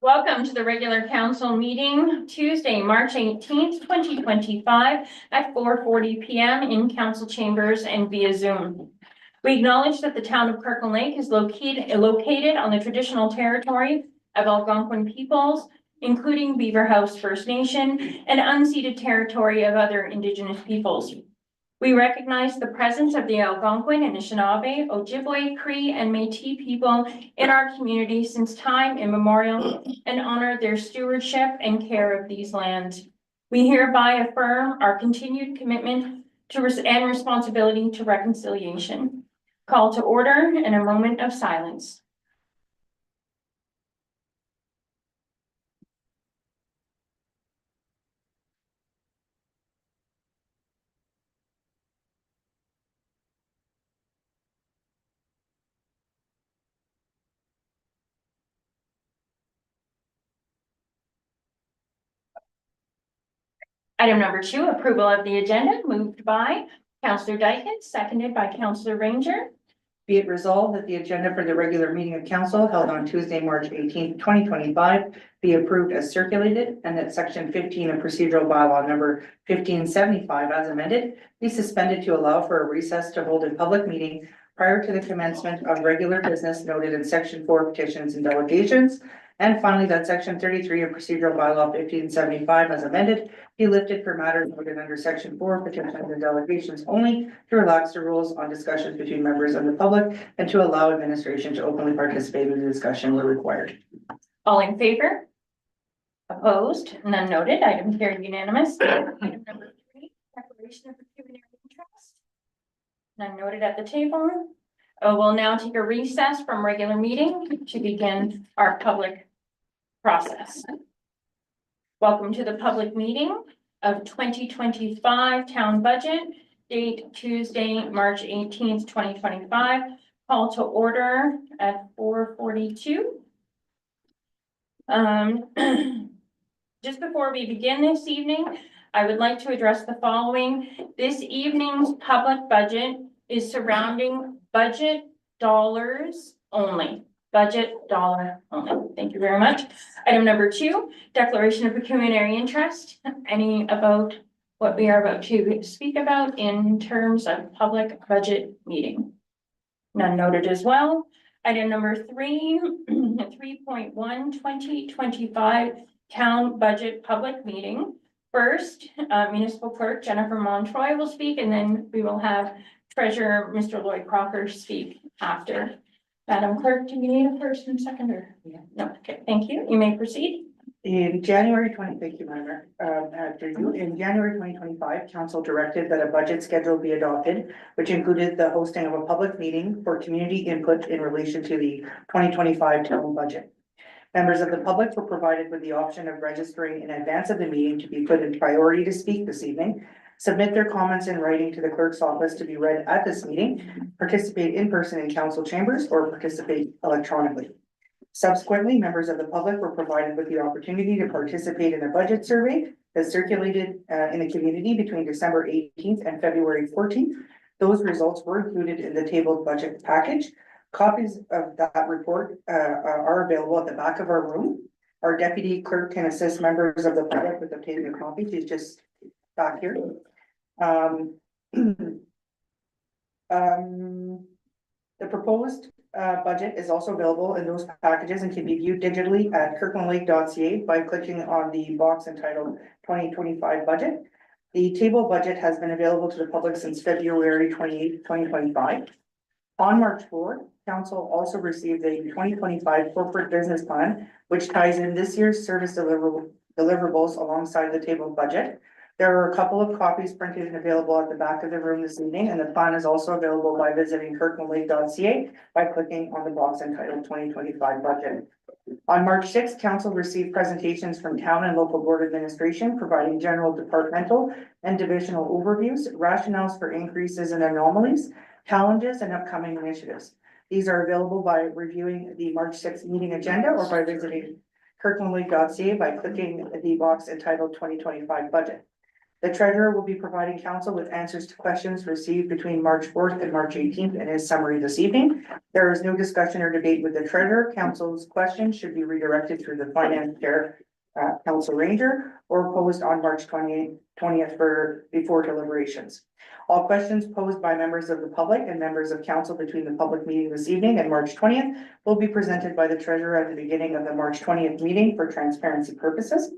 Welcome to the regular council meeting Tuesday, March 18th, 2025 at 4:40 p.m. in council chambers and via Zoom. We acknowledge that the town of Kirkland Lake is located on the traditional territory of Algonquin peoples, including Beaver House First Nation and unceded territory of other Indigenous peoples. We recognize the presence of the Algonquin, Anishinaabe, Ojibwe, Cree, and Métis people in our community since time immemorial and honor their stewardship and care of these lands. We hereby affirm our continued commitment to and responsibility to reconciliation. Call to order and a moment of silence. Item number 2, approval of the agenda, moved by Councillor Dykens, seconded by Councillor Ranger. Be it resolved that the agenda for the regular meeting of council held on Tuesday, March 18th, 2025 be approved as circulated, and that section 15 of procedural bylaw number 1575 as amended be suspended to allow for a recess to hold a public meeting prior to the commencement of regular business noted in section 4 petitions and delegations. And finally, that section 33 of procedural bylaw 1575 as amended be lifted for matters noted under section 4 petitions and delegations only, to relax the rules on discussions between members of the public and to allow administration to openly participate in the discussion where required. All in favor? Opposed? None noted. Item carried unanimous. Item number 3, declaration of pecuniary interest. None noted at the table. We'll now take a recess from regular meeting to begin our public process. Welcome to the public meeting of 2025 town budget, date Tuesday, March 18th, 2025. Call to order at 4:42. Just before we begin this evening, I would like to address the following. This evening's public budget is surrounding budget dollars only. Budget dollar only. Thank you very much. Item number 2, declaration of pecuniary interest. Any about what we are about to speak about in terms of public budget meeting? None noted as well. Item number 3, 3.1 2025 town budget public meeting. First, municipal clerk Jennifer Montroy will speak, and then we will have treasurer Mr. Lloyd Crocker speak after. Madam Clerk, do you need a first and seconder? Yeah. No, okay, thank you. You may proceed. In January 20, thank you, Madam Mayor. In January 2025, council directed that a budget schedule be adopted, which included the hosting of a public meeting for community input in relation to the 2025 town budget. Members of the public were provided with the option of registering in advance of the meeting to be put in priority to speak this evening, submit their comments in writing to the clerk's office to be read at this meeting, participate in person in council chambers, or participate electronically. Subsequently, members of the public were provided with the opportunity to participate in a budget survey that circulated in the community between December 18th and February 14th. Those results were included in the tabled budget package. Copies of that report are available at the back of our room. Our deputy clerk can assist members of the public with obtaining a copy. She's just back here. The proposed budget is also available in those packages and can be viewed digitally at kirklandlake.ca by clicking on the box entitled 2025 budget. The table budget has been available to the public since February 28, 2025. On March 4th, council also received a 2025 corporate business plan, which ties in this year's service deliverables alongside the table budget. There are a couple of copies printed and available at the back of the room this evening, and the plan is also available by visiting kirklandlake.ca by clicking on the box entitled 2025 budget. On March 6th, council received presentations from town and local board administration, providing general departmental and divisional overviews, rationales for increases and anomalies, challenges, and upcoming initiatives. These are available by reviewing the March 6th meeting agenda or by visiting kirklandlake.ca by clicking the box entitled 2025 budget. The treasurer will be providing council with answers to questions received between March 4th and March 18th in his summary this evening. There is no discussion or debate with the treasurer. Council's questions should be redirected through the finance chair, Council Ranger, or posed on March 20th before deliberations. All questions posed by members of the public and members of council between the public meeting this evening and March 20th will be presented by the treasurer at the beginning of the March 20th meeting for transparency purposes.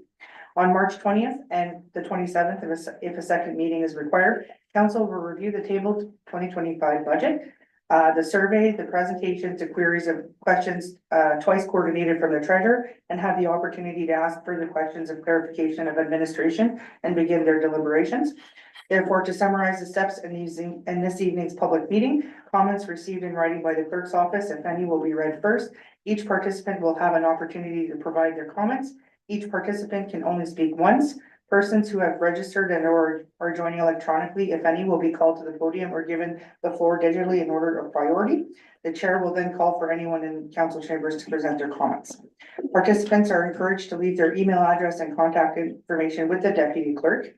On March 20th and the 27th, if a second meeting is required, council will review the tabled 2025 budget, the survey, the presentations, the queries of questions, twice coordinated from the treasurer, and have the opportunity to ask further questions of clarification of administration and begin their deliberations. Therefore, to summarize the steps in this evening's public meeting, comments received in writing by the clerk's office, if any, will be read first. Each participant will have an opportunity to provide their comments. Each participant can only speak once. Persons who have registered and or are joining electronically, if any, will be called to the podium or given the floor digitally in order of priority. The chair will then call for anyone in council chambers to present their comments. Participants are encouraged to leave their email address and contact information with the deputy clerk,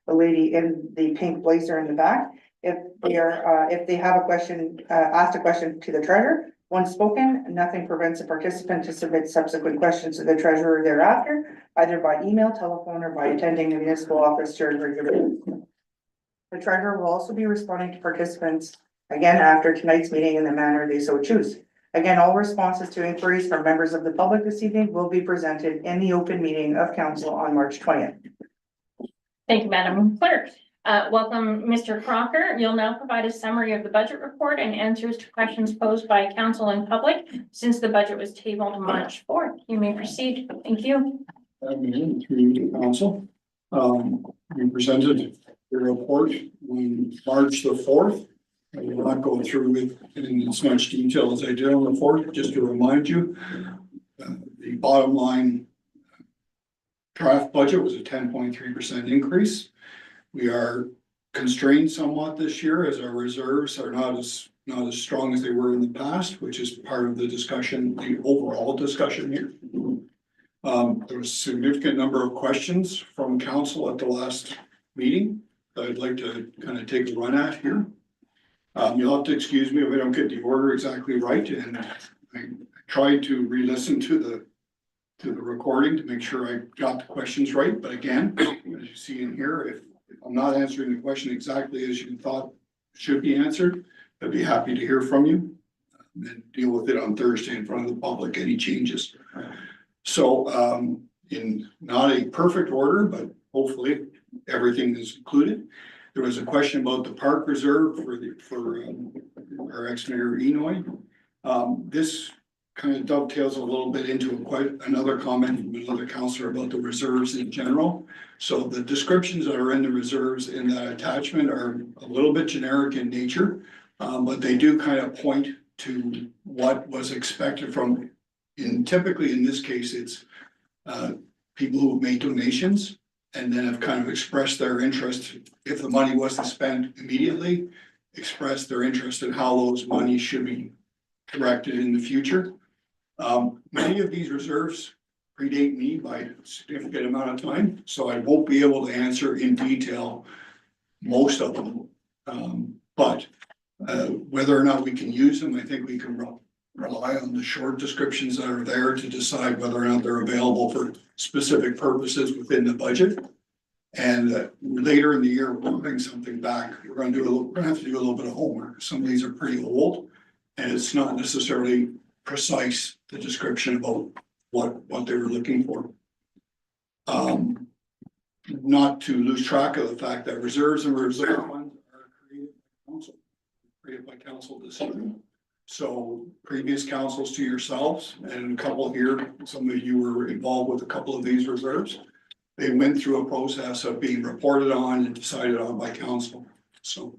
the lady in the pink blazer in the back. If they have a question, asked a question to the treasurer. Once spoken, nothing prevents a participant to submit subsequent questions to the treasurer thereafter, either by email, telephone, or by attending the municipal office during regular meetings. The treasurer will also be responding to participants again after tonight's meeting in the manner they so choose. Again, all responses to inquiries from members of the public this evening will be presented in the open meeting of council on March 20th. Thank you, Madam Clerk. Welcome, Mr. Crocker. You'll now provide a summary of the budget report and answers to questions posed by council and public since the budget was tabled March 4th. You may proceed. Thank you. Through the council, we presented the report on March the 4th. I will not go through it in as much detail as I did on the 4th, just to remind you, the bottom line draft budget was a 10.3% increase. We are constrained somewhat this year as our reserves are not as strong as they were in the past, which is part of the discussion, the overall discussion here. There was a significant number of questions from council at the last meeting that I'd like to kind of take a run at here. You'll have to excuse me if I don't get the order exactly right, and I tried to re-listen to the recording to make sure I got the questions right. But again, as you see in here, if I'm not answering the question exactly as you thought should be answered, I'd be happy to hear from you and deal with it on Thursday in front of the public, any changes. So in not a perfect order, but hopefully everything is included. There was a question about the park reserve for our ex-mayor Enoy. This kind of dovetails a little bit into quite another comment from another councillor about the reserves in general. So the descriptions that are in the reserves in that attachment are a little bit generic in nature, but they do kind of point to what was expected from, typically in this case, it's people who have made donations and then have kind of expressed their interest, if the money wasn't spent immediately, express their interest in how those monies should be directed in the future. Many of these reserves predate me by a significant amount of time, so I won't be able to answer in detail most of them. But whether or not we can use them, I think we can rely on the short descriptions that are there to decide whether or not they're available for specific purposes within the budget. And later in the year, we'll bring something back. We're going to have to do a little bit of homework. Some of these are pretty old, and it's not necessarily precise, the description about what they were looking for. Not to lose track of the fact that reserves and reserve funds are created by council decision. So previous councils to yourselves and a couple here, some of you were involved with a couple of these reserves. They went through a process of being reported on and decided on by council. So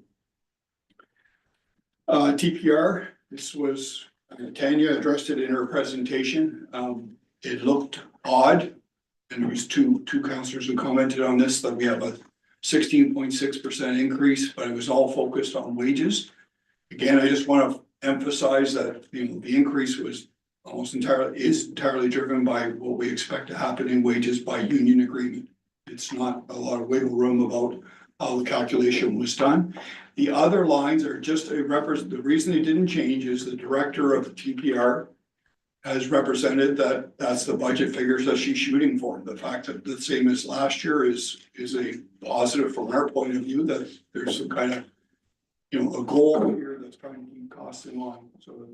TPR, this was Tanya addressed it in her presentation. It looked odd, and there was two councillors who commented on this, that we have a 16.6% increase, but it was all focused on wages. Again, I just want to emphasize that the increase was almost entirely driven by what we expect to happen in wages by union agreement. it's not a lot of wiggle room about how the calculation was done. The other lines are just the reason they didn't change is the director of TPR has represented that that's the budget figures that she's shooting for. The fact that the same as last year is a positive from our point of view, that there's some kind of, a goal here that's trying to keep costs in line. So,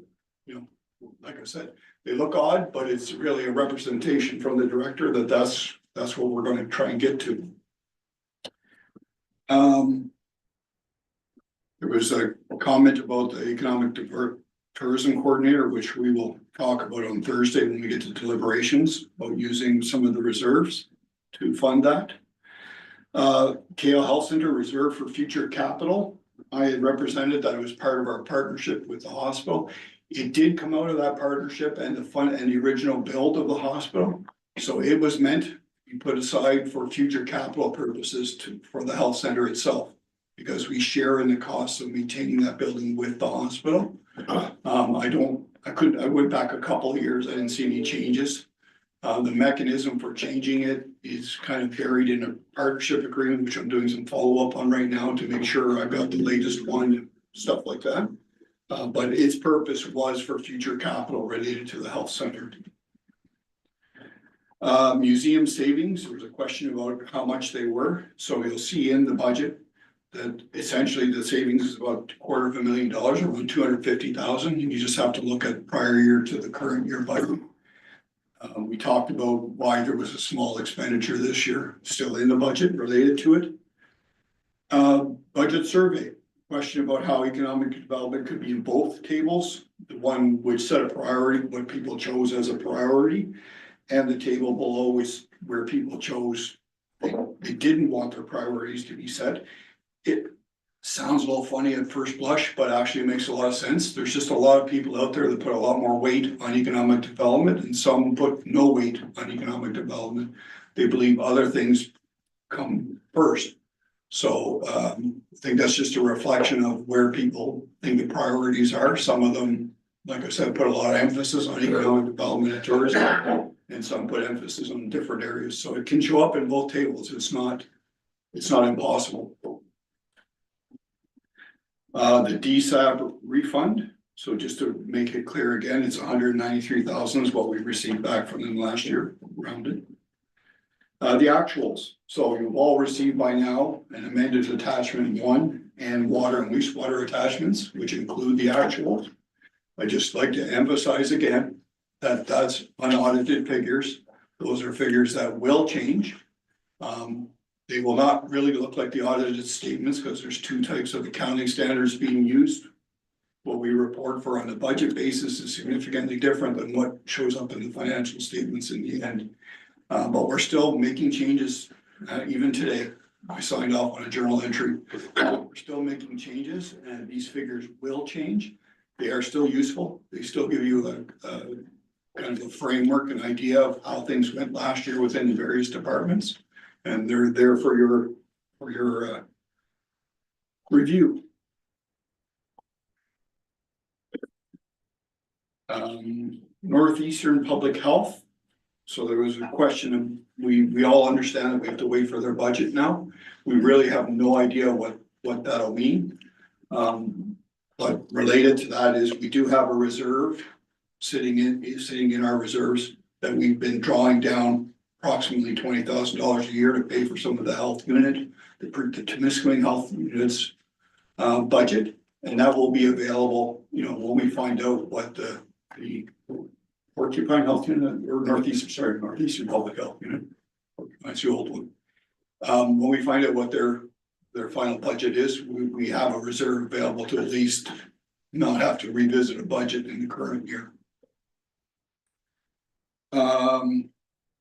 like I said, they look odd, but it's really a representation from the director that that's what we're gonna try and get to. There was a comment about the economic tourism coordinator, which we will talk about on Thursday when we get to deliberations about using some of the reserves to fund that. KL Health Center reserve for future capital. I had represented that it was part of our partnership with the hospital. It did come out of that partnership and the fund and the original build of the hospital. So it was meant to be put aside for future capital purposes for the health center itself. Because we share in the costs of maintaining that building with the hospital. I went back a couple of years, I didn't see any changes. The mechanism for changing it is kind of buried in a partnership agreement, which I'm doing some follow-up on right now to make sure I've got the latest one, and stuff like that. But its purpose was for future capital related to the health center. Museum savings, there was a question about how much they were, so you'll see in the budget that essentially the savings is about $250,000, around 250,000, and you just have to look at prior year to the current year budget. We talked about why there was a small expenditure this year, still in the budget related to it. Budget survey, question about how economic development could be in both tables. The one which set a priority, what people chose as a priority, and the table below is where people chose, they didn't want their priorities to be set. It sounds a little funny at first blush, but actually it makes a lot of sense. There's just a lot of people out there that put a lot more weight on economic development, and some put no weight on economic development. They believe other things come first. So I think that's just a reflection of where people think the priorities are. Some of them, like I said, put a lot of emphasis on economic development and tourism, and some put emphasis on different areas. So it can show up in both tables. It's not impossible. The DSAB refund, so just to make it clear again, it's 193,000 is what we received back from them last year, rounded. The actuals, so you've all received by now an amended attachment 1 and water and wastewater attachments, which include the actuals. I just like to emphasize again that that's unaudited figures. Those are figures that will change. They will not really look like the audited statements because there's two types of accounting standards being used. What we report for on the budget basis is significantly different than what shows up in the financial statements in the end. But we're still making changes, even today. I signed off on a journal entry. We're still making changes, and these figures will change. They are still useful. They still give you a kind of a framework, an idea of how things went last year within the various departments. And they're there for your review. Northeastern Public Health. So there was a question of, we all understand that we have to wait for their budget now. We really have no idea what that'll mean. But related to that is we do have a reserve sitting in our reserves that we've been drawing down approximately $20,000 a year to pay for some of the health unit, the Temiskaming Health Units budget, and that will be available, when we find out what the Porcupine Health Unit or Northeastern Public Health Unit. That's the old one. When we find out what their final budget is, we have a reserve available to at least not have to revisit a budget in the current year.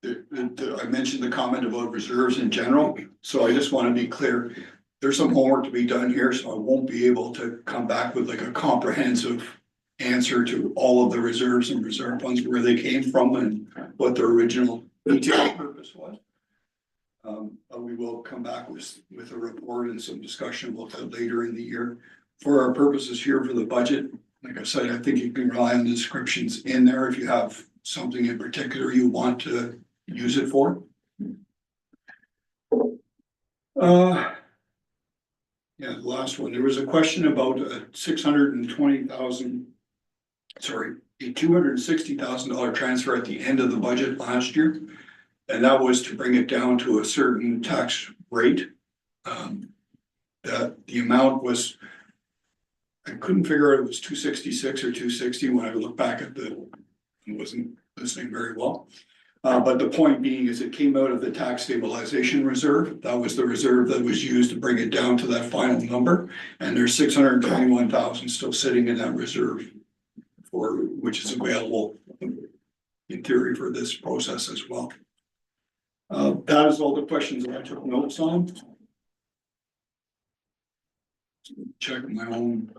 I mentioned the comment about reserves in general, so I just want to be clear. There's some homework to be done here, so I won't be able to come back with like a comprehensive answer to all of the reserves and reserve funds, where they came from and what their original detailed purpose was. But we will come back with a report and some discussion about that later in the year. For our purposes here for the budget, like I said, I think you can rely on the descriptions in there if you have something in particular you want to use it for. Yeah, the last one, there was a question about a a $260,000 transfer at the end of the budget last year. And that was to bring it down to a certain tax rate. That the amount was, I couldn't figure out if it was 266 or 260 when I looked back at I wasn't listening very well. But the point being is it came out of the tax stabilization reserve. That was the reserve that was used to bring it down to that final number. And there's 621,000 still sitting in that reserve which is available in theory for this process as well. That is all the questions that I took notes on. Check my own.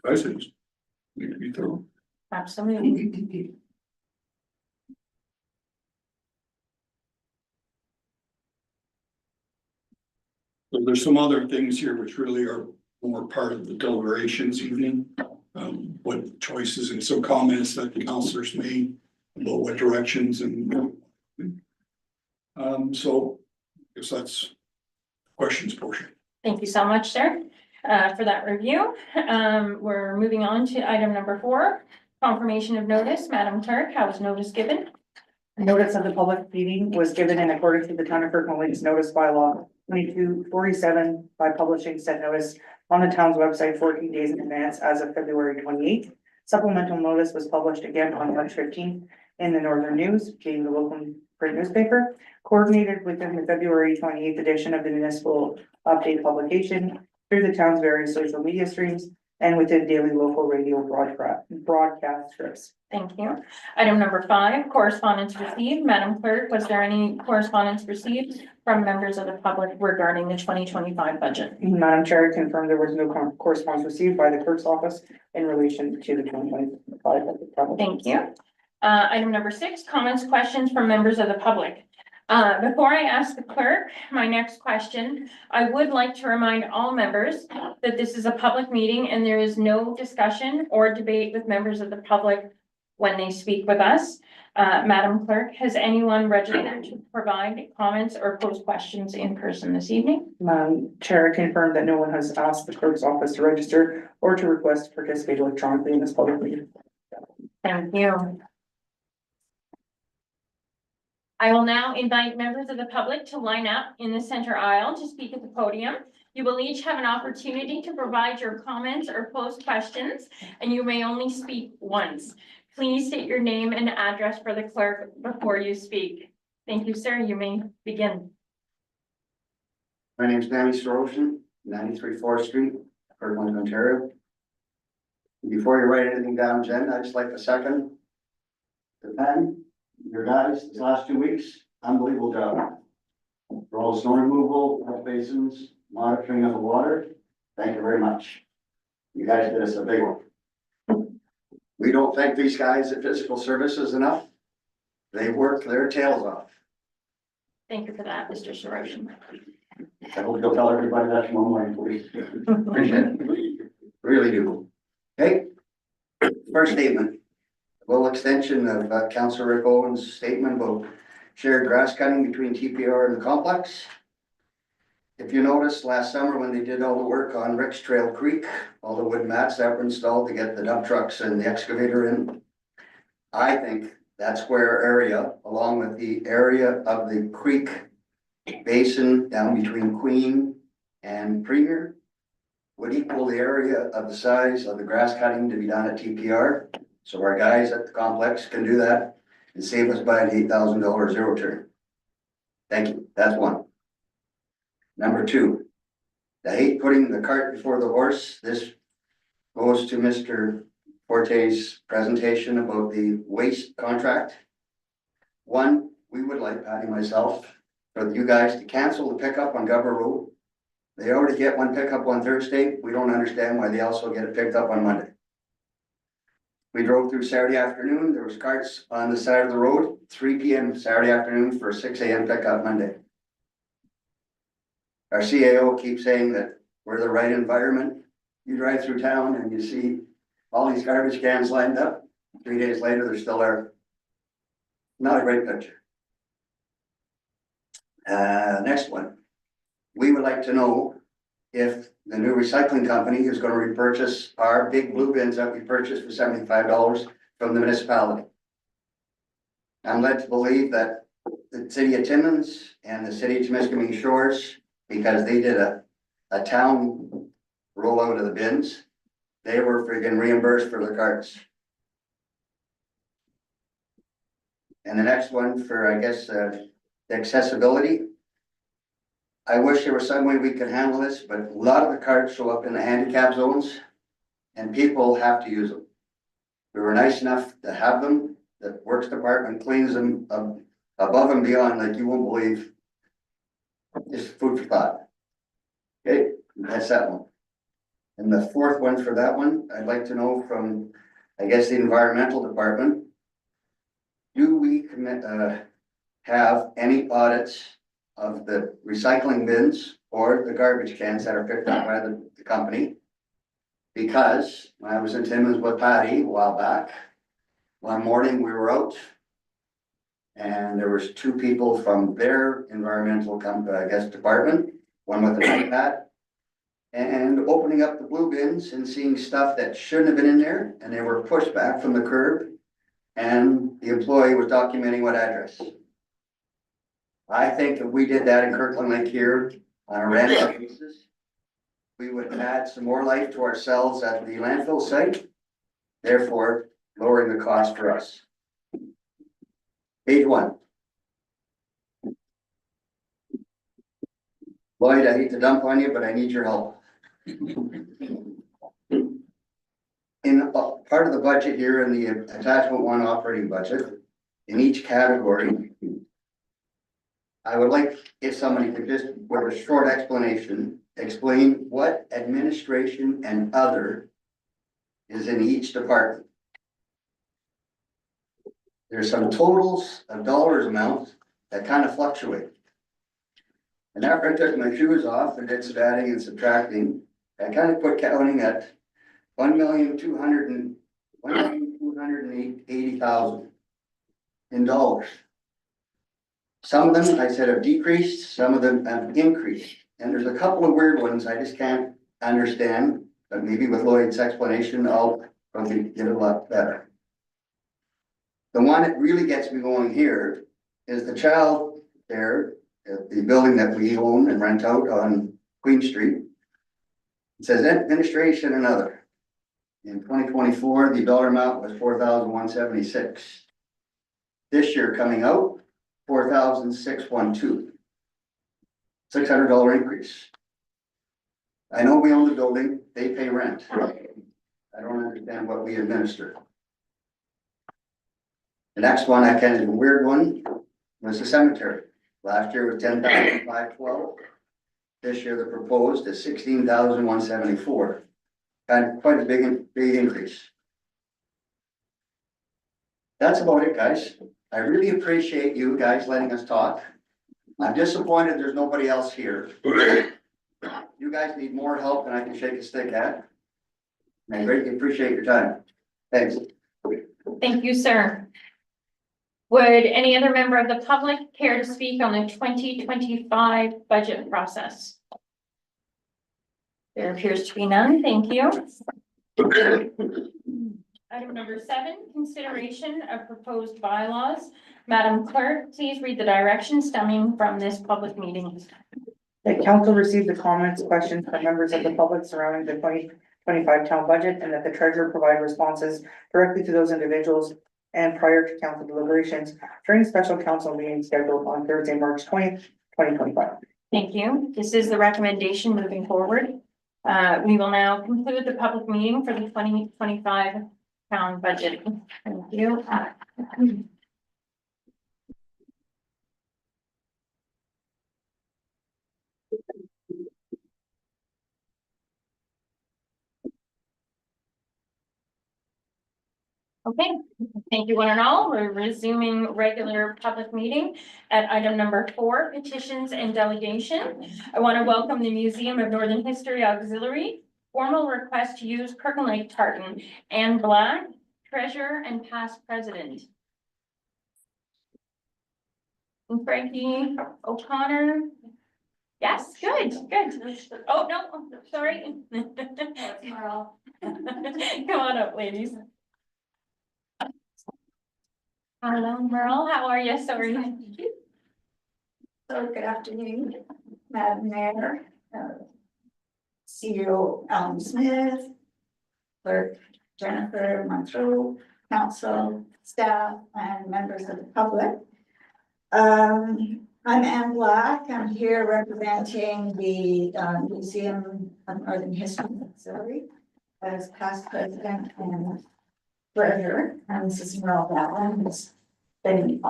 Devices. Need to be thorough. Absolutely. So there's some other things here which really are more part of the deliberations evening. What choices and some comments that the councillors made about what directions and. So I guess that's questions portion. Thank you so much, sir, for that review. We're moving on to item number 4, confirmation of notice. Madam Clerk, how was notice given? Notice of the public meeting was given in accordance with the Town of Kirkland Lake's notice bylaw 2247 by publishing said notice on the town's website 14 days in advance as of February 28th. Supplemental notice was published again on March 15th in the Northern News, being the local print newspaper, coordinated within the February 28th edition of the municipal update publication through the town's various social media streams and within daily local radio broadcast strips. Thank you. Item number 5, correspondence received. Madam Clerk, was there any correspondence received from members of the public regarding the 2025 budget? Madam Chair, I confirm there was no correspondence received by the clerk's office in relation to the 2025 budget. Thank you. Item number 6, comments, questions from members of the public. Before I ask the clerk, my next question, I would like to remind all members that this is a public meeting and there is no discussion or debate with members of the public when they speak with us. Madam Clerk, has anyone registered to provide comments or pose questions in person this evening? Madam Chair, I confirm that no one has asked the clerk's office to register or to request to participate electronically in this public meeting. Thank you. I will now invite members of the public to line up in the center aisle to speak at the podium. You will each have an opportunity to provide your comments or pose questions, and you may only speak once. Please state your name and address for the clerk before you speak. Thank you, sir. You may begin. My name is Danny Soroshin, 93 4th Street, Kirkland, Ontario. Before you write anything down, Jen, I'd just like to second the pen. Your guys, these last 2 weeks, unbelievable job. For all the snow removal, catch basins, monitoring of the water, thank you very much. You guys did us a big one. We don't thank these guys at Physical Services enough. They work their tails off. Thank you for that, Mr. Soroshin. I hope you'll tell everybody that tomorrow morning, please. Appreciate it. Really do. Okay. First statement. A little extension of Councillor Rick Owen's statement about shared grass cutting between TPR and the complex. If you noticed last summer when they did all the work on Rick's Trail Creek, all the wood mats that were installed to get the dump trucks and the excavator in, I think that square area, along with the area of the creek basin down between Queen and Premier, would equal the area of the size of the grass cutting to be done at TPR. So our guys at the complex can do that and save us by an $8,000 zero turn. Thank you. That's one. Number 2, I hate putting the cart before the horse. This goes to Mr. Forte's presentation about the waste contract. 1, we would like, Patty, myself, for you guys to cancel the pickup on Governor Road. They already get one pickup on Thursday. We don't understand why they also get it picked up on Monday. We drove through Saturday afternoon. There was carts on the side of the road, 3 p.m. Saturday afternoon for a 6 a.m. pickup Monday. Our CAO keeps saying that we're the right environment. You drive through town and you see all these garbage cans lined up. 3 days later, they're still there. Not a great picture. Next one. We would like to know if the new recycling company is gonna repurchase our big blue bins that we purchased for $75 from the municipality. I'm led to believe that the city of Timmins and the city of Temiskaming Shores, because they did a town rollout of the bins, they were friggin' reimbursed for their carts. And the next one for, I guess, the accessibility. I wish there was some way we could handle this, but a lot of the carts show up in the handicap zones and people have to use them. We were nice enough to have them, the works department cleans them above and beyond, like you won't believe. Just food for thought. Okay, that's that one. And the fourth one for that one, I'd like to know from, I guess, the environmental department. Do we have any audits of the recycling bins or the garbage cans that are picked up by the company? Because when I was in Timmins with Patty a while back, one morning we were out and there was two people from their environmental I guess, department, one with an iPad, and opening up the blue bins and seeing stuff that shouldn't have been in there, and they were pushed back from the curb, and the employee was documenting what address. I think if we did that in Kirkland Lake here on a random basis, we would add some more life to ourselves at the landfill site, therefore lowering the cost for us. Page 1. Lloyd, I hate to dump on you, but I need your help. In part of the budget here in the attachment 1 operating budget, in each category, I would like if somebody could just, with a short explanation, explain what administration and other is in each department. There's some totals of dollars amounts that kind of fluctuate. And after I took my shoes off and did some adding and subtracting, I kind of put counting at 1,280,000 in dollars. Some of them I said have decreased, some of them have increased. And there's a couple of weird ones I just can't understand, but maybe with Lloyd's explanation, I'll probably get a lot better. The one that really gets me going here is the child there at the building that we own and rent out on Queen Street. It says administration and other. In 2024, the dollar amount was $4,176. This year coming out, $4,612. $600 increase. I know we own the building, they pay rent. I don't understand what we administer. The next one, I kind of a weird one, was the cemetery. Last year was $10,512. This year the proposed is $16,174. And quite a big increase. That's about it, guys. I really appreciate you guys letting us talk. I'm disappointed there's nobody else here. You guys need more help than I can shake a stick at. And I greatly appreciate your time. Thanks. Thank you, sir. Would any other member of the public care to speak on the 2025 budget process? There appears to be none. Thank you. Item number 7, consideration of proposed bylaws. Madam Clerk, please read the directions stemming from this public meeting. The council received the comments, questions from members of the public surrounding the 2025 town budget, and that the treasurer provide responses directly to those individuals and prior to council deliberations during a special council meeting scheduled on Thursday, March 20th, 2025. Thank you. This is the recommendation moving forward. We will now conclude the public meeting for the 2025 town budget. Thank you. Okay, thank you one and all. We're resuming regular public meeting at item number 4, petitions and delegation. I want to welcome the Museum of Northern History Auxiliary. Formal request to use Kirkland Lake Tartan, Anne Black, treasurer and past president. Frankie O'Connor. Yes, good. Oh, no, sorry. Come on up, ladies. Hello, Merle, how are you? Sorry. So good afternoon, Madam Mayor, CEO Alan Smith, Clerk Jennifer Montrose, council, staff, and members of the public. I'm Anne Black. I'm here representing the Museum of Northern History Auxiliary as past president and treasurer, and this is Merle Ballin, who's been in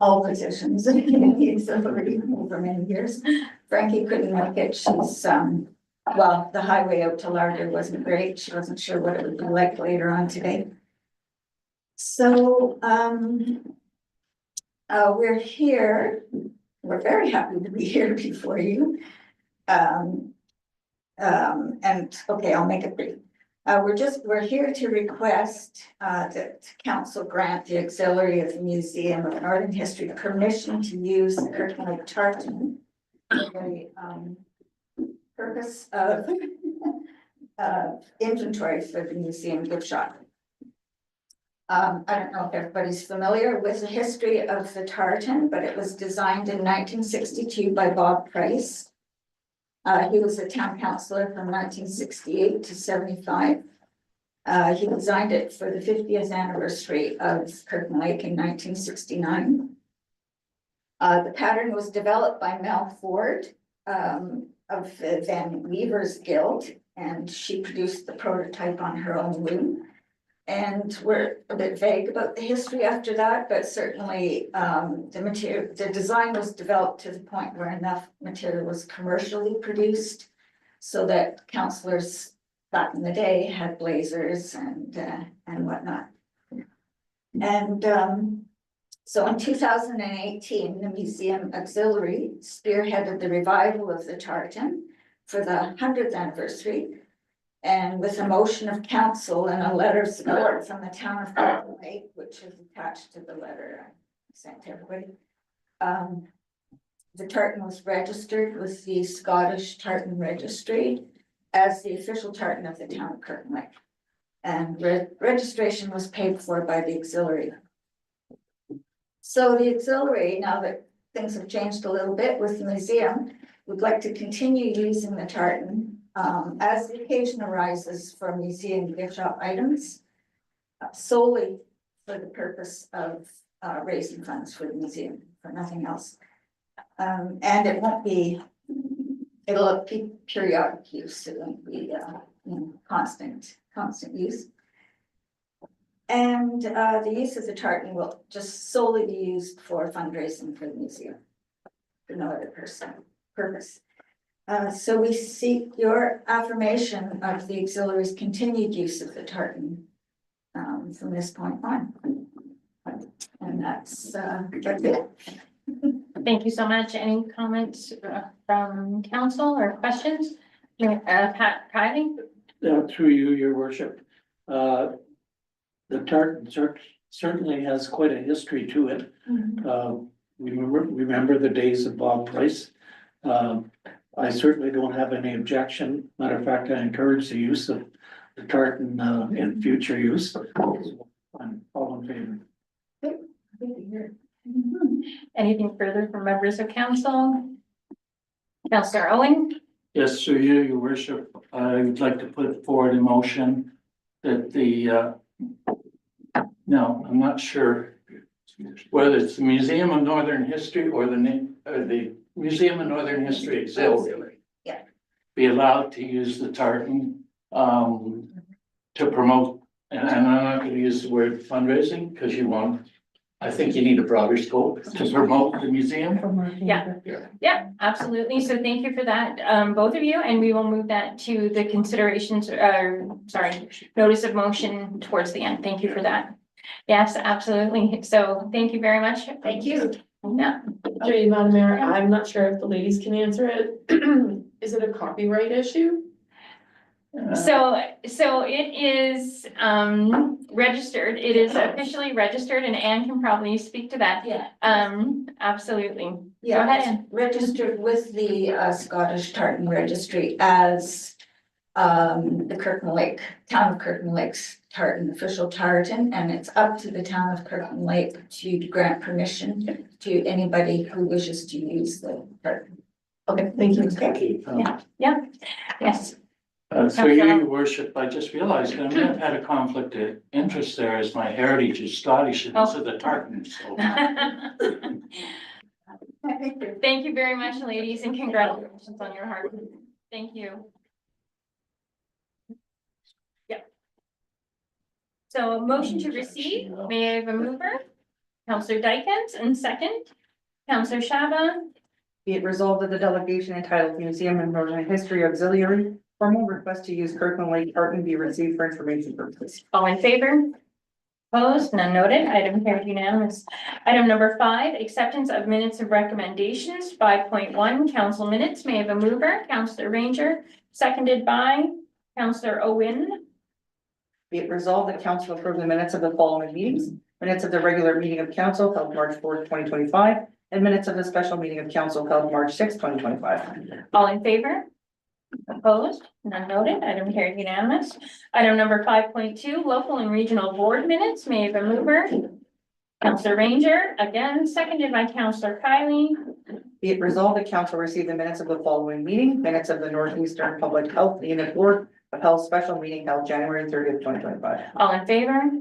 all positions in the auxiliary over many years. Frankie couldn't make it. She's, well, the highway out to Larder wasn't great. She wasn't sure what it would be like later on today. So, we're here. We're very happy to be here before you. And okay, I'll make it brief. We're here to request that council grant the auxiliary of the Museum of Northern History permission to use the Kirkland Lake Tartan for the purpose of inventory for the museum gift shop. I don't know if everybody's familiar with the history of the tartan, but it was designed in 1962 by Bob Price. He was a town councillor from 1968 to 75. He designed it for the 50th anniversary of Kirkland Lake in 1969. The pattern was developed by Mel Ford of the Van Weavers Guild, and she produced the prototype on her own loom. And we're a bit vague about the history after that, but certainly the design was developed to the point where enough material was commercially produced so that councillors back in the day had blazers and whatnot. And so in 2018, the museum auxiliary spearheaded the revival of the tartan for the 100th anniversary. And with a motion of council and a letter of support from the town of Kirkland Lake, which is attached to the letter I sent to everybody. The tartan was registered with the Scottish Tartan Registry as the official tartan of the town of Kirkland Lake. And registration was paid for by the auxiliary. So the auxiliary, now that things have changed a little bit with the museum, would like to continue using the tartan as the occasion arises for museum gift shop items, solely for the purpose of raising funds for the museum, for nothing else. And it won't be, it'll be periodic use, it won't be constant use. And the use of the tartan will just solely be used for fundraising for the museum, for no other purpose. So we seek your affirmation of the auxiliary's continued use of the tartan from this point on. And that's it. Thank you so much. Any comments from council or questions? Pat Riley? Through you, your worship. The tartan certainly has quite a history to it. Remember the days of Bob Price. I certainly don't have any objection. Matter of fact, I encourage the use of the tartan in future use. I'm all in favor. Anything further from members of council? Councillor Owen? Yes, through you, your worship, I would like to put forward a motion that the, no, I'm not sure whether it's the Museum of Northern History or the Museum of Northern History Auxiliary. Yeah. Be allowed to use the tartan to promote, and I'm not gonna use the word fundraising, because I think you need a broader scope to promote the museum. Yeah, absolutely. So thank you for that, both of you, and we will move that to the considerations, notice of motion towards the end. Thank you for that. Yes, absolutely. So thank you very much. Thank you. Yeah. Through you, Madam Mayor, I'm not sure if the ladies can answer it. Is it a copyright issue? So it is, registered, it is officially registered, and Anne can probably speak to that. Yeah. Absolutely. Go Yeah, ahead, it's Anne. registered with the Scottish Tartan Registry as the Kirkland Lake, town of Kirkland Lake's tartan, official tartan, and it's up to the town of Kirkland Lake to grant permission to anybody who wishes to use the tartan. Okay, thank you. Thank you. Yes. Through you, your worship, I just realized I may have had a conflict of interest there as my heritage is Scottish and so the tartan, so. Thank you very much, ladies, and congratulations on your hard work. Thank you. Yeah. So a motion to receive, may I have a mover? Counselor Dykens, and second, Counselor Shaba. Be it resolved that the delegation entitled Museum and Northern History Auxiliary formal request to use Kirkland Lake tartan be received for information purposes. All in favor? Opposed, none noted, item carried unanimous. Item number 5, acceptance of minutes of recommendations, 5.1, council minutes, may I have a mover, Counselor Ranger, seconded by Counselor Owen. Be it resolved that council approve the minutes of the following meetings: minutes of the regular meeting of council held March 4th, 2025, and minutes of the special meeting of council held March 6th, 2025. All in favor? Opposed, none noted, item carried unanimous. Item number 5.2, local and regional board minutes, may I have a mover? Counselor Ranger, again, seconded by Counselor Kylie. Be it resolved that council receive the minutes of the following meeting: minutes of the Northeastern Public Health Unit Board of Health special meeting held January 30th, 2025. All in favor?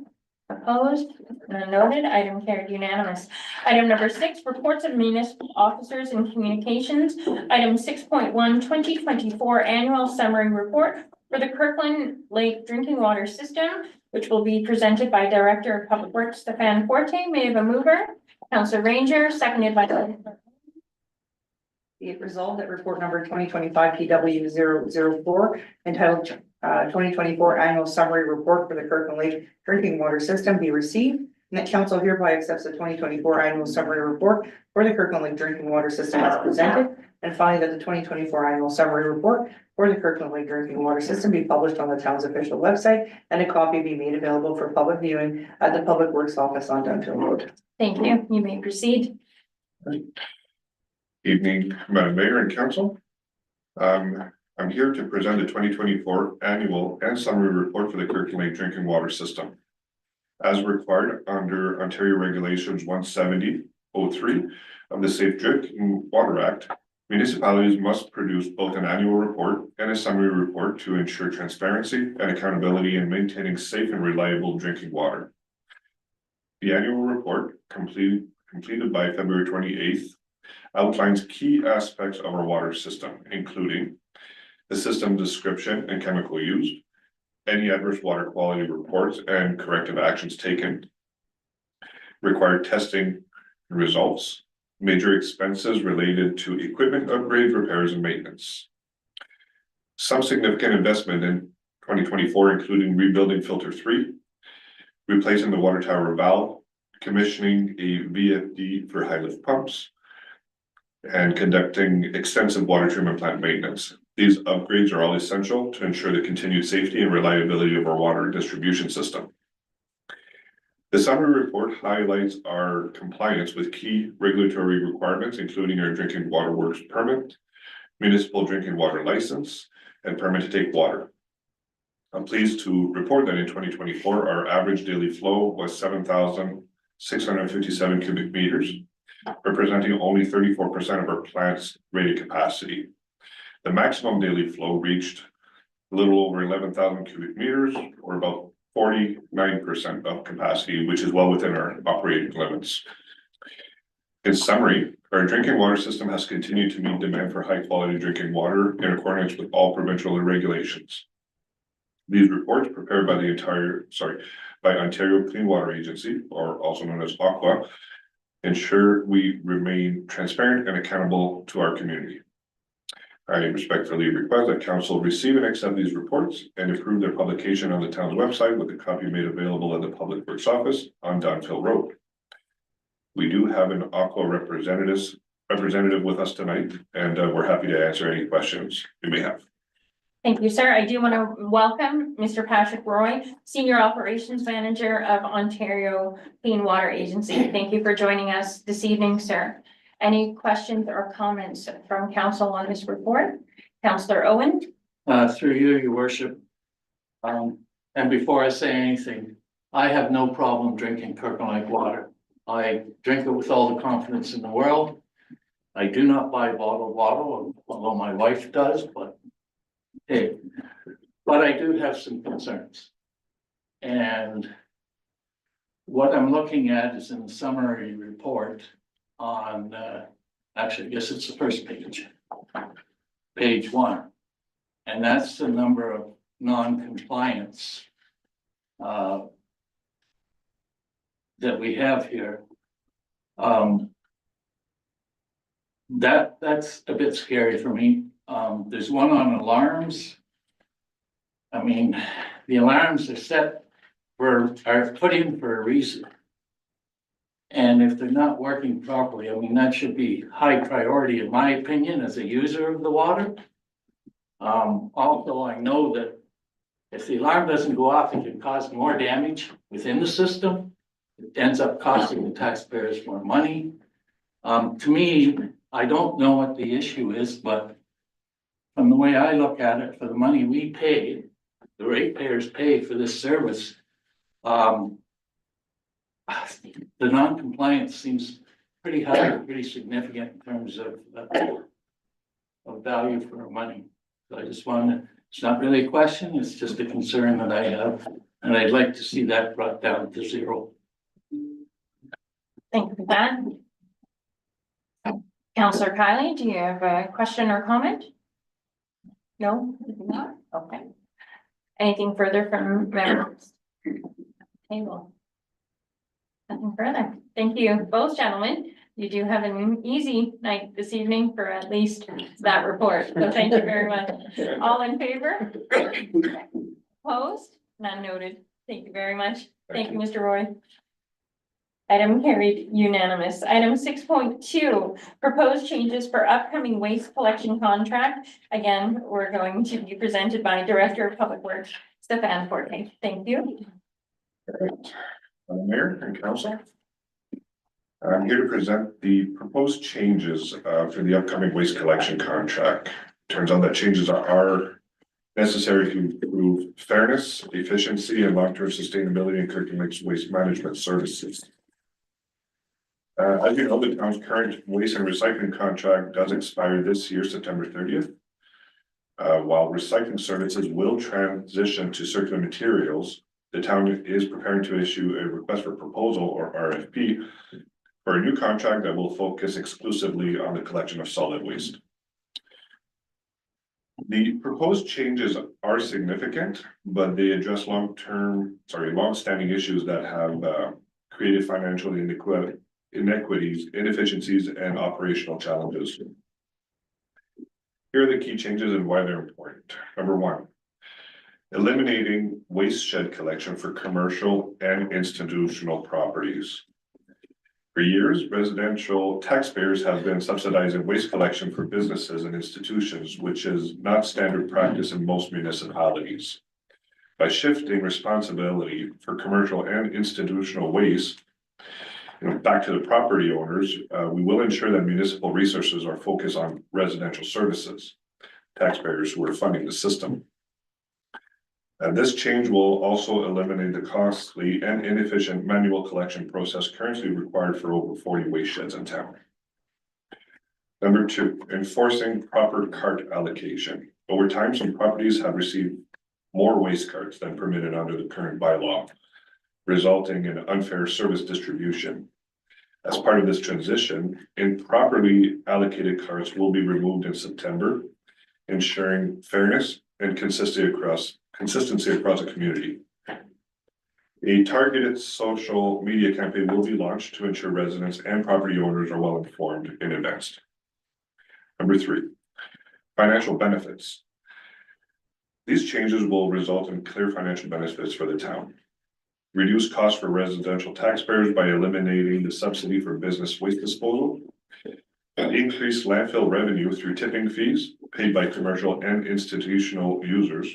Opposed, none noted, item carried unanimous. Item number 6, reports of municipal officers and communications. Item 6.1, 2024 annual summary report for the Kirkland Lake drinking water system, which will be presented by Director of Public Works Stefan Forte. May I have a mover? Counselor Ranger, seconded by. Be it resolved that report number 2025 PW 004 entitled 2024 annual summary report for the Kirkland Lake drinking water system be received, and that council hereby accepts the 2024 annual summary report for the Kirkland Lake drinking water system as presented, and finally that the 2024 annual summary report for the Kirkland Lake drinking water system be published on the town's official website, and a copy be made available for public viewing at the Public Works office on Dunfield Road. Thank you. You may proceed. Evening, Madam Mayor and Council. I'm here to present the 2024 annual and summary report for the Kirkland Lake drinking water system. As required under Ontario Regulations 170.03 of the Safe Drinking Water Act, municipalities must produce both an annual report and a summary report to ensure transparency and accountability in maintaining safe and reliable drinking water. The annual report, completed by February 28th, outlines key aspects of our water system, including the system description and chemical used, any adverse water quality reports and corrective actions taken, required testing results, major expenses related to equipment upgrades, repairs, and maintenance. Some significant investment in 2024, including rebuilding filter 3, replacing the water tower valve, commissioning a VFD for high lift pumps, and conducting extensive water treatment plant maintenance. These upgrades are all essential to ensure the continued safety and reliability of our water distribution system. The summary report highlights our compliance with key regulatory requirements, including our drinking water works permit, municipal drinking water license, and permit to take water. I'm pleased to report that in 2024, our average daily flow was 7,657 cubic meters, representing only 34% of our plant's rated capacity. The maximum daily flow reached a little over 11,000 cubic meters, or about 49% of capacity, which is well within our operating limits. In summary, our drinking water system has continued to meet demand for high quality drinking water in accordance with all provincial regulations. These reports, prepared by by Ontario Clean Water Agency, or also known as AQUA, ensure we remain transparent and accountable to our community. I respectfully request that council receive and accept these reports and approve their publication on the town's website, with a copy made available at the Public Works office on Dunfield Road. We do have an AQUA representative with us tonight, and we're happy to answer any questions you may have. Thank you, sir. I do want to welcome Mr. Patrick Roy, Senior Operations Manager of Ontario Clean Water Agency. Thank you for joining us this evening, sir. Any questions or comments from council on this report? Councillor Owen? Through you, your worship. And before I say anything, I have no problem drinking Kirkland Lake water. I drink it with all the confidence in the world. I do not buy bottled water, although my wife does, but hey, but I do have some concerns. And what I'm looking at is in the summary report on, actually, I guess it's the first page. Page 1. And that's the number of non-compliance that we have here. That's a bit scary for me. There's one on alarms. I mean, the alarms are put in for a reason. And if they're not working properly, I mean, that should be high priority in my opinion as a user of the water. Also, I know that if the alarm doesn't go off, it can cause more damage within the system. It ends up costing the taxpayers more money. To me, I don't know what the issue is, but from the way I look at it, for the money we pay, the ratepayers pay for this service, the non-compliance seems pretty high, pretty significant in terms of value for our money. So I just wanted, it's not really a question, it's just a concern that I have, and I'd like to see that brought down to 0. Thank you for that. Councillor Kylie, do you have a question or comment? No? No? Okay. Anything further from members? Table. Nothing further. Thank you, both gentlemen. You do have an easy night this evening for at least that report. So thank you very much. All in favor? Opposed? None noted. Thank you very much. Thank you, Mr. Roy. Item carried unanimous. Item 6.2, proposed changes for upcoming waste collection contract. Again, we're going to be presented by Director of Public Works, Stefan Forte. Thank you. Mayor and council. I'm here to present the proposed changes for the upcoming waste collection contract. Turns out that changes are necessary to improve fairness, efficiency, and long-term sustainability in Kirkland Lake's waste management services. As you know, the town's current waste and recycling contract does expire this year, September 30th. While recycling services will transition to circular materials, the town is preparing to issue a request for proposal, or RFP, for a new contract that will focus exclusively on the collection of solid waste. The proposed changes are significant, but they address long-standing issues that have created financial inequities, inefficiencies, and operational challenges. Here are the key changes and why they're important. Number 1, eliminating waste shed collection for commercial and institutional properties. For years, residential taxpayers have been subsidizing waste collection for businesses and institutions, which is not standard practice in most municipalities. By shifting responsibility for commercial and institutional waste back to the property owners, we will ensure that municipal resources are focused on residential services, taxpayers who are funding the system. And this change will also eliminate the costly and inefficient manual collection process currently required for over 40 waste sheds in town. Number 2, enforcing proper cart allocation. Over time, some properties have received more waste carts than permitted under the current bylaw, resulting in unfair service distribution. As part of this transition, improperly allocated carts will be removed in September, ensuring fairness and consistency across the community. A targeted social media campaign will be launched to ensure residents and property owners are well informed in advance. Number 3, financial benefits. These changes will result in clear financial benefits for the town. Reduce costs for residential taxpayers by eliminating the subsidy for business waste disposal. Increase landfill revenue through tipping fees paid by commercial and institutional users.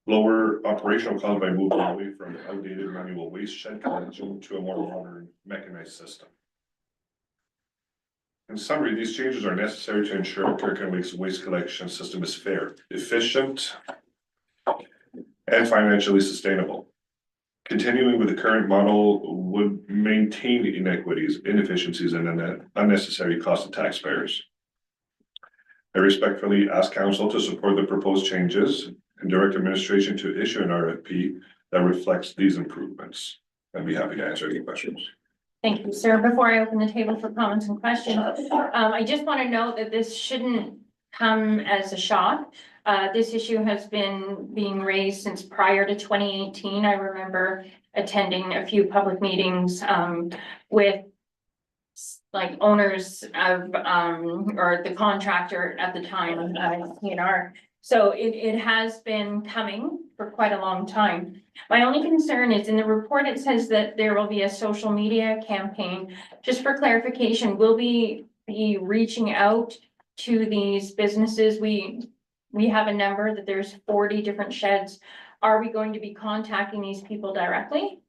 Lower operational costs by moving away from outdated manual waste shed collection to a more modern mechanized system. In summary, these changes are necessary to ensure Kirkland Lake's waste collection system is fair, efficient, and financially sustainable. Continuing with the current model would maintain inequities, inefficiencies, and unnecessary cost to taxpayers. I respectfully ask council to support the proposed changes and direct administration to issue an RFP that reflects these improvements. I'd be happy to answer any questions. Thank you, sir. Before I open the table for comments and questions, I just want to note that this shouldn't come as a shock. This issue has been being raised since prior to 2018. I remember attending a few public meetings with like owners of or the contractor at the time, CNR. So it has been coming for quite a long time. My only concern is in the report, it says that there will be a social media campaign. Just for clarification, will we be reaching out to these businesses? We have a number that there's 40 different sheds. Are we going to be contacting these people directly?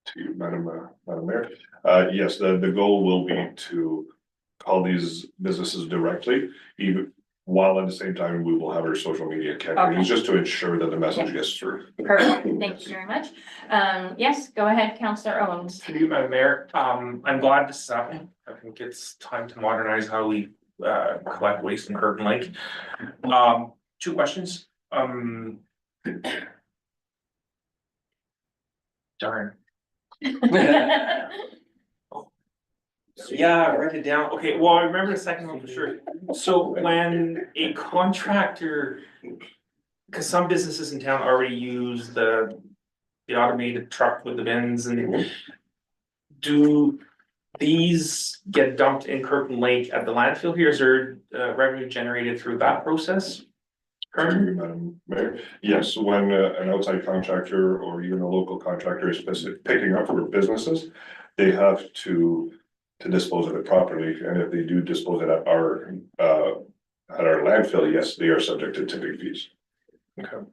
To you, Madam Mayor. Yes, the goal will be to call these businesses directly, even while at the same time we will have our social media campaigns, just to ensure that the message gets through. Perfect, thank you very much. Yes, go ahead, Councillor Owens. To you, Madam Mayor, I'm glad this is happening. I think it's time to modernize how we collect waste in Kirkland Lake. Two questions. Darn. Yeah, write it down. Okay, well, I remember the second one for sure. So when a contractor, because some businesses in town already use the automated truck with the bins, and do these get dumped in Kirkland Lake at the landfill here? Is there revenue generated through that process? Currently, Madam Mayor, yes, when an outside contractor or even a local contractor is picking up for businesses, they have to dispose of it properly, and if they do dispose it at our landfill, yes, they are subject to tipping fees. Okay.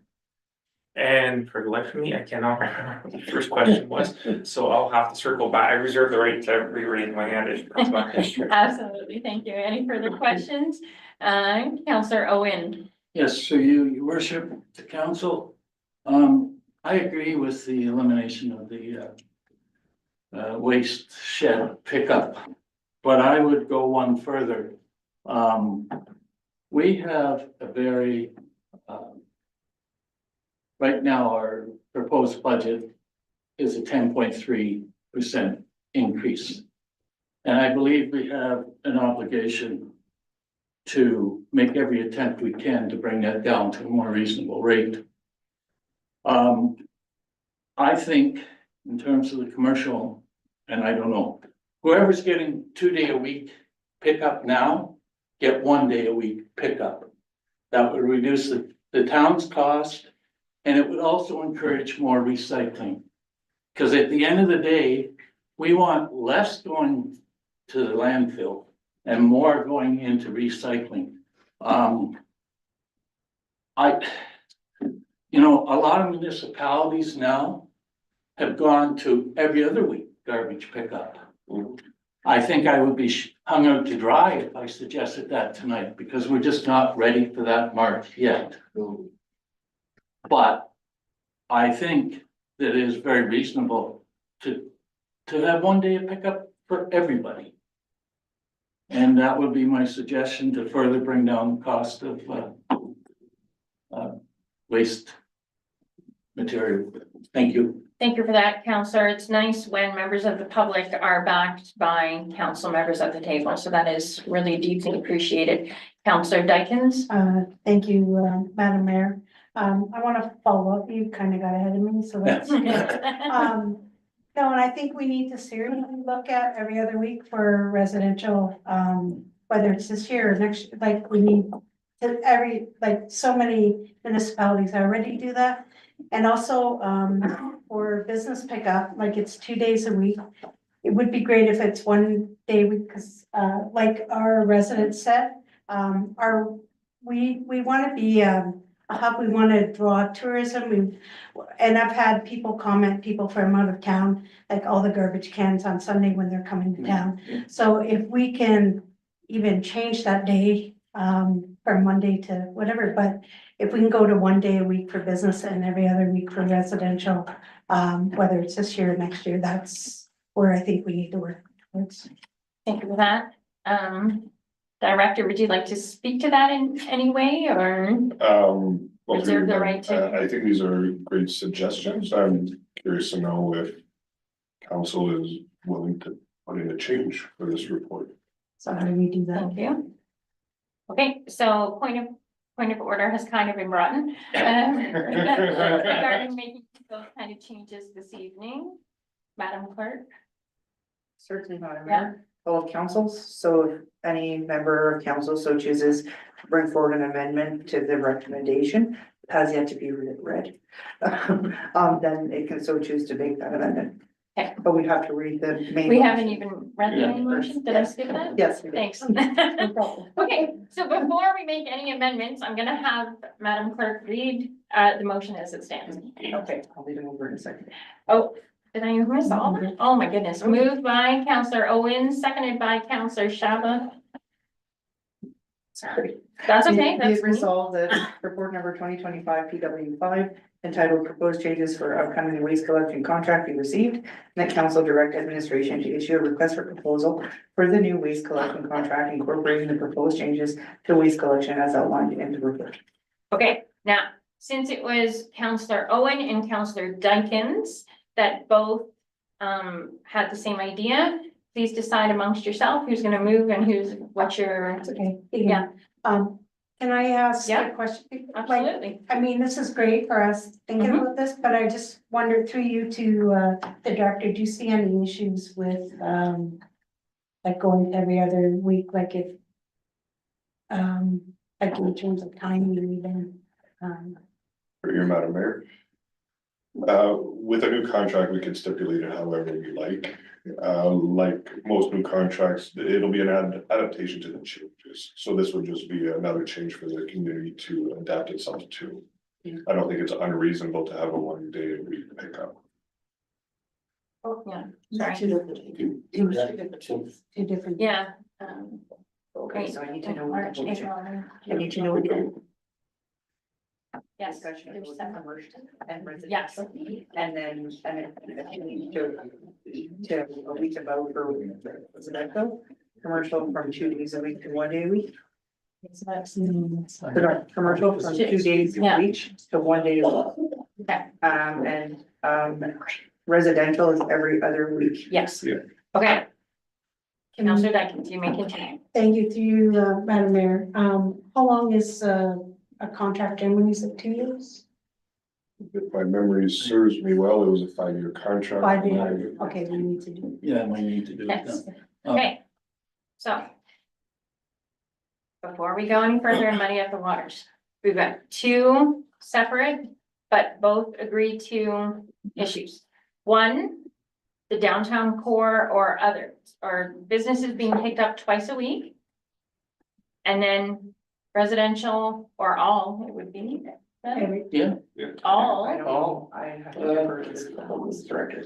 And for the life of me, I cannot remember what the first question was, so I'll have to circle back. I reserve the right to reread my hand if it's not. Absolutely, thank you. Any further questions? Councillor Owen. Yes, so your worship, the council, I agree with the elimination of the waste shed pickup, but I would go one further. We have a very, right now, our proposed budget is a 10.3% increase. And I believe we have an obligation to make every attempt we can to bring that down to a more reasonable rate. I think in terms of the commercial, and I don't know, whoever's getting 2-day-a-week pickup now, get 1-day-a-week pickup. That would reduce the town's cost, and it would also encourage more recycling. Because at the end of the day, we want less going to the landfill and more going into recycling. A lot of municipalities now have gone to every other week garbage pickup. I think I would be hung out to dry if I suggested that tonight, because we're just not ready for that mark yet. But I think that it is very reasonable to have 1 day of pickup for everybody. And that would be my suggestion to further bring down the cost of waste material. Thank you. Thank you for that, Councillor. It's nice when members of the public are backed by council members at the table, so that is really deeply appreciated. Councillor Dykens. Thank you, Madam Mayor. I want to follow up. You kind of got ahead of me, so that's. No, and I think we need to seriously look at every other week for residential, whether it's this year or next, like we need to so many municipalities already do that. And also, for business pickup, like it's 2 days a week. It would be great if it's 1 day a week, because, like our residents said, we wanna be, a hub, we wanna draw tourism, and I've had people comment, people from out of town, like all the garbage cans on Sunday when they're coming to town. So if we can even change that day, from Monday to whatever, but if we can go to one day a week for business and every other week for residential, whether it's this year or next year, that's where I think we need to work towards. Thank you for that. Director, would you like to speak to that in any way or? Well, Reserve the right to- I think these are great suggestions. I'm curious to know if council is willing to put in a change for this report. So how do we do that? Thank you. Okay, so point of order has kind of been brought in. Regarding making those kind of changes this evening, Madam Clerk. Certainly, Madam Mayor, all of councils, so if any member of council so chooses to bring forward an amendment to the recommendation, has yet to be read. Then it can so choose to make that amendment. Okay. But we have to read the main. We haven't motion. even read the Yeah. main motion. Did I skip that? Yes. we did. Thanks. No problem. Okay, so before we make any amendments, I'm gonna have Madam Clerk read the motion as it stands. Okay, I'll leave it over in a second. Oh, did I miss all of it? Oh, my goodness. Moved by Counselor Owens, seconded by Counselor Shaba. Sorry. That's okay, Be it that's resolved that report number 2025 PW5 entitled proposed changes for upcoming waste collection contract be received. And that council direct administration to issue a request for proposal for the new waste collection contract incorporating the proposed changes to waste collection as outlined in the report. Okay, now, since it was Counselor Owen and Counselor Dykens that both had the same idea, please decide amongst yourself who's gonna move and what's your, It's okay. Yeah. Can I ask Yeah. a question? Like, absolutely. I mean, this is great for us thinking Mhm. about this, but I just wondered through you to, the director, do you see any issues with, like going every other week, like if, like in terms of timing even, For your Madam Mayor. With a new contract, we can stipulate it however we like. Like most new contracts, it'll be an adaptation to the changes. So this would just be another change for the community to adapt itself to. I don't think it's unreasonable to have a 1 day a week pickup. Oh, yeah, sorry. two different. Yeah. Okay, so I need to know what March, the motion. April. I need to know what the Yes, discussion of there's both seven. commercial and Yes. residential. And then, to a week about for residential, commercial from 2 days a week to 1 day a week. Sorry, commercial from 2 days Yeah. a week to 1 day a week. Okay. And residential is every other week. Yes. Yeah. Okay. Counselor Dykens, you may continue. Thank you through you, Madam Mayor. How long is, a contract and when you said 2 years? If my memory serves me well, it was a 5-year contract. 5 years? Okay, we need to do. Yeah, we need to do it. Yes. now. Okay. So. Before we go any further and muddy up the waters, we've got two separate, but both agree to issues. One, the downtown core or others, or businesses being picked up twice a week. And then residential or all, it would be. Every- Yeah, All. I don't know. I have to defer to the director.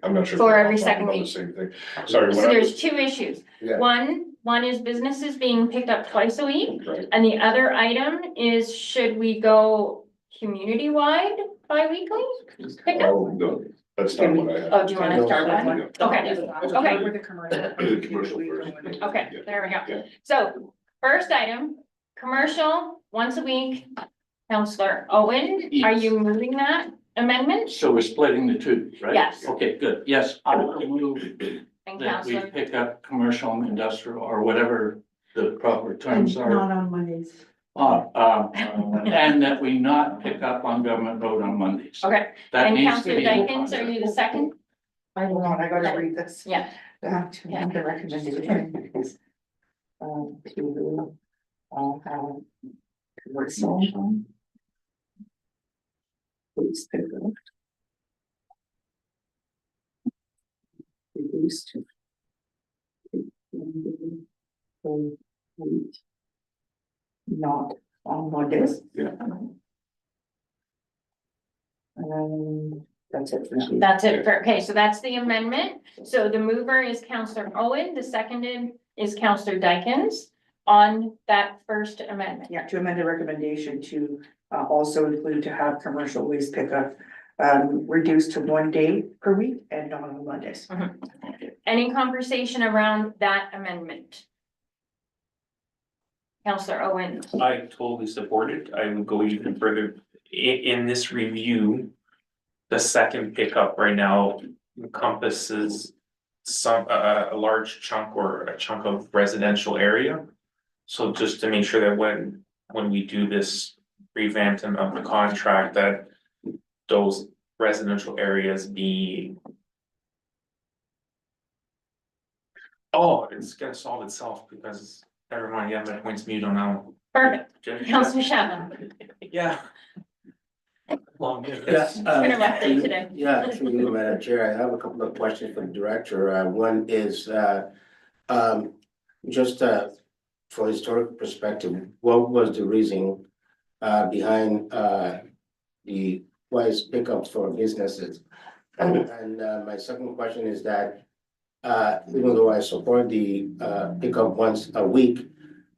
I'm not sure. For if every we're second talking about week. the same thing. Sorry. So when I there's was- two issues. Yeah. One is businesses being picked up twice a week. Right. And the other item is, should we go community-wide bi-weekly? Pickup? Oh, no, that's not what I have. Oh, do you wanna start Yeah. with one? Okay, okay. With the commercial. The commercial first. Okay, Yeah. there we go. Yeah. So, first item, commercial, once a week. Counselor Owen, are Yes. you moving that amendment? so we're splitting the two, right? Yes. Okay, good. Yes, I will move And that we Counselor, pick up commercial and industrial or whatever the proper terms are. Not on Mondays. And that we not pick up on government road on Mondays. okay, That and needs to Counselor be. in the Dykens, are contract. you the second? Hold on, I gotta read this. Yeah. To Yeah. the recommendation. To, how. Commercial. Please pick up. Reduced. Not on Mondays. Yeah. That's it for now. That's it for, okay, so that's the amendment. So the mover is Counselor Owen, the seconded is Counselor Dykens on that first amendment. Yeah, to amend the recommendation to also include to have commercial waste pickup reduced to 1 day per week and not on Mondays. Any conversation around that amendment? Counselor Owen, I totally support it. I would go even further. In this review, the second pickup right now encompasses a large chunk or a chunk of residential area. So just to make sure that when we do this revamping of the contract, that those residential areas be. Oh, it's gonna solve itself because, never mind, yeah, my point's mute on now. perfect. Counselor Shannon, Yeah. Long. Yes. Been a rough day today. Yeah, through you, Madam Chair, I have a couple of questions for the director. One is, just, for historical perspective, what was the reason, behind, the twice pickups for businesses? And, my second question is that, even though I support the, pickup once a week,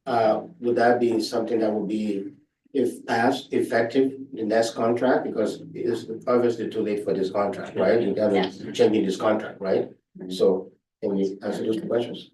would that be something that would be, if passed, effective in next contract? Because it's obviously too late for this contract, right? You haven't changing this contract, right? So can you answer those questions?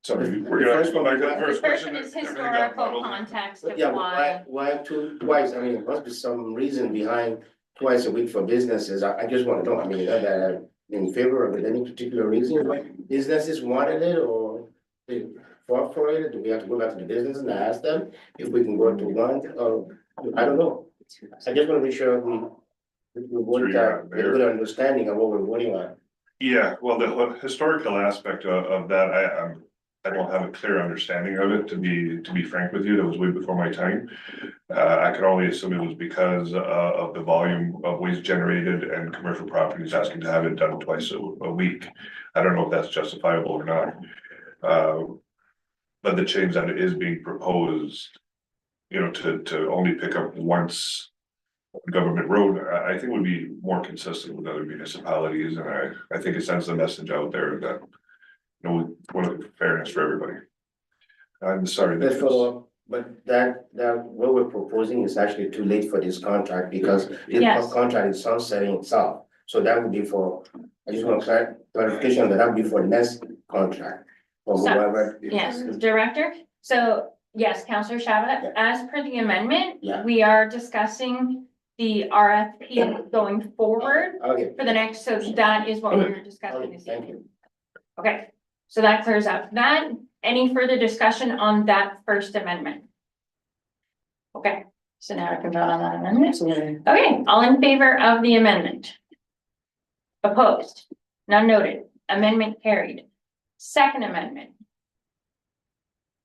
Sorry, we're gonna go back to the The first first question. is Everything got historical muddled. context But of yeah, why. why twice? I mean, there must be some reason behind twice a week for businesses. I just want to know, I mean, that I'm in favor of it, any particular reason why businesses wanted it or they fought for it? Do we have to go back to the business and ask them if we can go to one, or, I don't know. I just want to make sure we vote, get a good understanding of what we're voting on. Yeah, well, the historical aspect of that, I don't have a clear understanding of it, to be frank with you, that was way before my time. I could only assume it was because of the volume of waste generated and commercial properties asking to have it done twice a week. I don't know if that's justifiable or not. But the change that is being proposed, you know, to only pick up once on government road, I think would be more consistent with other municipalities, and I think it sends the message out there that, you know, we want fairness for everybody. I'm sorry. Let's follow up, but that what we're proposing is actually too late for this contract because this Yes. contract is sunsetting itself. So that would be for, I just want clarification that would be for next contract. Or So, whoever. Yes, Director. So yes, Counselor Shabbat, as per the amendment, Yeah. we are discussing the RFP going forward Okay. for the next, so that is what we were discussing Okay, this thank evening. you. Okay, so that clears up that. Any further discussion on that first amendment? Okay, so now we can vote on that amendment. Okay, all in favor of the amendment? Opposed? None noted. Amendment carried. Second amendment.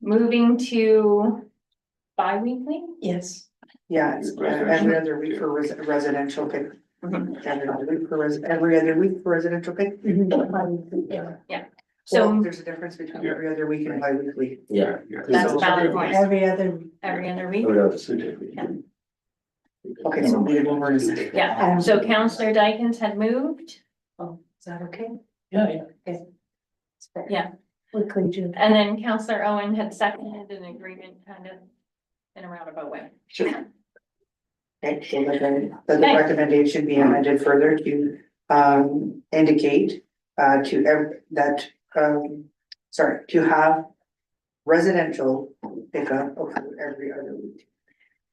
Moving to bi-weekly? Yes. Yeah, it's every other week for residential pick. Every other week for every other week for residential pick. So So there's a difference between every other week and bi-weekly. Yeah. that's a So- valid point. Every other, Every other week? Okay, so we will run this. Yeah, so Counselor Dykens had moved, oh, is that okay? Yeah, Yeah. Weekly, June. and then Counselor Owen had seconded an agreement kind of in a roundabout way. Okay, so the recommendation be amended further to indicate to have residential pickup occur every other week.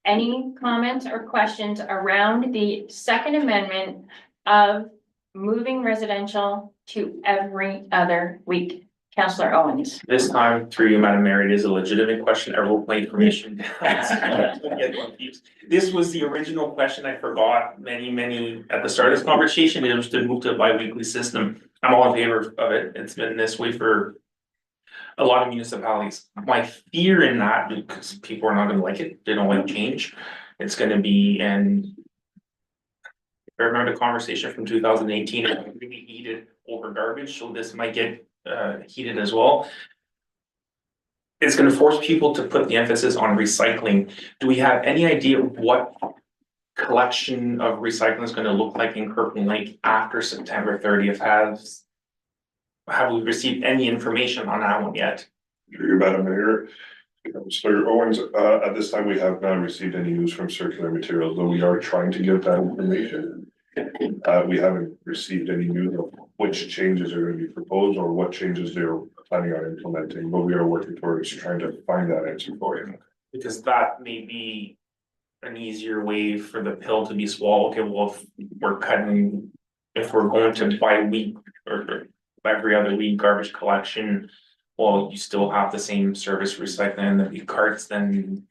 Any comments or questions around the second amendment of moving residential to every other week? Counselor Owens. This time, through you, Madam Mayor, it is a legitimate question. I will play information. This was the original question I forgot many at the start of this conversation. It was to move to a bi-weekly system. I'm all in favor of it. It's been this way for a lot of municipalities. My fear in that, because people are not gonna like it, they don't like change. It's gonna be, and I remember the conversation from 2018, it really heated over garbage, so this might get heated as well. It's gonna force people to put the emphasis on recycling. Do we have any idea what collection of recycling is gonna look like in Kirkland Lake after September 30th? Have we received any information on that one yet? Through you, Madam Mayor. Councillor Owens, at this time, we have not received any news from Circular Materials, though we are trying to get that information. We haven't received any news of which changes are gonna be proposed or what changes they're planning on implementing, but we are working towards trying to find that answer for you. Because that may be an easier way for the pill to be swallowed. Okay, well, if we're going to bi-week or every other week garbage collection, well, you still have the same service recycling and the big carts, then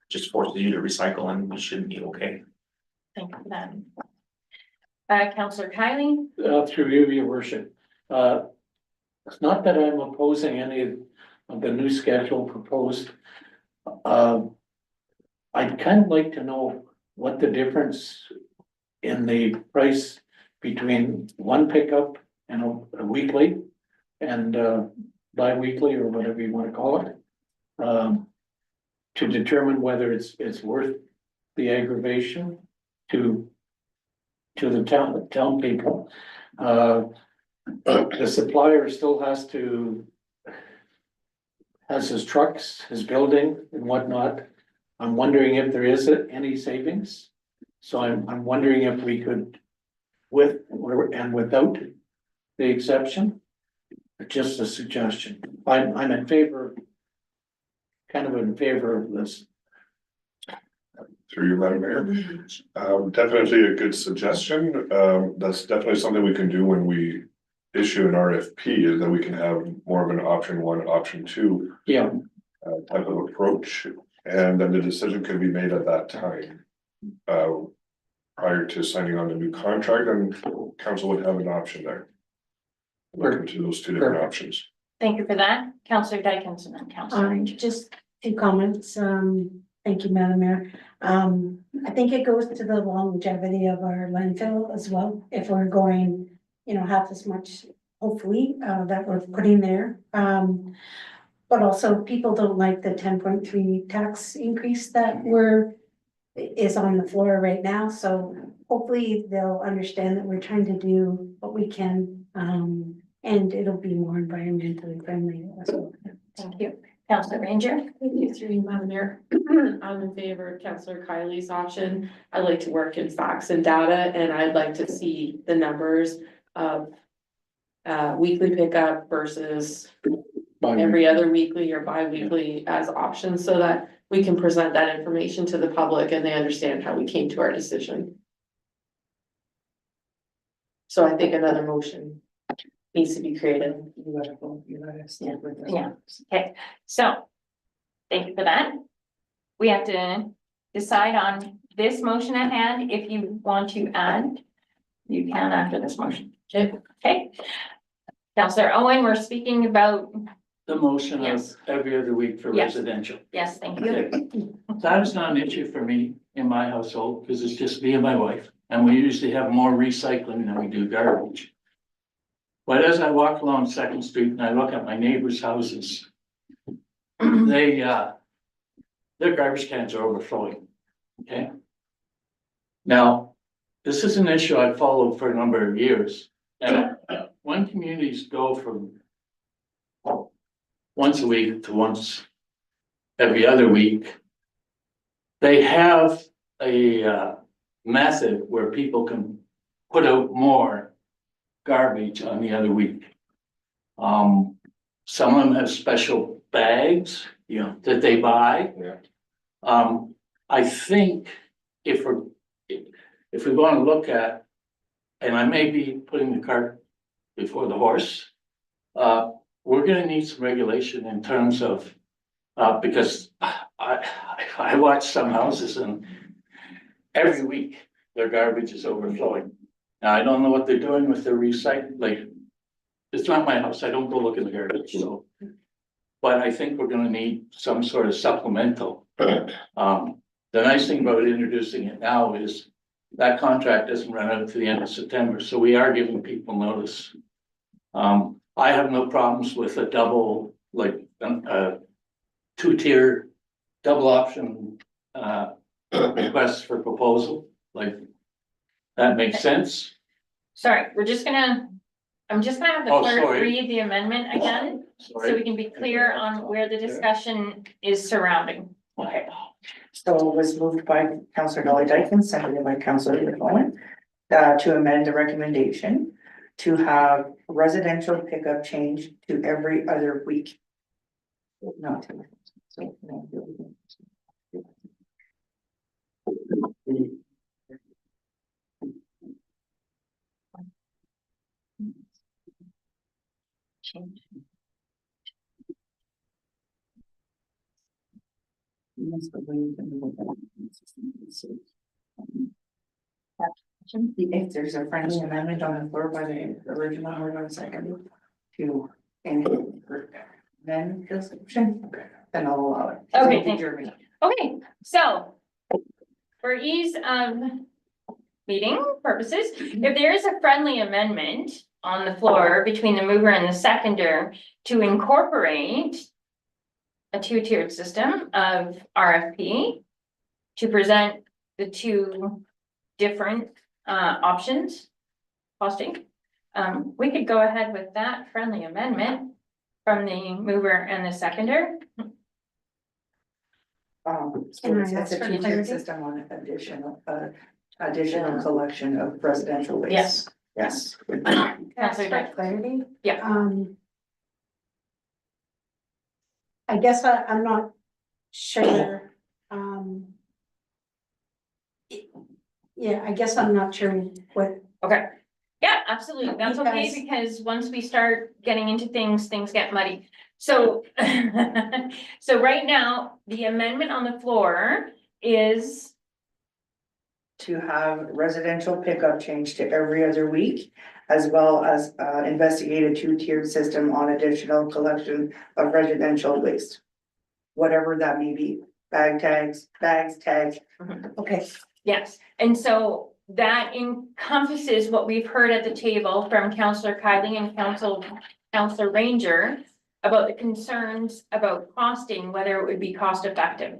just forces you to recycle and we should be okay. Thank you for that. Councillor Kylie, Through you, your worship. It's not that I'm opposing any of the new schedule proposed. I'd kind of like to know what the difference in the price between one pickup and a weekly and bi-weekly or whatever you want to call it. To determine whether it's worth the aggravation to the town people. The supplier still has his trucks, his building and whatnot. I'm wondering if there is any savings. So I'm wondering if we could, with and without the exception, just a suggestion. I'm in favor, kind of in favor of this. Through you, Madam Mayor. Definitely a good suggestion. That's definitely something we can do when we issue an RFP, is that we can have more of an option one, option two. Yeah. Type of approach, and then the decision could be made at that time. Prior to signing on the new contract, and council would have an option there. Look into those two different options. thank you for that. Councillor Dickinson and Councillor Ranger. Just two comments. Thank you, Madam Mayor. I think it goes to the longevity of our landfill as well. If we're going, half as much, hopefully, that we're putting there. But also people don't like the 10.3 tax increase that is on the floor right now. So hopefully they'll understand that we're trying to do what we can. And it'll be more environmentally friendly as well. Thank you. Councillor Ranger. Thank you, through you, Madam Mayor. I'm in favor of Councillor Kylie's option. I like to work in facts and data, and I'd like to see the numbers of weekly pickup versus every other weekly or bi-weekly as options, so that we can present that information to the public and they understand how we came to our decision. So I think another motion needs to be created. Yeah, okay, so, thank you for that. We have to decide on this motion at hand. If you want to add, you can after this motion. Okay. Councillor Owen, we're speaking about, The motion of Yes. every other week for Yes. residential. yes, thank you. That is not an issue for me in my household, because it's just me and my wife, and we usually have more recycling than we do garbage. But as I walk along Second Street and I look at my neighbors' houses, their garbage cans are overflowing, okay? Now, this is an issue I've followed for a number of years, and when communities go from once a week to once every other week, they have a method where people can put out more garbage on the other week. Some of them have special bags, that they buy. Yeah. I think if we want to look at, and I may be putting the cart before the horse, we're gonna need some regulation in terms of, because I watch some houses and every week their garbage is overflowing. Now, I don't know what they're doing with their recycling. It's not my house. I don't go look in the garbage, so. But I think we're gonna need some sort of supplemental. The nice thing about introducing it now is that contract doesn't run out to the end of September, so we are giving people notice. I have no problems with a double, like, two-tier, double option, request for proposal, like. That makes sense. Sorry, I'm just gonna have the Oh, clerk sorry. read the amendment again, so we Sorry. can be clear on where the discussion is surrounding. Okay. So it was moved by Councillor Dolly Dyken, seconded by Councillor McCollum, to amend the recommendation to have residential pickup change to every other week. Not. If there's a friendly amendment on the floor by the original or on second to then description, then I'll allow it. Okay, thank you. Okay, so for ease of meeting purposes, if there is a friendly amendment on the floor between the mover and the seconder to incorporate a two-tiered system of RFP to present the two different options costing, we could go ahead with that friendly amendment from the mover and the seconder. So Can I it's ask a for two-tiered clarity? system on additional collection of residential waste. Yes. Yes. Ask for clarity? Yeah. I guess I'm not sure, yeah, I guess I'm not sure what, Okay, yeah, absolutely, that's okay, Because- because once we start getting into things, things get muddy. So, so right now, the amendment on the floor is, To have residential pickup change to every other week, as well as investigate a two-tiered system on additional collection of residential waste. Whatever that may be, bags, tags, okay, yes, and so that encompasses what we've heard at the table from Councillor Kylie and Councillor Ranger about the concerns about costing, whether it would be cost effective.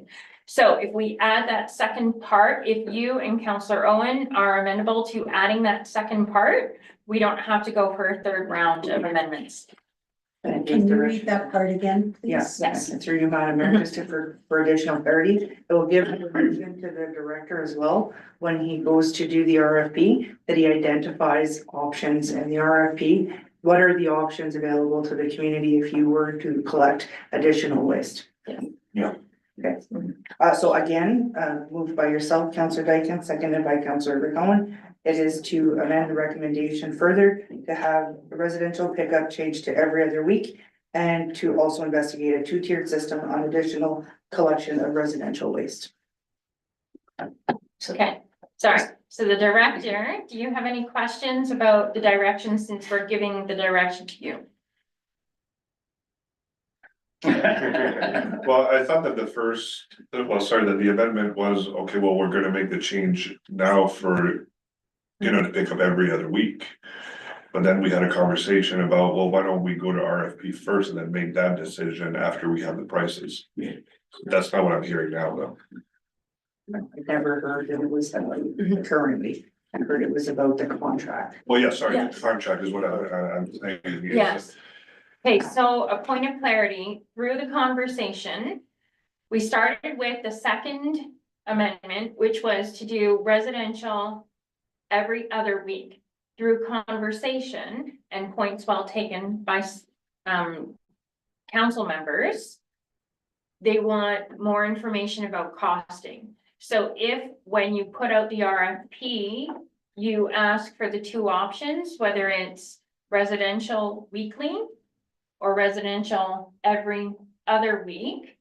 So if we add that second part, if you and Councillor Owen are amenable to adding that second part, we don't have to go for a third round of amendments. and can you read that part again, please? Yes, Yes. and through you, Madam Mayor, just for additional clarity, it will give information to the director as well. When he goes to do the RFP, that he identifies options in the RFP. What are the options available to the community if you were to collect additional waste? Yeah. Okay, so again, moved by yourself, Councillor Dyken, seconded by Councillor McCollum. It is to amend the recommendation further to have residential pickup change to every other week. And to also investigate a two-tiered system on additional collection of residential waste. Okay, sorry, so the director, do you have any questions about the direction since we're giving the direction to you? Well, I thought that that the amendment was, okay, well, we're gonna make the change now for, to pick up every other week. But then we had a conversation about, well, why don't we go to RFP first and then make that decision after we have the prices? That's not what I'm hearing now, though. I never heard that it was currently, I heard it was about the contract. Well, yeah, sorry, Yes. the contract is what I'm saying. Yes. Okay, so a point of clarity, through the conversation, we started with the second amendment, which was to do residential every other week. Through conversation and points well taken by council members, they want more information about costing. So if, when you put out the RFP, you ask for the two options, whether it's residential weekly or residential every other week,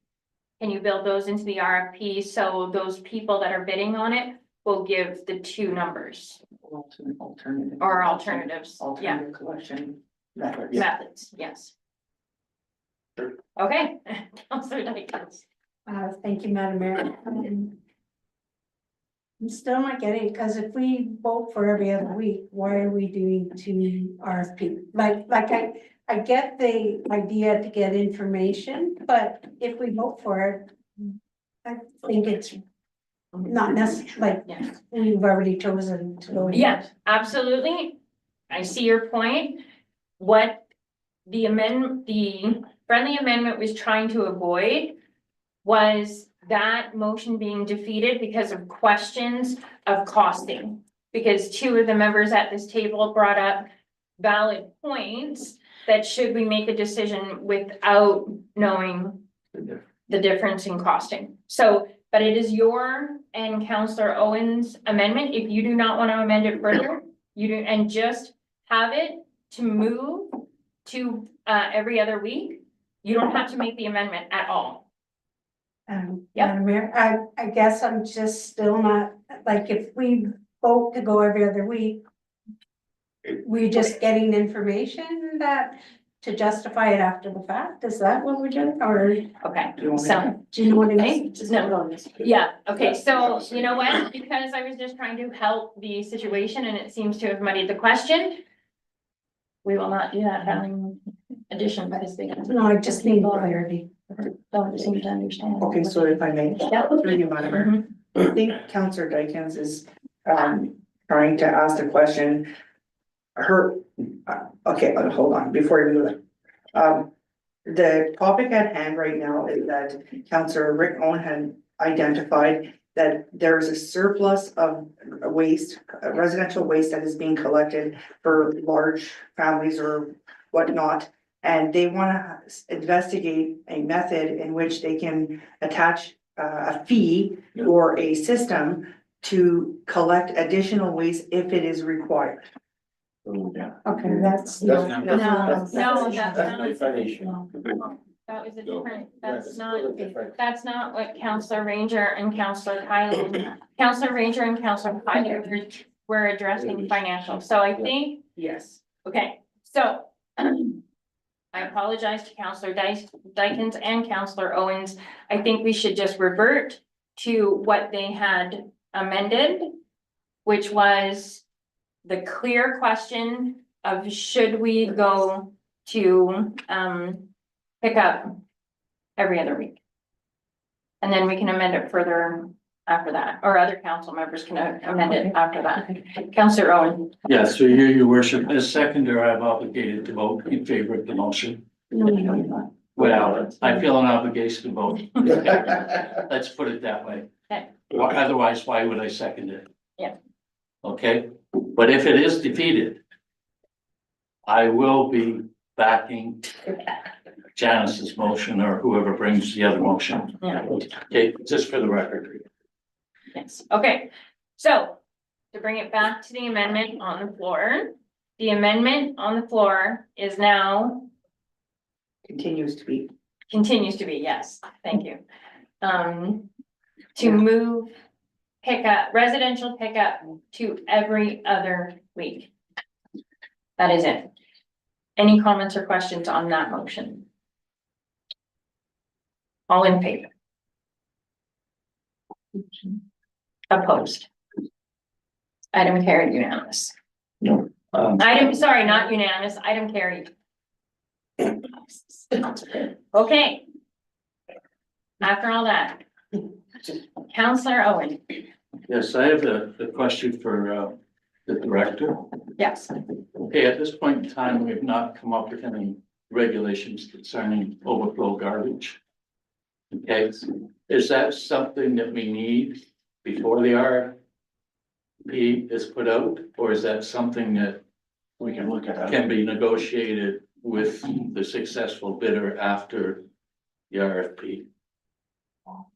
can you build those into the RFP so those people that are bidding on it will give the two numbers Alternative. or alternatives? Yeah, Alternative collection methods. methods, yes. Okay, Councillor Dyken. Thank you, Madam Mayor. I'm still not getting, because if we vote for every other week, why are we doing two RFP? I get the idea to get information, but if we vote for it, I think it's not necessarily, like, Yeah. we've already chosen to go. Yeah, absolutely. I see your point. What the friendly amendment was trying to avoid was that motion being defeated because of questions of costing. Because two of the members at this table brought up valid points that should we make a decision without knowing the difference in costing. So, but it is your and Counselor Owen's amendment. If you do not want to amend it further, you do, and just have it to move to every other week, you don't have to make the amendment at all. Yeah. Madam Mayor, I guess I'm just still not, like, if we vote to go every other week, we're just getting information that, to justify it after the fact, is that what we're doing, or, Okay, Do you want me so, do you know what I okay, mean? no, yeah, okay, so you know what? Because I was just trying to help the situation and it seems to have muddied the question. We will not do that having addition because they No, I just need clarity. don't seem to understand. Okay, so if I may, Yeah. through you, Madam Mayor. I think Counselor Dykens is trying to ask the question. Okay, hold on, before you do that. The topic at hand right now is that Counselor Rick Owen had identified that there's a surplus of waste, residential waste that is being collected for large families or whatnot. And they wanna investigate a method in which they can attach a fee or a system to collect additional waste if it is required. Okay, that's. That's- No, that's That's not. my fun issue. That was a No. different, That's that's not, totally different. that's not what Counselor Ranger and Counselor Kylie, Counselor Ranger and Counselor Kylie were addressing financial. So I think, Yes. okay, so I apologize to Counselor Dykens and Counselor Owens. I think we should just revert to what they had amended, which was the clear question of should we go to pick up every other week? And then we can amend it further after that, or other council members can amend it after that. Counselor Owen, Yes, so here, your worship, as seconder, I'm obligated to vote in favor of the motion. Well, I feel an obligation to vote. Let's put it that way. Okay. Otherwise, why would I second it? Yeah. Okay, but if it is defeated, I will be backing Janice's motion or whoever brings the other motion. Yeah. Okay, just for the record. yes, okay, so to bring it back to the amendment on the floor. The amendment on the floor is now Continues to be. continues to be, yes, thank you. To move residential pickup to every other week. That is it. Any comments or questions on that motion? All in favor? Opposed? Item carried unanimous. Sorry, not unanimous, item carried. Okay. After all that. Counselor Owen, Yes, I have a question for the director. yes, Okay, at this point in time, we have not come up with any regulations concerning overflow garbage. Okay, is that something that we need before the RFP is put out, or is that something that We can look at can be negotiated with the successful bidder after the RFP?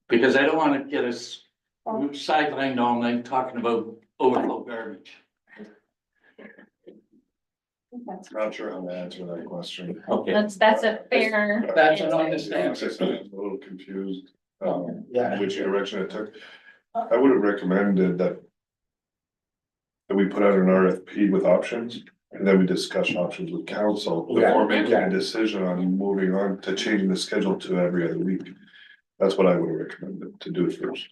Because I don't want to get us sidelined all night talking about overflow garbage. Not sure how to answer that question. Okay, that's a fair. that's an answer. understanding. I'm a little confused, Yeah. which direction it took. I would have recommended that we put out an RFP with options, and then we discuss options with council before making a decision on moving on to changing the schedule to every other week. That's what I would have recommended to do first.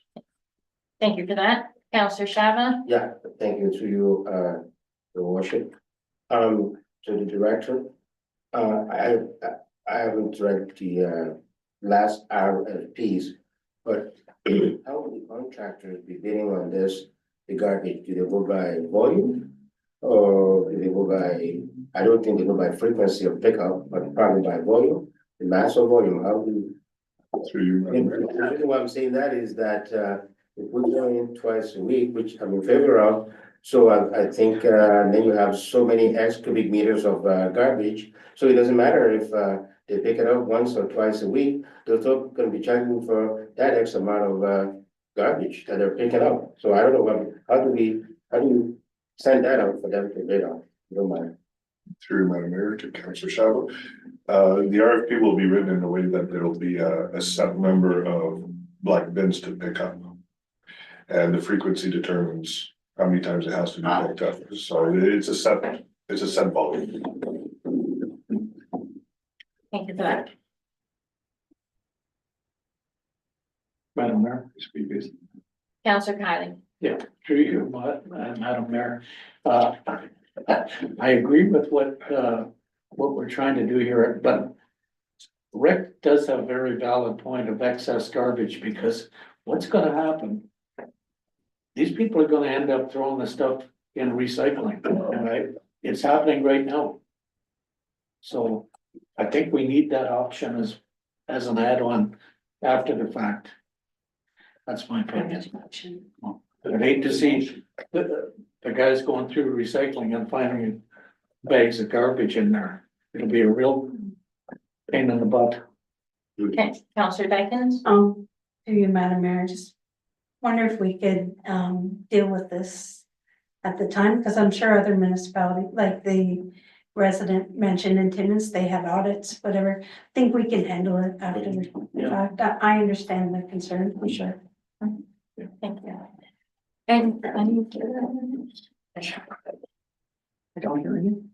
Thank you for that. Counselor Shava, Yeah, thank you to you, your worship. To the director, I haven't read the last RFPs, but how will the contractors be bidding on this, the garbage? Do they go by volume? Or do they go by, I don't think they go by frequency of pickup, but probably by volume, the mass of volume, how do? Through you, Madam Mayor. The reason why I'm saying that is that if we're going twice a week, which I'm in favor of. So I think then you have so many X cubic meters of garbage, so it doesn't matter if they pick it up once or twice a week, they're still gonna be charging for that X amount of garbage that they're picking up. So I don't know, how do you send that out for them to bid on? You don't mind. Through Madam Mayor to Councillor Shabbat. The RFP will be written in a way that there will be a set number of black bins to pick up. And the frequency determines how many times it has to be picked up. So it's a set volume. Thank you for that. Madam Mayor. Councillor Kylie. Yeah, through you, Madam Mayor. I agree with what we're trying to do here, but Rick does have a very valid point of excess garbage, because what's gonna happen? These people are gonna end up throwing the stuff in recycling, right? It's happening right now. So I think we need that option as an add-on after the fact. That's my opinion. I'd hate to see the guys going through recycling and finding bags of garbage in there. It'll be a real pain in the butt. Okay, Councillor Dykens. To you, Madam Mayor, just wonder if we could, deal with this at the time, because I'm sure other municipalities, like the resident mentioned in Timmins, they have audits, whatever. I think we can handle it after the fact. I understand the concern, for sure. Thank you. And. I don't hear you.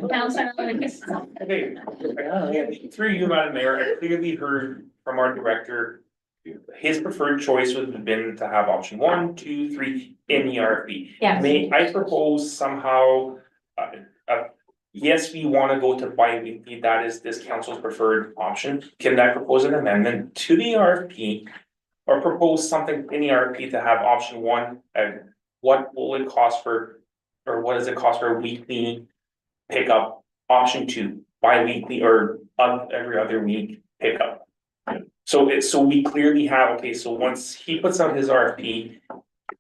Councillor Lucas. Okay, through you, Madam Mayor, I clearly heard from our director. His preferred choice would have been to have option 1, 2, 3 in the RFP. Yes. May I propose somehow, yes, we wanna go to bi-weekly, that is this council's preferred option. Can I propose an amendment to the RFP? Or propose something in the RFP to have option 1, what will it cost for, or what does it cost for a weekly pickup? Option 2, bi-weekly or every other week pickup. So we clearly have, okay, so once he puts out his RFP,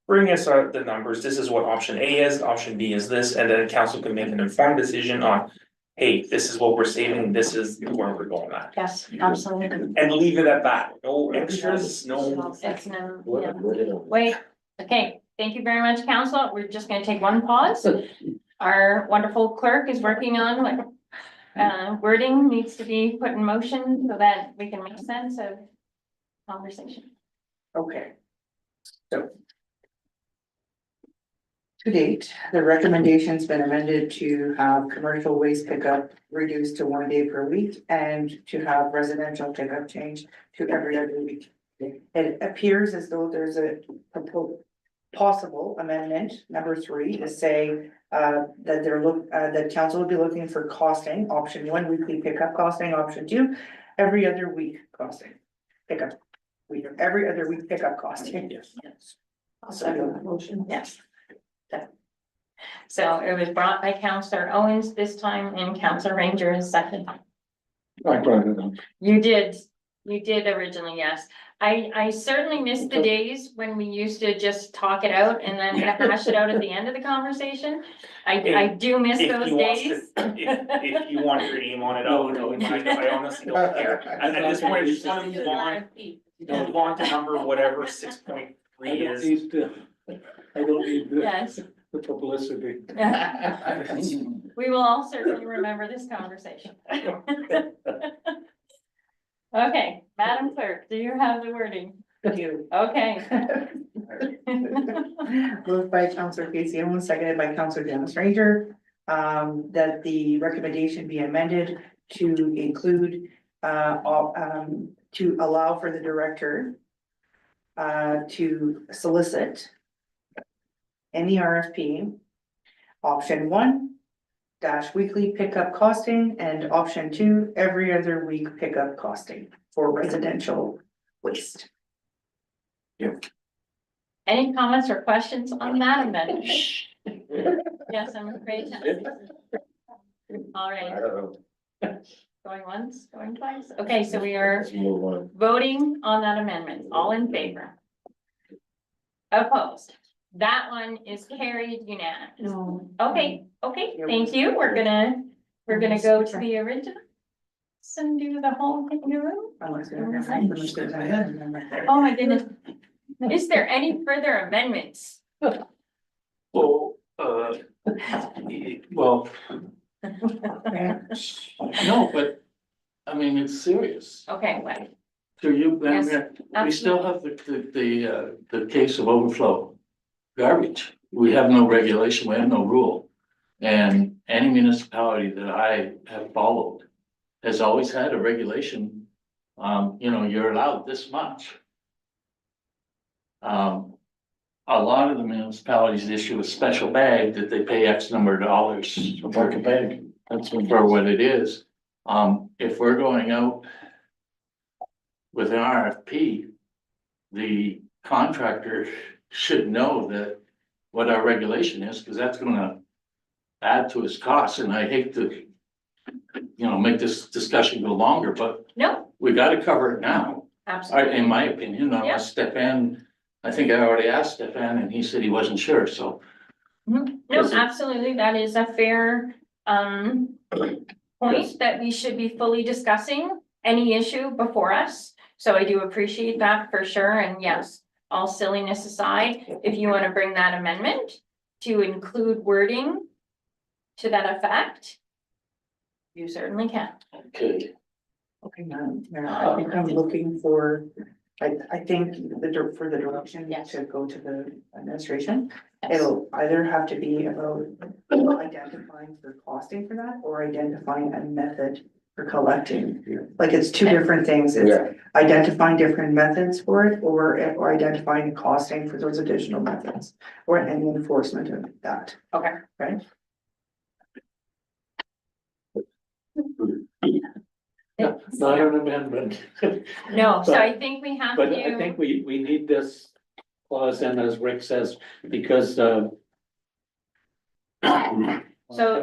bring us the numbers, this is what option A is, option B is this, and then council can make an informed decision on, hey, this is what we're saving, this is where we're going at. Yes, absolutely. And leave it at that, no extras, no. It's no, yeah. Wait, okay, thank you very much, council. We're just gonna take one pause. Our wonderful clerk is working on what wording needs to be put in motion so that we can make sense of conversation. Okay. So. To date, the recommendation's been amended to have commercial waste pickup reduced to 1 day per week and to have residential pickup changed to every other week. It appears as though there's a possible amendment, number 3, to say that that council will be looking for costing, option 1, weekly pickup costing, option 2, every other week costing. Pickup, every other week pickup costing. Yes. Motion. Yes. So it was brought by Councillor Owens this time and Councillor Ranger is second. I brought it up. You did originally, yes. I certainly missed the days when we used to just talk it out and then hash it out at the end of the conversation. I do miss If those he wants days. if you want your name on it, I honestly don't care. At this point, I just wanna move on to number whatever 6.3 is. I don't need Yes. the publicity. We will all certainly remember this conversation. Okay, Madam Clerk, do you have the wording? Okay. Moved by Councillor Casey Owens, seconded by Councillor Dennis Ranger, that the recommendation be amended to include, to allow for the director to solicit any RFP, option 1, weekly pickup costing, and option 2, every other week pickup costing for residential waste. Any comments or questions on that amendment? Yes, I'm afraid. All right, going once, going twice. Okay, so we are Let's move on. voting on that amendment. All in favor? Opposed? That one is carried unanimous. No. Okay, thank you. We're gonna go to the original. And do the whole thing in a room. Unless there's an amendment there. Oh, my goodness. Is there any further amendments? Well, well, no, but, I mean, it's serious. Okay, wait. So you, Yes, we still have the case of overflow garbage. We have no regulation, we have no rule. And any municipality that I have followed has always had a regulation. You're allowed this much. A lot of the municipalities issue a special bag that they pay X number of dollars for a bag. That's for what it is. If we're going out with an RFP, the contractor should know that what our regulation is, because that's gonna add to his costs, and I hate to, make this discussion go longer, but No, we gotta cover it now. absolutely. In my opinion, unless Stefan, I think I already asked Stefan and he said he wasn't sure, so. No, absolutely. That is a fair, point that we should be fully discussing any issue before us. So I do appreciate that for sure. And yes, all silliness aside, if you want to bring that amendment to include wording to that effect, you certainly can. Okay. Okay, now, I think I'm looking for, I think for the direction Yes. to go to the administration. Yes. It'll either have to be about identifying for costing for that or identifying a method for collecting. Like it's two different things. It's Yeah. identifying different methods for it or identifying costing for those additional methods or any enforcement of that. Okay. Right? Not an amendment. No, so I think we have But I to, think we need this clause in, as Rick says, because, so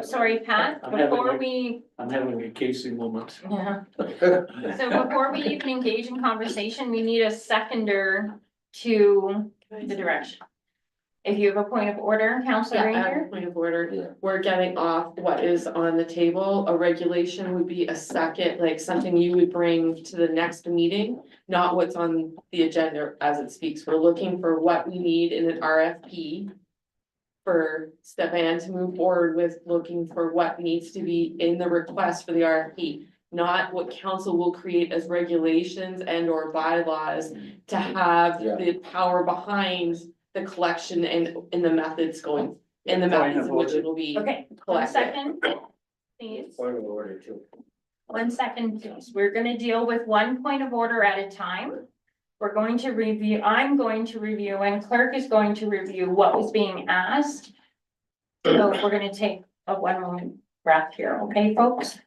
sorry, Pat, I'm having before a- we, I'm having a Casey moment. yeah. So before we even engage in conversation, we need a seconder to the direction. If you have a point of order, Councillor Ranger? Point of order, we're getting off what is on the table. A regulation would be a second, like something you would bring to the next meeting, not what's on the agenda as it speaks. We're looking for what we need in an RFP for Stefan to move forward with, looking for what needs to be in the request for the RFP, not what council will create as regulations and or bylaws to have Yeah. the power behind the collection and the methods going, and the Point methods of in which order. it will be. Okay, 1 Collected. second, please. Point of order too. 1 second, please. We're gonna deal with 1 point of order at a time. We're going to review, I'm going to review, and clerk is going to review what was being asked. So we're gonna take a 1 moment breath here, okay, folks?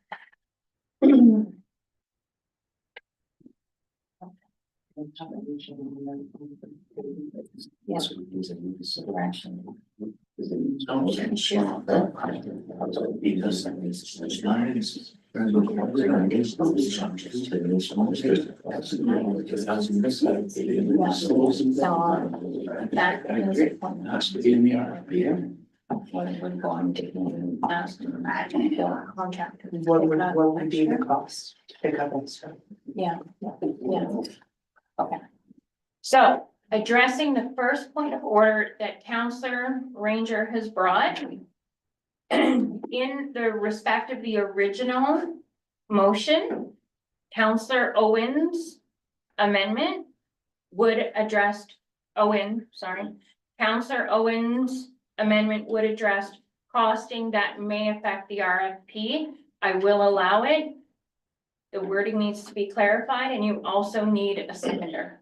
Has to be in the RFP. We're going to ask the contractor. What would be the cost to pick up that stuff? Yeah. Okay. So addressing the first point of order that Councillor Ranger has brought. In the respect of the original motion, Councillor Owen's amendment would address, Councillor Owen's amendment would address costing that may affect the RFP. I will allow it. The wording needs to be clarified and you also need a seconder.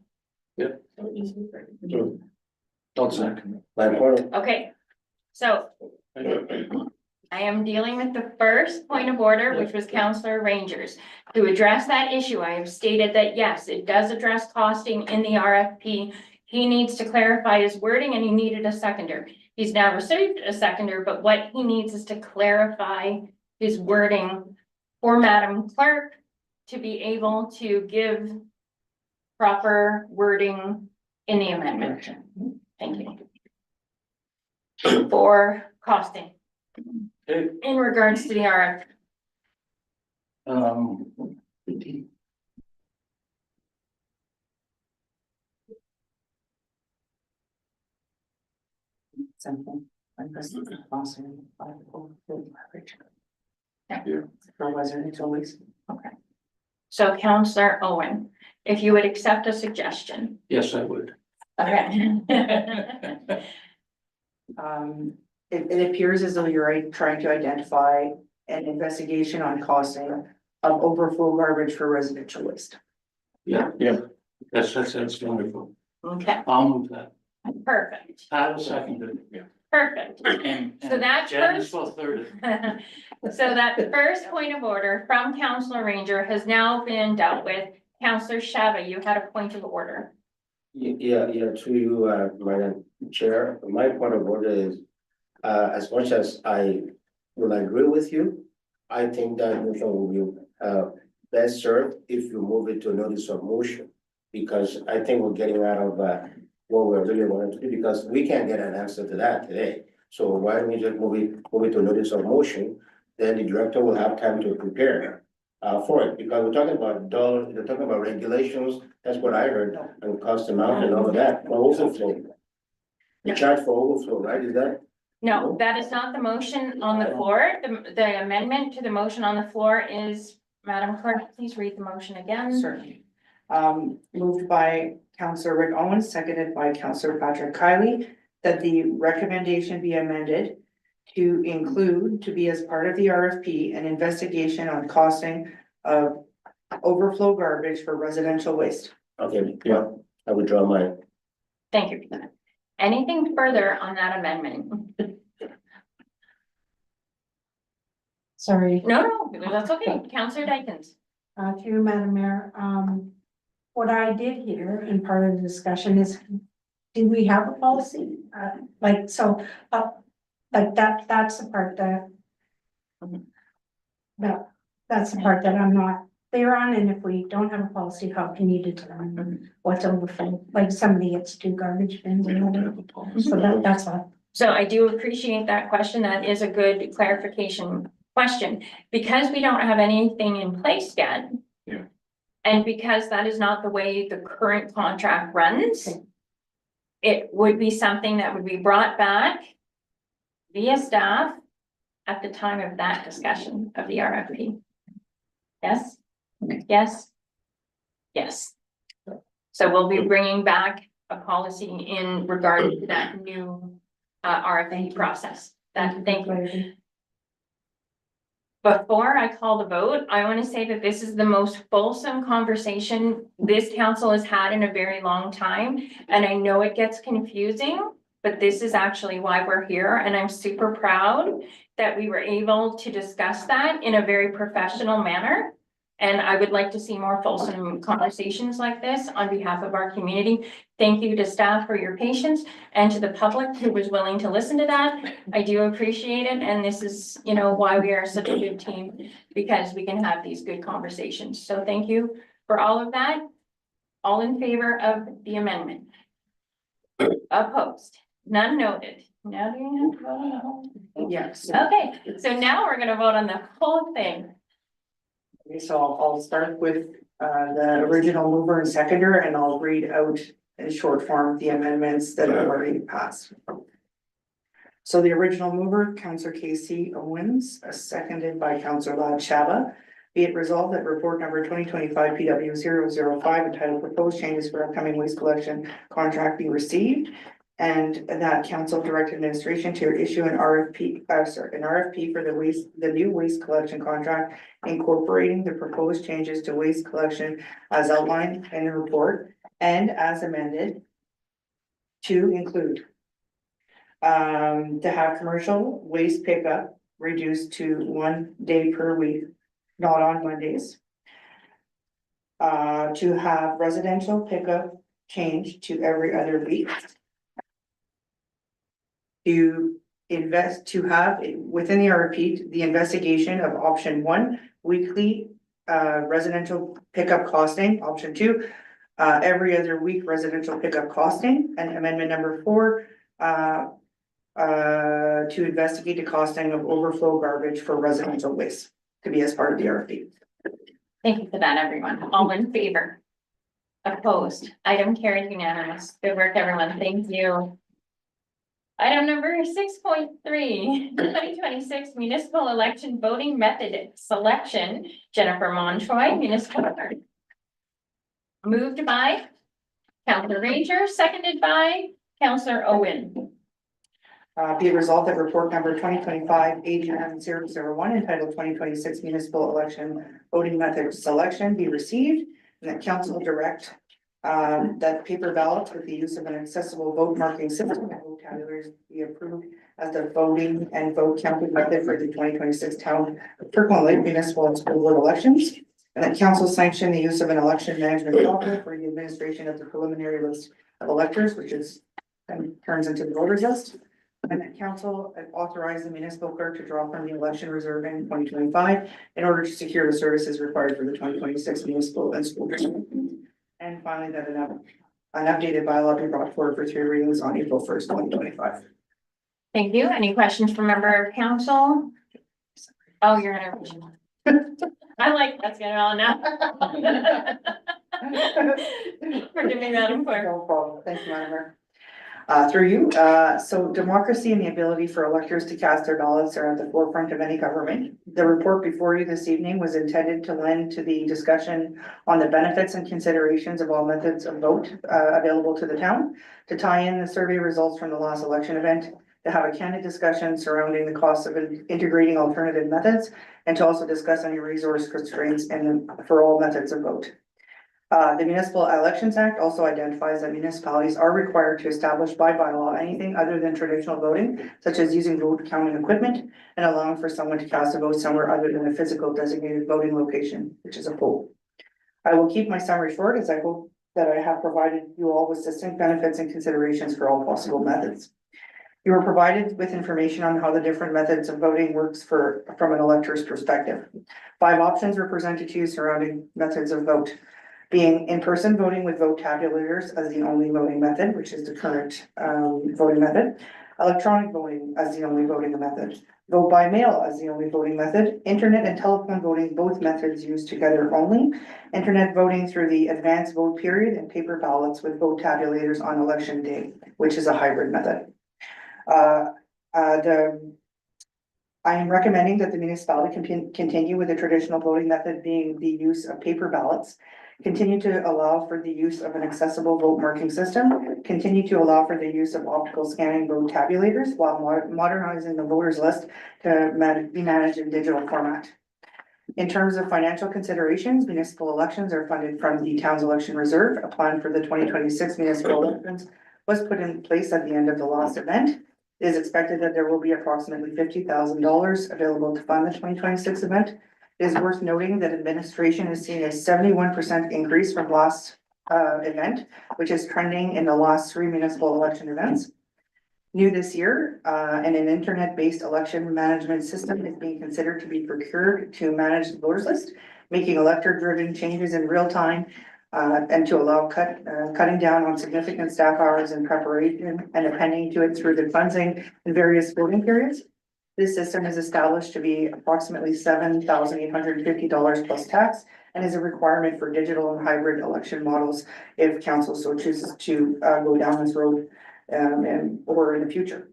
Don't second. My point, Okay, so I am dealing with the first point of order, which was Counselor Rangers. To address that issue, I have stated that yes, it does address costing in the RFP. He needs to clarify his wording and he needed a seconder. He's now received a seconder, but what he needs is to clarify his wording for Madam Clerk to be able to give proper wording in the amendment. Thank you. For costing. Okay. In regards to the RFP. Um. Simple. Like this is awesome. Yeah. For residential waste. So Counselor Owen, if you would accept a suggestion. Yes, I would. Okay. It appears as though you're trying to identify an investigation on costing of overflow garbage for residential waste. Yeah, that's wonderful. Okay, I'll move that. perfect, I will second it. perfect. And So that Janice first- will third it. So that first point of order from Counselor Ranger has now been dealt with. Counselor Shava, you had a point of order. Yeah, to you, Madam Chair, my point of order is, as much as I will agree with you, I think that motion will be, best served if you move it to notice of motion. Because I think we're getting out of, what we're really wanting to do, because we can't get an answer to that today. So why don't we just move it to notice of motion, then the director will have time to prepare, for it, because we're talking about dollars, they're talking about regulations, that's what I heard, and cost amount and all of that, for overflow. The charge for overflow, right, is that? No, that is not the motion on the floor. The amendment to the motion on the floor is, Madam Clerk, please read the motion again. Certainly. Moved by Counselor Rick Owens, seconded by Counselor Patrick Kiley, that the recommendation be amended to include, to be as part of the RFP, an investigation on costing of overflow garbage for residential waste. Okay, yeah, I withdraw mine. Thank you for that. Anything further on that amendment? Sorry, No, that's okay. Counselor Dykens. to you, Madam Mayor, what I did hear in part of the discussion is, do we have a policy? Like, so, like that's the part that. That's the part that I'm not clear on, and if we don't have a policy, how can you determine what's overflow? Like somebody gets two garbage bins and whatever, so that's all. So I do appreciate that question. That is a good clarification question. Because we don't have anything in place yet. Yeah. And because that is not the way the current contract runs. It would be something that would be brought back via staff at the time of that discussion of the RFP. Yes? Yes? Yes. So we'll be bringing back a policy in regard to that new RFP process. Thank you. Before I call the vote, I want to say that this is the most fulsome conversation this council has had in a very long time. And I know it gets confusing, but this is actually why we're here. And I'm super proud that we were able to discuss that in a very professional manner. And I would like to see more fulsome conversations like this on behalf of our community. Thank you to staff for your patience and to the public who was willing to listen to that. I do appreciate it. And this is, you know, why we are such a good team, because we can have these good conversations. So thank you for all of that. All in favor of the amendment? Opposed? None noted. Now do you have to vote on the whole? Yes. Okay, so now we're gonna vote on the whole thing. Okay, so I'll start with the original mover and seconder, and I'll read out in short form the amendments that have already passed. So the original mover, Councillor Casey Owens, seconded by Councillor Lad Shaba. Be it resolved that report number 2025 PW 005 entitled proposed changes for upcoming waste collection contract be received. And that council direct administration to issue an RFP for the new waste collection contract, incorporating the proposed changes to waste collection as outlined in the report and as amended. To include. To have commercial waste pickup reduced to 1 day per week, not on Mondays. To have residential pickup changed to every other week. To have within the RFP, the investigation of option 1, weekly residential pickup costing, option 2, every other week residential pickup costing, and amendment number 4, to investigate the costing of overflow garbage for residential waste to be as part of the RFP. Thank you for that, everyone. All in favor? Opposed? Item carried unanimous. Good work, everyone. Thank you. Item number 6.3, 2026 municipal election voting method selection. Jennifer Montroy, municipal clerk. Moved by Councilor Ranger, seconded by Councilor Owen. Be it resolved that report number 2025 AGM 001 entitled 2026 municipal election voting method selection be received, and that council direct that paper ballots with the use of an accessible vote marking system and vote tabulars be approved as the voting and vote counting method for the 2026 town of Kirkland Lake municipal and school board elections, and that council sanction the use of an election management software for the administration of the preliminary list of electors, which is and turns into the voters list. And that council authorize the municipal clerk to draw from the election reserve in 2025 in order to secure the services required for the 2026 municipal and school district. And finally, that an updated bylaw be brought forward for 3 readings on April 1st, 2025. Thank you. Any questions from member of council? Oh, you're gonna. I like, that's good all now. Forgive me, Madam Clerk. No problem. Thank you, Madam Mayor. Through you, so democracy and the ability for electors to cast their ballots are at the forefront of any government. The report before you this evening was intended to lend to the discussion on the benefits and considerations of all methods of vote available to the town, to tie in the survey results from the last election event, to have a candid discussion surrounding the costs of integrating alternative methods, and to also discuss any resource constraints for all methods of vote. The Municipal Elections Act also identifies that municipalities are required to establish by bylaw anything other than traditional voting, such as using vote counting equipment and allowing for someone to cast a vote somewhere other than a physical designated voting location, which is a poll. I will keep my summary short, as I hope that I have provided you all with succinct benefits and considerations for all possible methods. You were provided with information on how the different methods of voting works from an elector's perspective. 5 options were presented to you surrounding methods of vote, being in-person voting with vote tabulators as the only voting method, which is the current voting method, electronic voting as the only voting method, vote by mail as the only voting method, internet and telephone voting, both methods used together only, internet voting through the advanced vote period, and paper ballots with vote tabulators on election day, which is a hybrid method. I am recommending that the municipality continue with the traditional voting method being the use of paper ballots, continue to allow for the use of an accessible vote marking system, continue to allow for the use of optical scanning vote tabulators while modernizing the voters list to be managed in digital format. In terms of financial considerations, municipal elections are funded from the town's election reserve. A plan for the 2026 municipal elections was put in place at the end of the last event. It is expected that there will be approximately $50,000 available to fund the 2026 event. It is worth noting that administration is seeing a 71% increase from last event, which is trending in the last 3 municipal election events. New this year, and an internet-based election management system is being considered to be procured to manage the voters list, making elector-driven changes in real time, and to allow cutting down on significant staff hours in preparation and appending to it through the funding in various voting periods. This system is established to be approximately $7,850 plus tax and is a requirement for digital and hybrid election models if council so chooses to go down this road or in the future.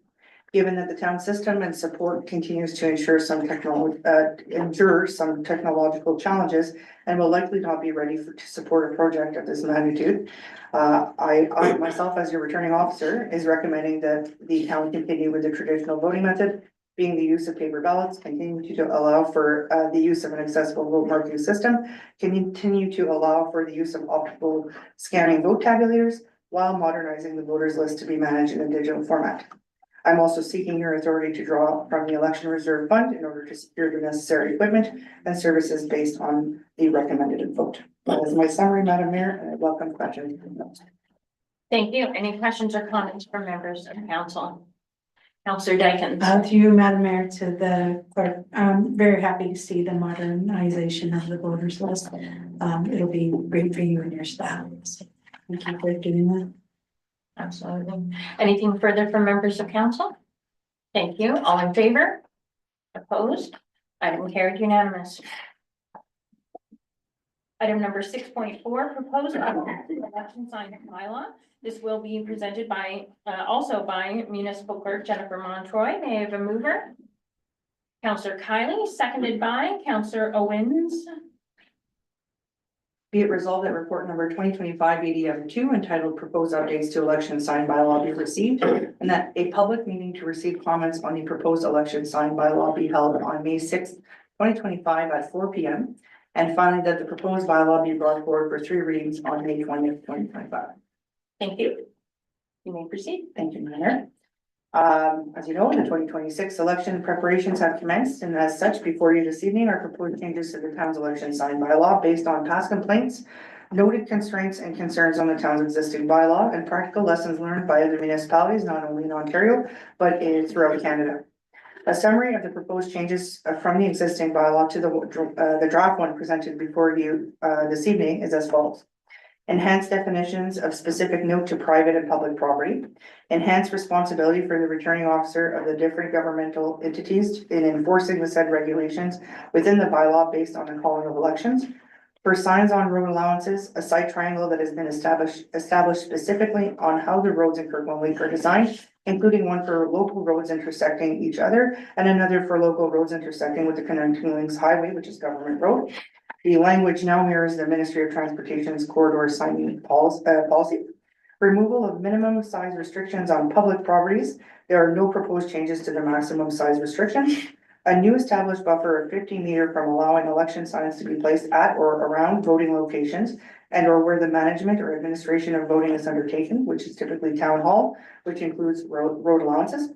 Given that the town system and support continues to ensure some technological challenges and will likely not be ready to support a project of this magnitude, I myself, as your returning officer, is recommending that the town continue with the traditional voting method, being the use of paper ballots, continue to allow for the use of an accessible vote marking system, continue to allow for the use of optical scanning vote tabulators while modernizing the voters list to be managed in a digital format. I'm also seeking your authority to draw from the election reserve fund in order to secure the necessary equipment and services based on the recommended vote. That is my summary, Madam Mayor, and I welcome questions. Thank you. Any questions or comments from members of council? Councillor Dykens. To you, Madam Mayor, to the clerk, I'm very happy to see the modernization of the voters list. It'll be great for you and your staff. So thank you for doing that. Absolutely. Anything further from members of council? Thank you. All in favor? Opposed? Item carried unanimous. Item number 6.4, proposed election sign bylaw. This will be presented by, also by municipal clerk Jennifer Montroy. May I have a mover? Councillor Kylie, seconded by Councillor Owens. Be it resolved that report number 2025-80M2 entitled Proposed Updates to Election Sign Bylaw be received, and that a public meeting to receive comments on the proposed election sign bylaw be held on May 6th, 2025 at 4 p.m. And finally, that the proposed bylaw be brought forward for 3 readings on May 20th, 2025. Thank you. You may proceed. Thank you, Mayor. As you know, the 2026 election preparations have commenced, and as such, before you this evening are proposed changes to the town's election sign bylaw based on past complaints, noted constraints and concerns on the town's existing bylaw, and practical lessons learned by other municipalities, not only in Ontario, but throughout Canada. A summary of the proposed changes from the existing bylaw to the draft one presented before you this evening is as follows. Enhanced definitions of specific note to private and public property, enhanced responsibility for the returning officer of the different governmental entities in enforcing the said regulations within the bylaw based on the calling of elections. For signs on road allowances, a site triangle that has been established specifically on how the roads in Kirkland Lake are designed, including one for local roads intersecting each other and another for local roads intersecting with the Connecting Links Highway, which is government road. The language now mirrors the Ministry of Transportation's corridor signing policy. Removal of minimum size restrictions on public properties. There are no proposed changes to the maximum size restrictions. A new established buffer of 15 meters from allowing election signs to be placed at or around voting locations and or where the management or administration of voting is undertaken, which is typically town hall, which includes road allowances.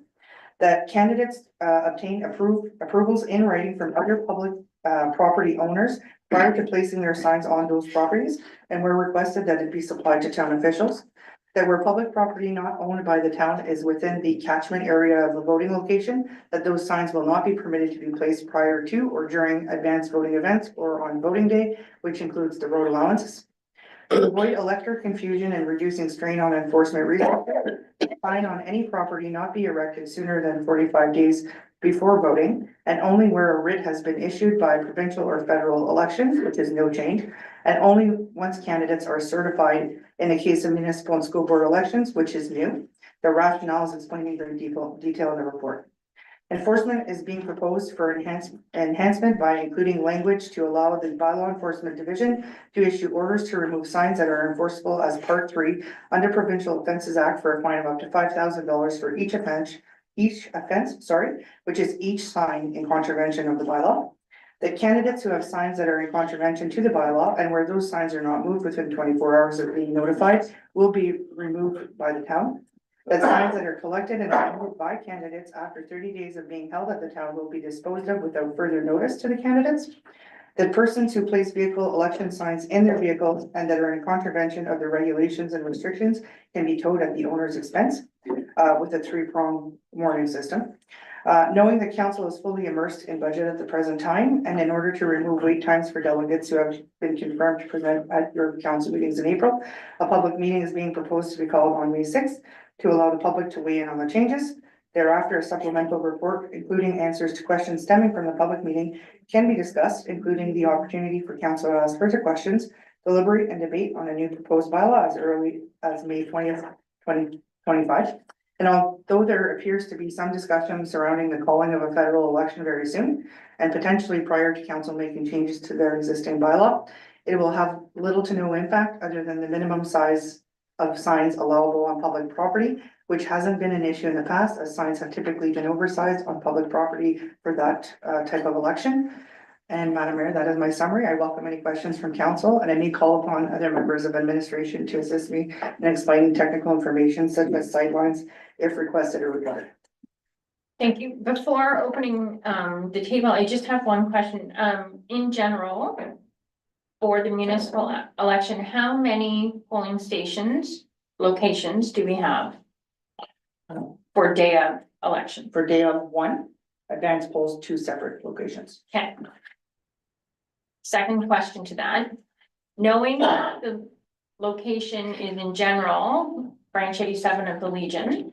That candidates obtain approvals in writing from other public property owners prior to placing their signs on those properties, and were requested that it be supplied to town officials. That where public property not owned by the town is within the catchment area of the voting location, that those signs will not be permitted to be placed prior to or during advanced voting events or on voting day, which includes the road allowances. To avoid elector confusion and reducing strain on enforcement resources, sign on any property not be erected sooner than 45 days before voting, and only where a writ has been issued by provincial or federal elections, which is no change, and only once candidates are certified in the case of municipal and school board elections, which is new. The rationale is explained in detail in the report. Enforcement is being proposed for enhancement by including language to allow the bylaw enforcement division to issue orders to remove signs that are enforceable as part 3 under Provincial Offences Act for a fine of up to $5,000 for each offense, which is each sign in contravention of the bylaw. That candidates who have signs that are in contravention to the bylaw and where those signs are not moved within 24 hours of being notified will be removed by the town. That signs that are collected and removed by candidates after 30 days of being held at the town will be disposed of without further notice to the candidates. That persons who place vehicle election signs in their vehicles and that are in contravention of the regulations and restrictions can be towed at the owner's expense with a 3-pronged warning system. Knowing the council is fully immersed in budget at the present time, and in order to remove wait times for delegates who have been confirmed to present at your council meetings in April, a public meeting is being proposed to be called on May 6th to allow the public to weigh in on the changes. Thereafter, a supplemental report, including answers to questions stemming from the public meeting, can be discussed, including the opportunity for council to ask further questions, deliberate and debate on a new proposed bylaw as early as May 20th, 2025. And although there appears to be some discussion surrounding the calling of a federal election very soon, and potentially prior to council making changes to their existing bylaw, it will have little to no impact other than the minimum size of signs allowable on public property, which hasn't been an issue in the past, as signs have typically been oversized on public property for that type of election. And Madam Mayor, that is my summary. I welcome any questions from council, and I may call upon other members of administration to assist me in explaining technical information such as sidelines if requested or required. Thank you. Before opening the table, I just have one question. In general, for the municipal election, how many polling stations, locations do we have for day of election? For day of one, advance polls, 2 separate locations. Okay. Second question to that, knowing that the location is in general, branch 87 of the Legion,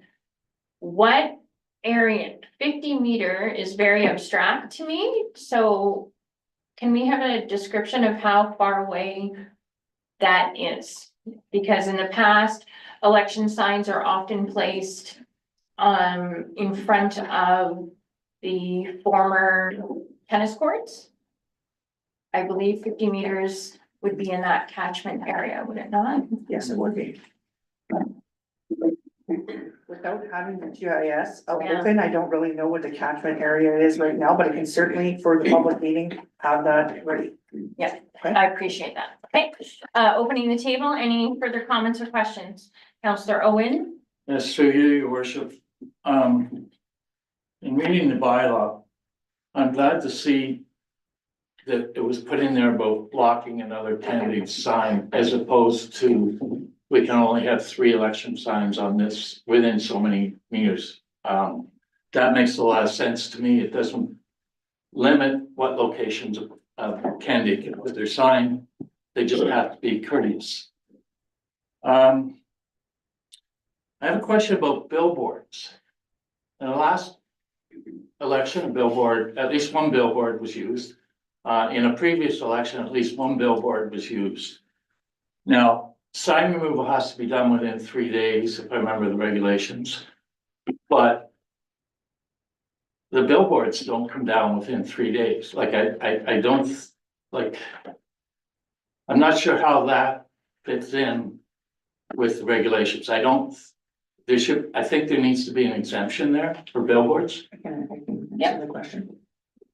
what area, 50-meter is very abstract to me, so can we have a description of how far away that is? Because in the past, election signs are often placed in front of the former tennis courts. I believe 50 meters would be in that catchment area, would it not? Yes, it would be. Without having the GIS open, I don't really know what the catchment area is right now, but I can certainly, for the public meeting, have that ready. Yeah, Okay. I appreciate that. Okay, opening the table, any further comments or questions? Councillor Owen? Yes, through you, your worship. In reading the bylaw, I'm glad to see that it was put in there about blocking another candidate's sign as opposed to we can only have 3 election signs on this within so many meters. That makes a lot of sense to me. It doesn't limit what locations a candidate can put their sign. They just have to be courteous. I have a question about billboards. In the last election, a billboard, at least one billboard was used. In a previous election, at least one billboard was used. Now, sign removal has to be done within 3 days, if I remember the regulations. But the billboards don't come down within 3 days. Like I don't, like, I'm not sure how that fits in with the regulations. I think there needs to be an exemption there for billboards. I can Yep. answer the question.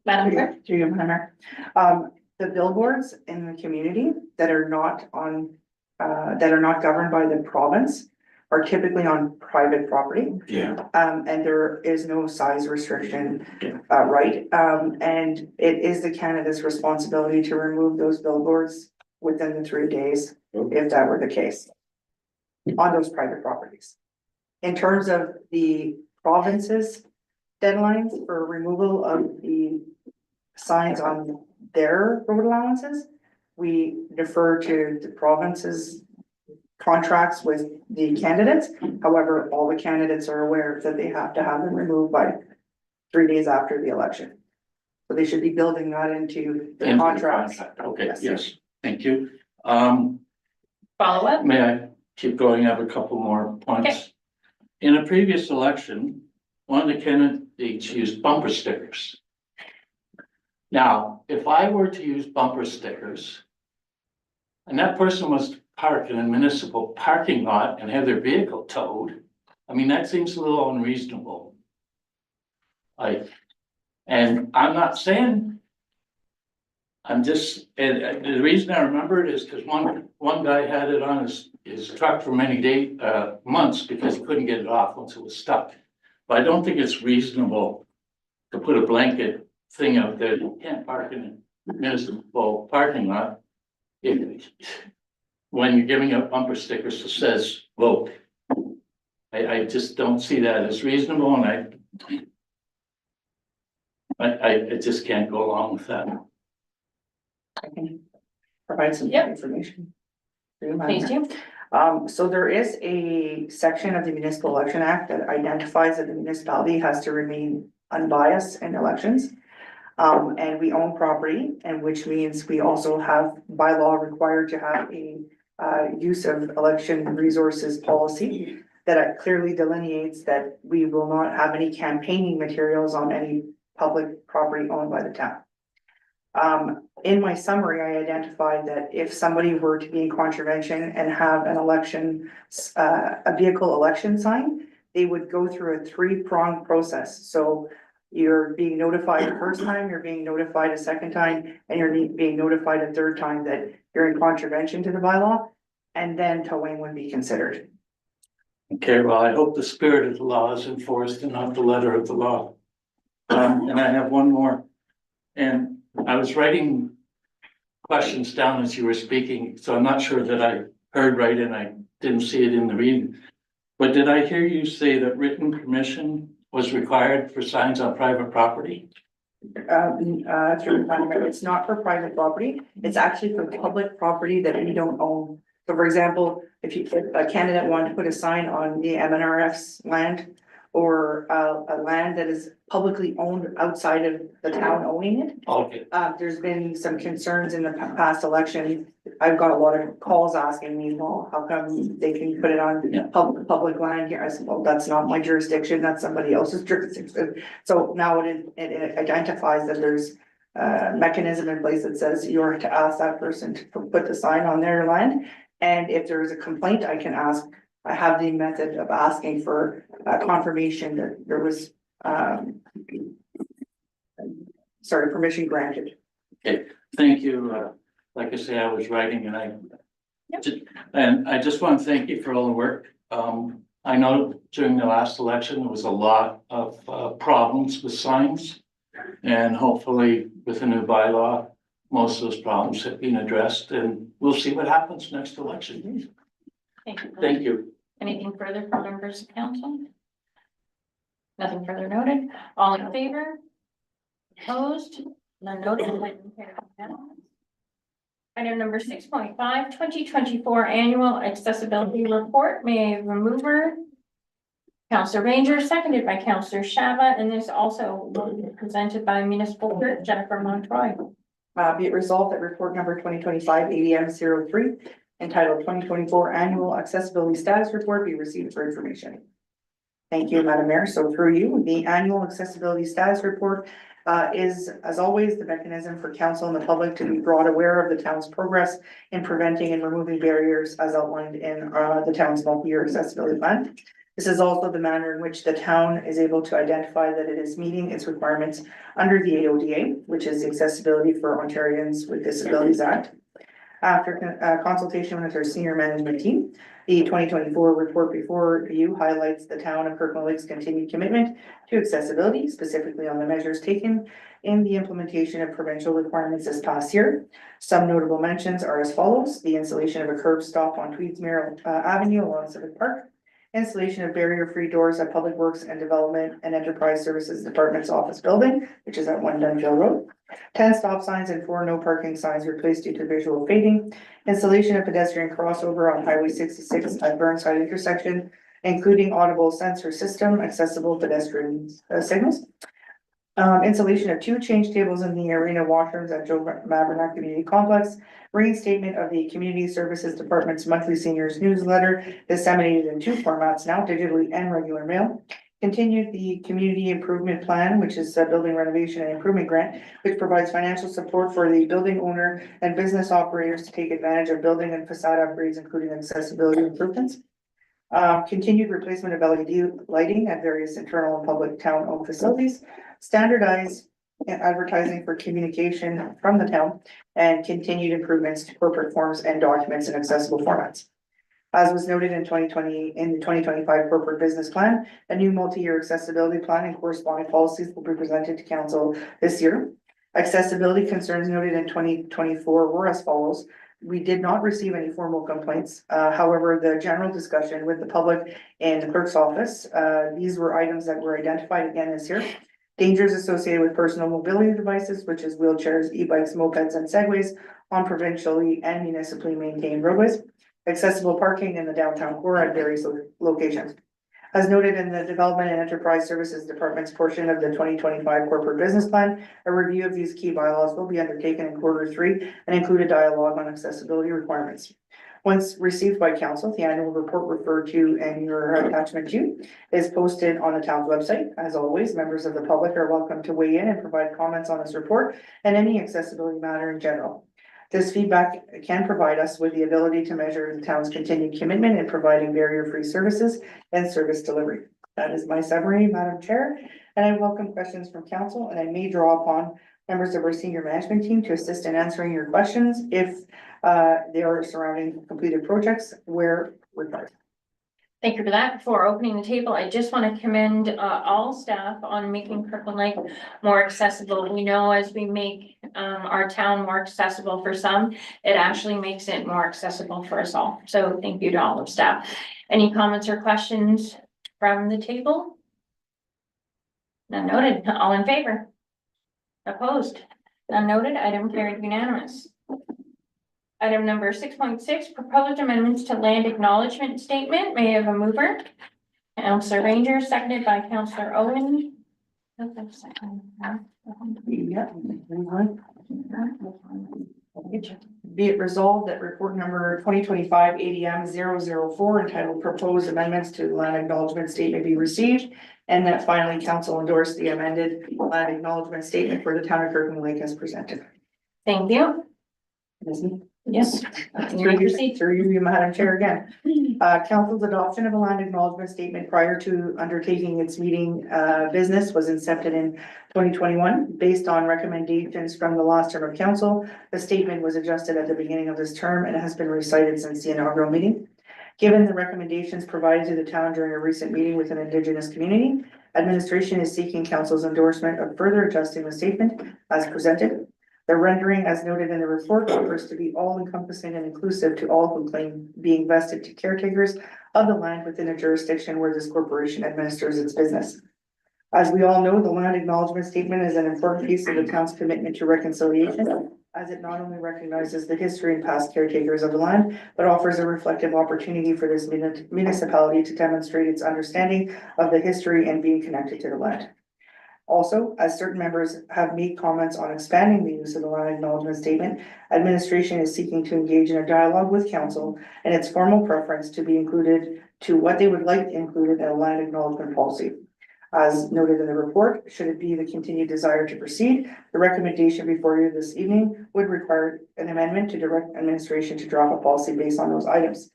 Madam Clerk? Through you, Madam Mayor. The billboards in the community that are not on, that are not governed by the province are typically on private property. Yeah. And there is no size restriction, right? And it is the candidate's responsibility to remove those billboards within the 3 days, if that were the case, on those private properties. In terms of the province's deadlines for removal of the signs on their road allowances, we defer to the province's contracts with the candidates. However, all the candidates are aware that they have to have them removed by 3 days after the election. So they should be building that into the contracts. Okay, yes, thank you. Follow up? May I keep going? I have a couple more points. Okay. In a previous election, one of the candidates used bumper stickers. Now, if I were to use bumper stickers and that person was to park in a municipal parking lot and have their vehicle towed, I mean, that seems a little unreasonable. And I'm not saying, I'm just, and the reason I remember it is because one guy had it on his truck for many months because he couldn't get it off once it was stuck. But I don't think it's reasonable to put a blanket thing out there that you can't park in a municipal parking lot when you're giving out bumper stickers that says vote. I just don't see that as reasonable, and I just can't go along with that. I can provide some Yep. information. Through you, Madam Please Mayor. do. So there is a section of the Municipal Election Act that identifies that the municipality has to remain unbiased in elections. And we own property, and which means we also have by law required to have a use of election resources policy that clearly delineates that we will not have any campaigning materials on any public property owned by the town. In my summary, I identified that if somebody were to be in contravention and have an election, a vehicle election sign, they would go through a 3-pronged process. So you're being notified the first time, you're being notified a second time, and you're being notified a third time that you're in contravention to the bylaw, and then towing would be considered. Okay, well, I hope the spirit of the law is enforced and not the letter of the law. And I have one more. And I was writing questions down as you were speaking, so I'm not sure that I heard right and I didn't see it in the reading. But did I hear you say that written permission was required for signs on private property? It's not for private property, it's actually for public property that we don't own. So for example, if a candidate wanted to put a sign on the MNRF's land or a land that is publicly owned outside of the town owning it. Okay, There's been some concerns in the past election. I've got a lot of calls asking me, well, how come they can put it Yeah. on public land here? I said, well, that's not my jurisdiction, that's somebody else's jurisdiction. So now it identifies that there's a mechanism in place that says you're to ask that person to put the sign on their land. And if there is a complaint, I have the method of asking for confirmation that there was, permission granted. thank you. Like I say, I was writing and I just want to thank you for all the work. I know during the last election, there was a lot of problems with signs. And hopefully with the new bylaw, most of those problems have been addressed and we'll see what happens next election. Thank you. Thank you. Anything further from members of council? Nothing further noted. All in favor? Opposed? None noted. Item number 6.5, 2024 annual accessibility report. May I have a mover? Councillor Ranger, seconded by Councillor Shava, and this also will be presented by Municipal Clerk Jennifer Montroy. Be it resolved that report number 2025 ADM 03 entitled 2024 Annual Accessibility Status Report be received for information. Thank you, Madam Mayor. So through you, the annual accessibility status report is, as always, the mechanism for council and the public to be brought aware of the town's progress in preventing and removing barriers as outlined in the town's multi-year accessibility plan. This is also the manner in which the town is able to identify that it is meeting its requirements under the AODA, which is the Accessibility for Ontarians with Disabilities Act. After consultation with our senior management team, the 2024 report before you highlights the town of Kirkland Lake's continued commitment to accessibility, specifically on the measures taken in the implementation of provincial requirements this past year. Some notable mentions are as follows: the installation of a curb stop on Tweedsmuir Avenue along Civic Park, installation of barrier-free doors at Public Works and Development and Enterprise Services Department's office building, which is at 1 Dunville Road. 10 stop signs and 4 no parking signs replaced due to visual fading. Installation of pedestrian crossover on Highway 66 at Burnside intersection, including audible sensor system, accessible pedestrian signals. Installation of 2 change tables in the arena washrooms at Joe Mavernack Community Complex. Reinstatement of the Community Services Department's monthly seniors newsletter, disseminated in 2 formats now, digitally and regular mail. Continued the community improvement plan, which is a building renovation and improvement grant, which provides financial support for the building owner and business operators to take advantage of building and facade upgrades, including accessibility improvements. Continued replacement of LED lighting at various internal and public town-owned facilities. Standardized advertising for communication from the town, and continued improvements to corporate forms and documents in accessible formats. As was noted in 2020, in the 2025 corporate business plan, a new multi-year accessibility plan and corresponding policies will be presented to council this year. Accessibility concerns noted in 2024 were as follows. We did not receive any formal complaints. However, the general discussion with the public in the clerk's office, these were items that were identified again this year. Dangers associated with personal mobility devices, which is wheelchairs, e-bikes, mopeds, and segways on provincially and municipally maintained roadways. Accessible parking in the downtown core at various locations. As noted in the Development and Enterprise Services Department's portion of the 2025 corporate business plan, a review of these key bylaws will be undertaken in Q3 and include a dialogue on accessibility requirements. Once received by council, the annual report referred to and your attachment to is posted on the town's website. As always, members of the public are welcome to weigh in and provide comments on this report and any accessibility matter in general. This feedback can provide us with the ability to measure the town's continued commitment in providing barrier-free services and service delivery. That is my summary, Madam Chair, and I welcome questions from council, and I may draw upon members of our senior management team to assist in answering your questions if they are surrounding completed projects where required. Thank you for that. Before opening the table, I just want to commend all staff on making Kirkland Lake more accessible. We know as we make our town more accessible for some, it actually makes it more accessible for us all. So thank you to all of staff. Any comments or questions from the table? None noted. All in favor? Opposed? None noted. Item carried unanimous. Item number 6.6, proposed amendments to land acknowledgement statement. May I have a mover? Councillor Ranger, seconded by Councillor Owen. Yeah. Be it resolved that report number 2025 ADM 004 entitled proposed amendments to the land acknowledgement statement be received. And that finally council endorse the amended land acknowledgement statement for the town of Kirkland Lake as presented. Thank you. Yes. Through you, Madam Chair, again. Council's adoption of a land acknowledgement statement prior to undertaking its meeting business was incepted in 2021. Based on recommendations from the last term of council, the statement was adjusted at the beginning of this term and has been recited since the inaugural meeting. Given the recommendations provided to the town during a recent meeting with an Indigenous community, administration is seeking council's endorsement of further adjusting the statement as presented. The rendering, as noted in the report, offers to be all encompassing and inclusive to all who claim being vested to caretakers of the land within a jurisdiction where this corporation administers its business. As we all know, the land acknowledgement statement is an important piece of the town's commitment to reconciliation, as it not only recognizes the history and past caretakers of the land, but offers a reflective opportunity for this municipality to demonstrate its understanding of the history and being connected to the land. Also, as certain members have made comments on expanding the use of the land acknowledgement statement, administration is seeking to engage in a dialogue with council and its formal preference to be included to what they would like included in a land acknowledgement policy. As noted in the report, should it be the continued desire to proceed, the recommendation before you this evening would require an amendment to direct administration to draft a policy based on those items.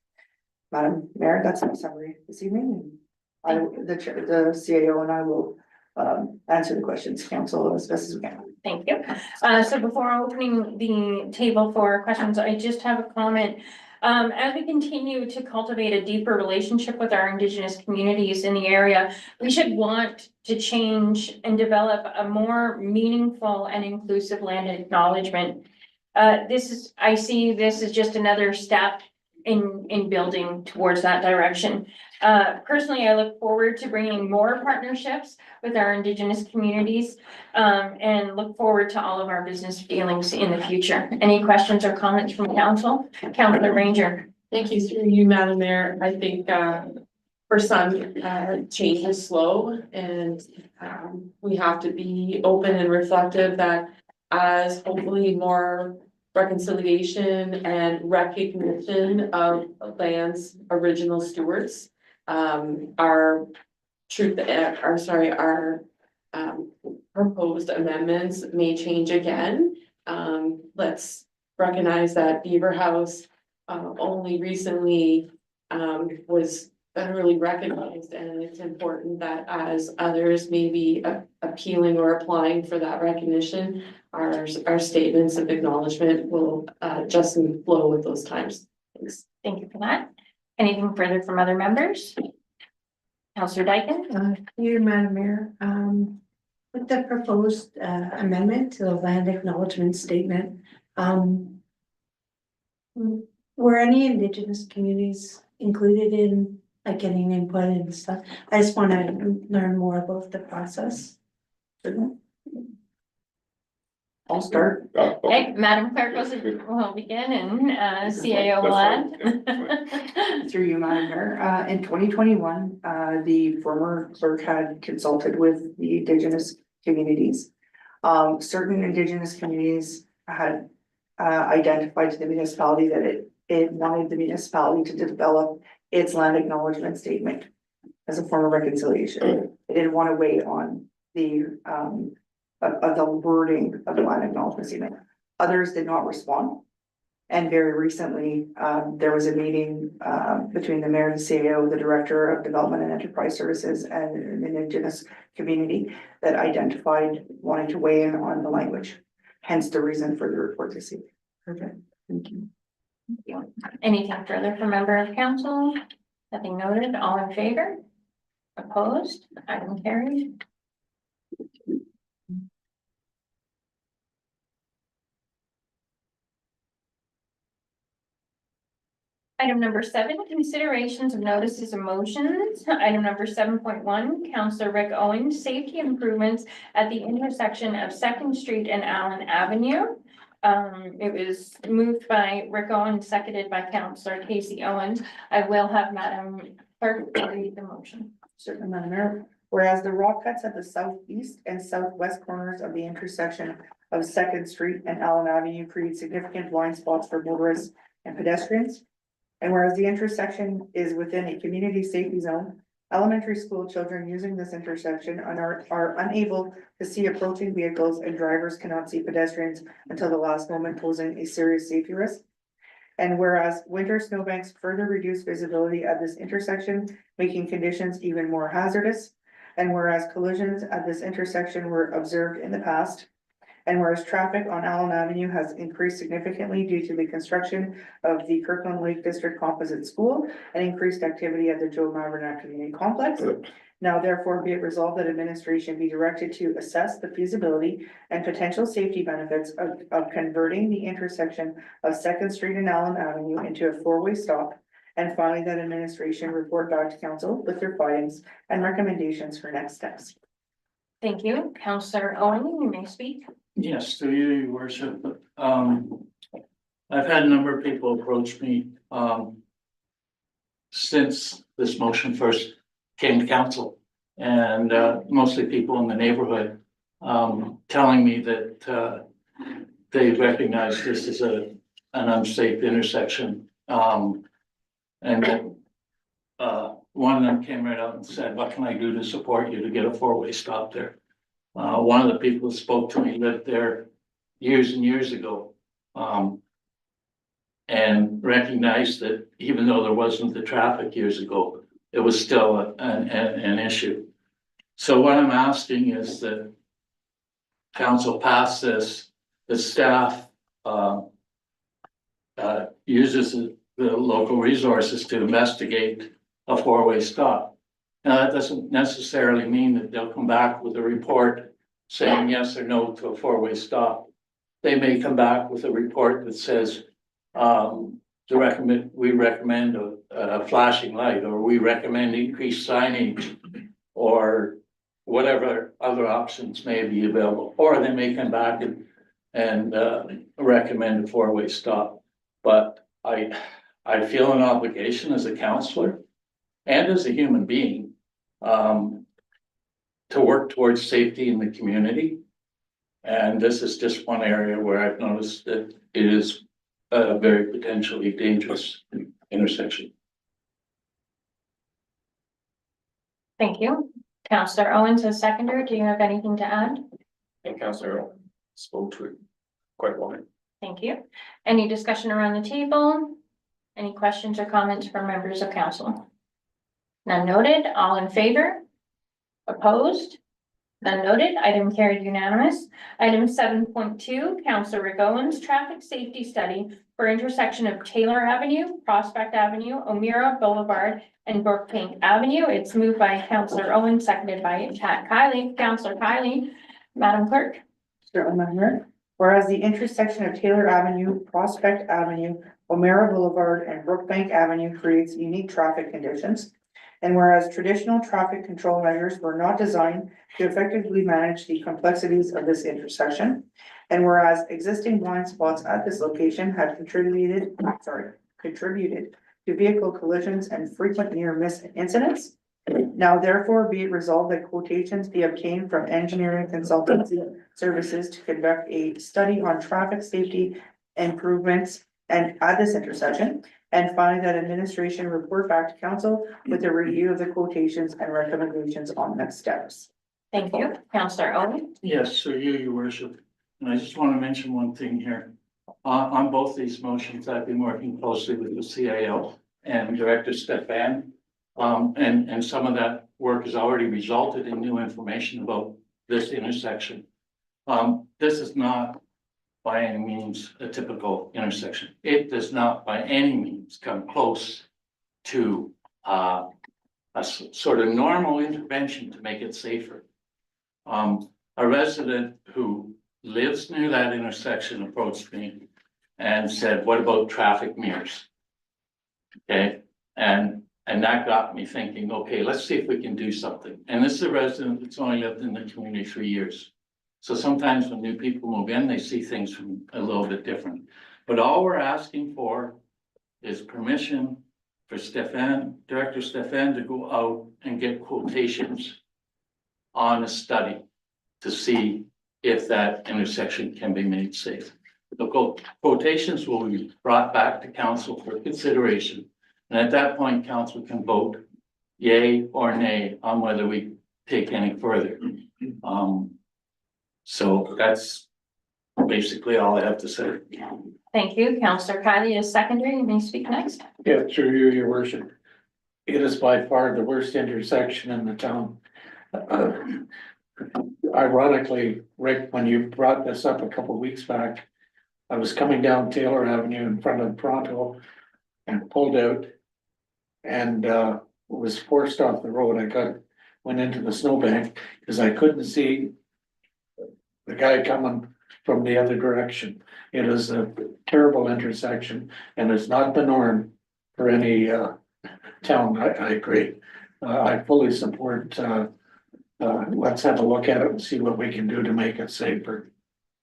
Madam Mayor, that's my summary this evening. The CAO and I will answer the questions, council, as best as we can. Thank you. So before opening the table for questions, I just have a comment. As we continue to cultivate a deeper relationship with our Indigenous communities in the area, we should want to change and develop a more meaningful and inclusive land acknowledgement. I see this as just another step in building towards that direction. Personally, I look forward to bringing more partnerships with our Indigenous communities, and look forward to all of our business dealings in the future. Any questions or comments from council? Councillor Ranger. Thank you, through you, Madam Mayor. I think, for some, change is slow, and, we have to be open and reflective that as hopefully more reconciliation and recognition of land's original stewards, our proposed amendments may change again. Let's recognize that Beaver House only recently was federally recognized, and it's important that as others may be appealing or applying for that recognition, our statements of acknowledgement will just flow with those times. Thanks. Thank you for that. Anything further from other members? Councillor Dyken? Here, Madam Mayor, with the proposed amendment to the land acknowledgement statement, were any Indigenous communities included in like getting input and stuff? I just want to learn more about the process. I'll start. Okay, Madam Clerk will begin, and CAO will add. Through you, Madam Mayor. In 2021, the former clerk had consulted with the Indigenous communities. Certain Indigenous communities had identified to the municipality that it wanted the municipality to develop its land acknowledgement statement as a form of reconciliation. It didn't want to wait on the wording of the land acknowledgement statement. Others did not respond. And very recently, there was a meeting between the mayor and the CAO, the director of development and enterprise services, and an Indigenous community that identified wanting to weigh in on the language. Hence the reason for the report this evening. Perfect. Thank you. Anything further from member of council? Nothing noted, all in favor? Opposed, item carried. Item number 7, considerations of notices of motions. Item number 7.1, Councillor Rick Owens, safety improvements at the intersection of Second Street and Allen Avenue. It was moved by Rick Owens, seconded by Councillor Casey Owens. I will have Madam Clerk read the motion. Certainly, Madam Mayor. Whereas the rock cuts at the southeast and southwest corners of the intersection of Second Street and Allen Avenue create significant blind spots for motorists and pedestrians. And whereas the intersection is within a community safety zone, elementary school children using this intersection are unable to see approaching vehicles, and drivers cannot see pedestrians until the last moment, posing a serious safety risk. And whereas winter snowbanks further reduce visibility at this intersection, making conditions even more hazardous. And whereas collisions at this intersection were observed in the past. And whereas traffic on Allen Avenue has increased significantly due to the construction of the Kirkland Lake District Composite School and increased activity at the Joe Mavernack Community Complex. Now therefore be it resolved that administration be directed to assess the feasibility and potential safety benefits of converting the intersection of Second Street and Allen Avenue into a four-way stop. And finally, that administration report back to council with their findings and recommendations for next steps. Thank you. Councillor Owen, you may speak. Yes, to you, your worship. I've had a number of people approach me, since this motion first came to council. And, mostly people in the neighborhood, telling me that, they recognize this as an unsafe intersection. And one of them came right out and said, what can I do to support you to get a four-way stop there? One of the people who spoke to me lived there years and years ago. And recognized that even though there wasn't the traffic years ago, it was still an issue. So what I'm asking is that council pass this, the staff uses the local resources to investigate a four-way stop. Now, that doesn't necessarily mean that they'll come back with a report saying yes or no to a four-way stop. They may come back with a report that says, we recommend a flashing light, or we recommend increased signage, or whatever other options may be available. Or they may come back and recommend a four-way stop. But I feel an obligation as a counselor and as a human being to work towards safety in the community. And this is just one area where I've noticed that it is a very potentially dangerous intersection. Thank you. Councillor Owens as seconder, do you have anything to add? And Councillor spoke to it quite well. Thank you. Any discussion around the table? Any questions or comments from members of council? None noted. All in favor? Opposed? None noted. Item carried unanimous. Item 7.2, Councillor Rick Owens, traffic safety study for intersection of Taylor Avenue, Prospect Avenue, O'Meara Boulevard, and Brookbank Avenue. It's moved by Councillor Owens, seconded by Kylie. Councillor Kylie, Madam Clerk. Certainly, Madam Mayor. Whereas the intersection of Taylor Avenue, Prospect Avenue, O'Meara Boulevard, and Brookbank Avenue creates unique traffic conditions. And whereas traditional traffic control measures were not designed to effectively manage the complexities of this intersection. And whereas existing blind spots at this location have contributed to vehicle collisions and frequent near miss incidents. Now therefore be it resolved that quotations be obtained from engineering consultancy services to conduct a study on traffic safety improvements and at this intersection. And finally, that administration report back to council with a review of the quotations and recommendations on next steps. Thank you. Councillor Owen. Yes, so your worship. And I just want to mention one thing here. On both these motions, I've been working closely with the CIO and Director Stefan. And some of that work has already resulted in new information about this intersection. This is not by any means a typical intersection. It does not by any means come close to sort of normal intervention to make it safer. A resident who lives near that intersection approached me and said, what about traffic mirrors? Okay, and that got me thinking, okay, let's see if we can do something. And this is a resident that's only lived in the community 3 years. So sometimes when new people move in, they see things from a little bit different. But all we're asking for is permission for Director Stefan to go out and get quotations on a study to see if that intersection can be made safe. The quotations will be brought back to council for consideration. And at that point, council can vote yay or nay on whether we take any further. So that's basically all I have to say. Thank you. Councillor Kylie is secondary. You may speak next. Yeah, through you, your worship. It is by far the worst intersection in the town. Ironically, Rick, when you brought this up a couple of weeks back, I was coming down Taylor Avenue in front of Pronto and pulled out and was forced off the road. Went into the snowbank because I couldn't see the guy coming from the other direction. It is a terrible intersection and it's not the norm for any town. I agree. I fully support let's have a look at it and see what we can do to make it safer.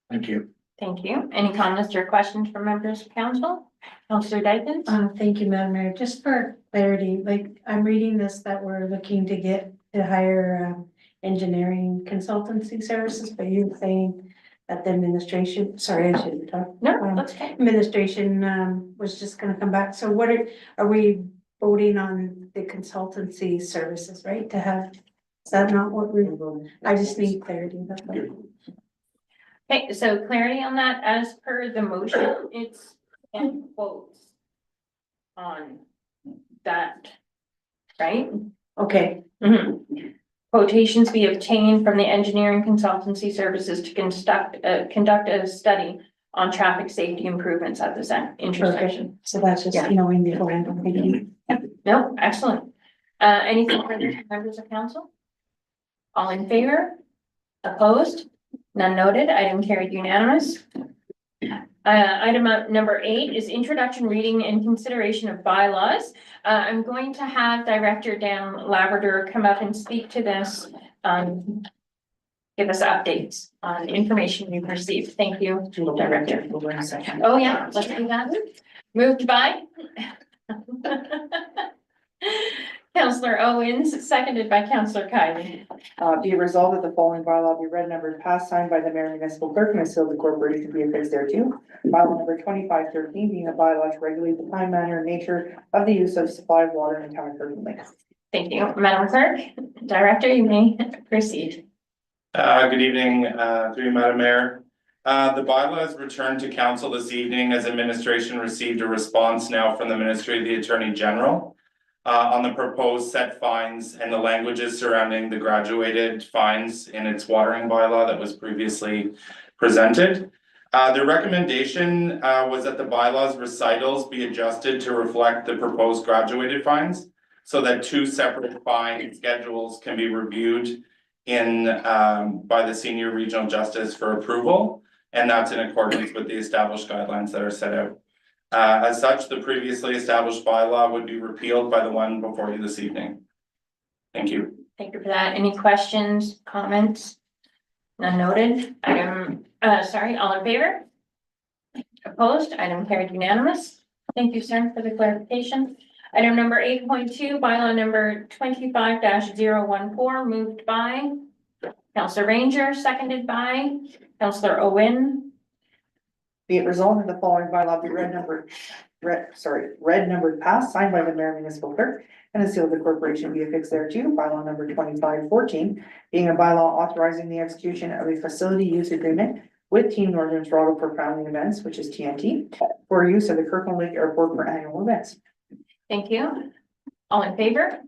Thank you. Thank you. Any comments or questions from members of council? Councillor Dykens? Thank you, Madam Mayor. Just for clarity, like I'm reading this that we're looking to hire engineering consultancy services, but you're saying that the administration, sorry, I shouldn't talk. No, that's okay. Administration was just gonna come back. So what are we voting on the consultancy services, right? To have, is that not what we're voting? I just need clarity. That's all. Okay, so clarity on that, as per the motion, it's in quotes on that, right? Okay, Mhm. Quotations be obtained from the engineering consultancy services to conduct a study on traffic safety improvements at this intersection. so that's just, Yeah. in beforehand. Thank you. No, excellent. Anything further from members of council? All in favor? Opposed? None noted. Item carried unanimous. Item number 8 is introduction, reading, and consideration of bylaws. I'm going to have Director Dan Labrador come up and speak to this. Give us updates on information we've received. Thank you, Director. Oh, yeah, let's do that. Moved by Councillor Owens, seconded by Councillor Kylie. Be it resolved that the following bylaw be read, numbered, passed, signed by the mayor and municipal clerk, and sealed the corporation be affixed thereto. Bylaw number 2513 being a bylaw to regulate the time, manner, and nature of the use of supply of water in the town of Kirkland Lake. Thank you, Madam Clerk. Director, you may proceed. Good evening, through you, Madam Mayor. The bylaw is returned to council this evening as administration received a response now from the Ministry of the Attorney General on the proposed set fines and the languages surrounding the graduated fines in its watering bylaw that was previously presented. The recommendation was that the bylaw's recitals be adjusted to reflect the proposed graduated fines so that 2 separate fine schedules can be reviewed by the Senior Regional Justice for approval, and that's in accordance with the established guidelines that are set out. As such, the previously established bylaw would be repealed by the one before you this evening. Thank you. Thank you for that. Any questions, comments? None noted. All in favor? Opposed? Item carried unanimous. Thank you, sir, for the clarification. Item number 8.2, bylaw number 25-014, moved by Councillor Ranger, seconded by Councillor Owen. Be it resolved that the following bylaw be read, numbered, passed, signed by the mayor and municipal clerk, and the seal of the corporation be affixed thereto. Bylaw number 2514 being a bylaw authorizing the execution of a facility use agreement with Team Northern Toronto for Founding Events, which is TNT, for use of the Kirkland Lake Airport for annual events. Thank you. All in favor?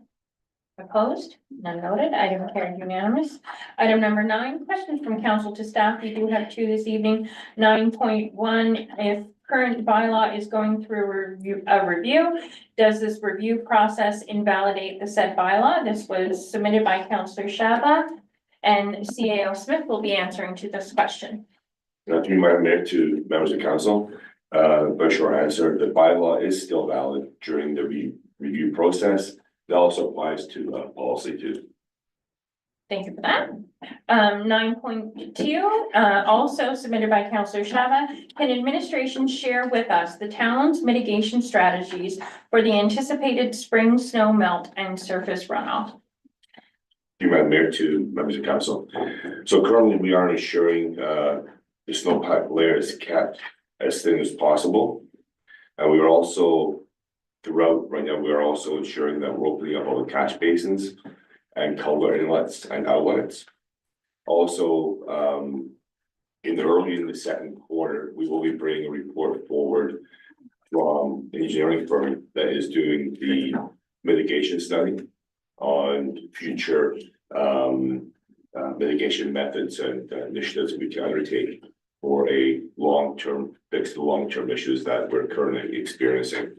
Opposed? None noted. Item carried unanimous. Item number 9, questions from council to staff. We do have 2 this evening. 9.1, if current bylaw is going through a review. Does this review process invalidate the said bylaw? This was submitted by Councillor Shabba, and CAO Smith will be answering to this question. To be Madam Mayor, to members of council, very short answer, the bylaw is still valid during the review process. It also applies to policy too. Thank you for that. 9.2, also submitted by Councillor Shabba. Can administration share with us the town's mitigation strategies for the anticipated spring snow melt and surface runoff? To Madam Mayor, to members of council. So currently we are ensuring the snowpack layer is kept as thin as possible. And we are also right now, we are also ensuring that we're opening up all the catch basins and culvert inlets and outlets. Also, early in the second quarter, we will be bringing a report forward from an engineering firm that is doing the mitigation study on future mitigation methods and initiatives we can undertake for a long-term fix the long-term issues that we're currently experiencing.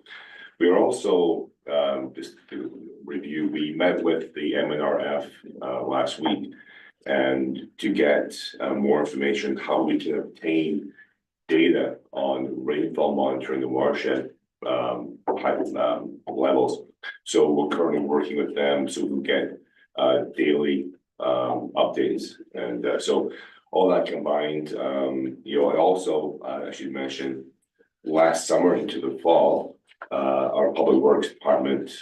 We are also, just to review, we met with the MNRF last week and to get more information how we can obtain data on rainfall monitoring the watershed levels. So we're currently working with them so we can get daily updates. And so all that combined, I also, I should mention, last summer into the fall, our Public Works Department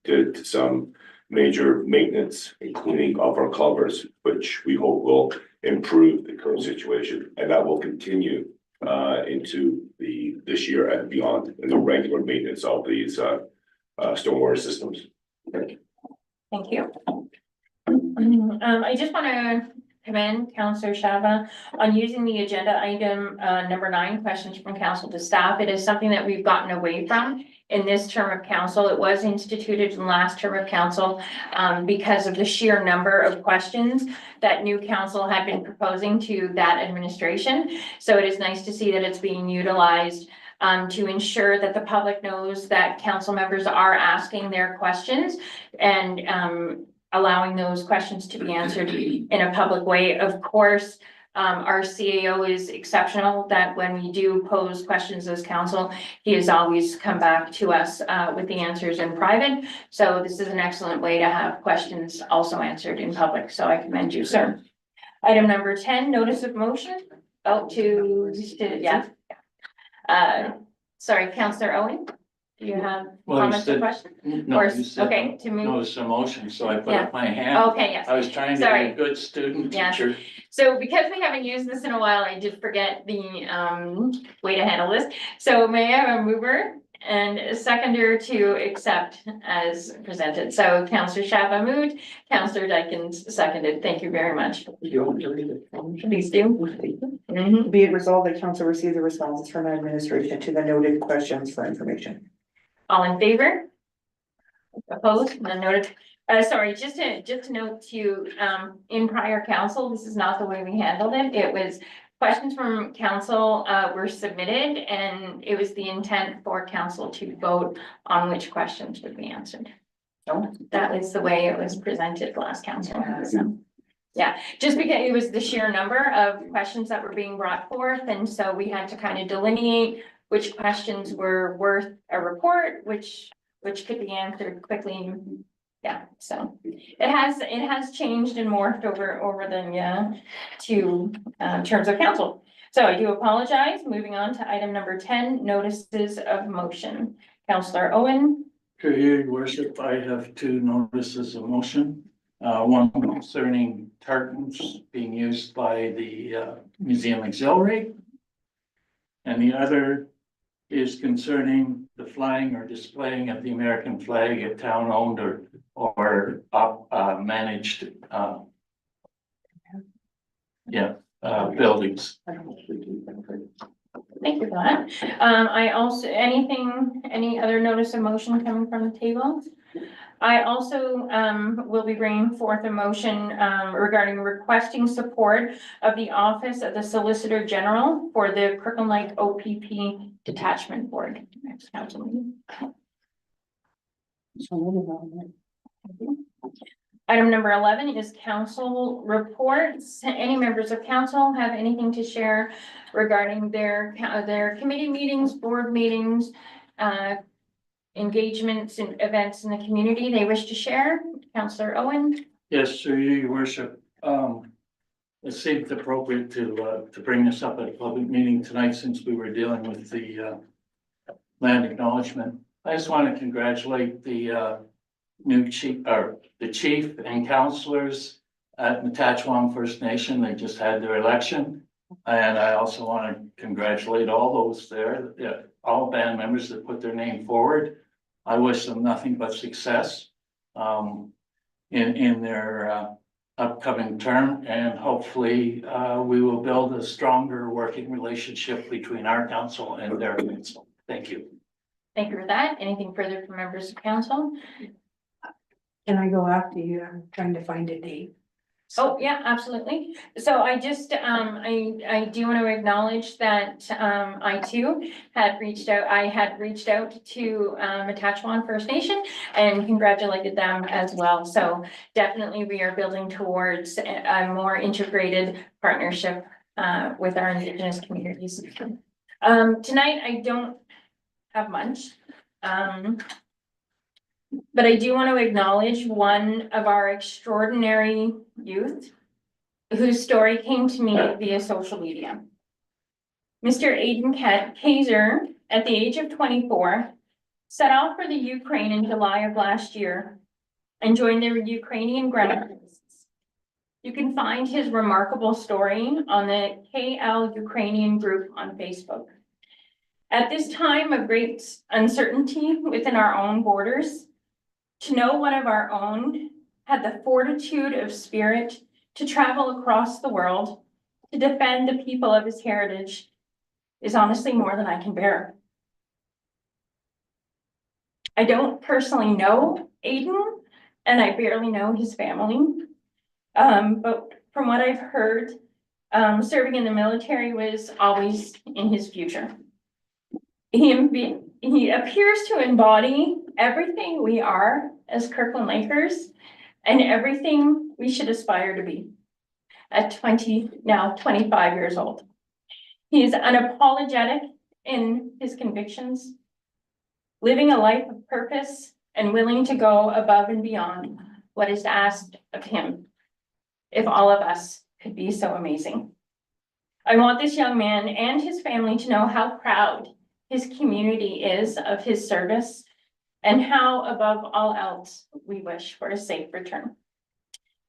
did some major maintenance, including of our culverts, which we hope will improve the current situation. And that will continue into this year and beyond in the regular maintenance of these stormwater systems. Thank you. Thank you. I just want to commend Councillor Shabba on using the agenda item number 9, questions from council to staff. It is something that we've gotten away from in this term of council. It was instituted in the last term of council because of the sheer number of questions that new council had been proposing to that administration. So it is nice to see that it's being utilized to ensure that the public knows that council members are asking their questions and allowing those questions to be answered in a public way. Of course, our CAO is exceptional, that when we do pose questions as council, he has always come back to us with the answers in private. So this is an excellent way to have questions also answered in public. So I commend you, sir. Item number 10, notice of motion. Sorry, Councillor Owen, do you have Well, you comments or said- questions? No, Or- you said okay, to move. notice of motion, so I put Yeah. up my hand. Okay, yes. I was trying to be Sorry. a good student Yeah. teacher. So because we haven't used this in a while, I did forget the way to handle this. So may I have a mover and a seconder to accept as presented? So Councillor Shabba moved, Councillor Dykens seconded. Thank you very much. Please do. Mhm. Be it resolved that council receive the responses from administration to the noted questions for information. All in favor? Opposed? None noted. Sorry, just to note to, in prior council, this is not the way we handled it. It was questions from council, were submitted, and it was the intent for council to vote on which questions would be answered. So that is the way it was presented last council. So, yeah, just because it was the sheer number of questions that were being brought forth, and so we had to kind of delineate which questions were worth a report, which could be answered quickly. Yeah, so it has changed and morphed over the two terms of council. So I do apologize. Moving on to item number 10, notices of motion. Councillor Owen. To your worship, I have 2 notices of motion. One concerning tartans being used by the Museum Auxiliary. And the other is concerning the flying or displaying of the American flag at town-owned or managed buildings. Thank you for that. I also, any other notice of motion coming from the table? I also will be bringing forth a motion regarding requesting support of the Office of the Solicitor General for the Kirkland Lake OPP Detachment Board. Next council meeting. Item number 11 is council reports. Any members of council have anything to share regarding their committee meetings, board meetings, engagements and events in the community they wish to share? Councillor Owen? Yes, through you, your worship. It seemed appropriate to bring this up at a public meeting tonight since we were dealing with the land acknowledgement. I just want to congratulate the new chief, or the chief and councillors at Natachwang First Nation. They just had their election. And I also want to congratulate all those there, all band members that put their name forward. I wish them nothing but success in their upcoming term, and hopefully we will build a stronger working relationship between our council and their council. Thank you. Thank you for that. Anything further from members of council? Can I go after you? I'm trying to find a date. Oh, yeah, absolutely. So I just, I do want to acknowledge that, I too had reached out, to, Matachwan First Nation and congratulated them as well. So definitely we are building towards a more integrated partnership, with our Indigenous communities. Tonight I don't have much. But I do want to acknowledge one of our extraordinary youth whose story came to me via social media. Mr. Aiden Kaiser, at the age of 24, set off for the Ukraine in July of last year and joined the Ukrainian ground forces. You can find his remarkable story on the KL Ukrainian group on Facebook. At this time of great uncertainty within our own borders, to know one of our own had the fortitude of spirit to travel across the world to defend the people of his heritage is honestly more than I can bear. I don't personally know Aiden, and I barely know his family. But from what I've heard, serving in the military was always in his future. He appears to embody everything we are as Kirkland Lakers and everything we should aspire to be at 25 years old. He is unapologetic in his convictions, living a life of purpose and willing to go above and beyond what is asked of him. If all of us could be so amazing. I want this young man and his family to know how proud his community is of his service and how above all else we wish for a safe return.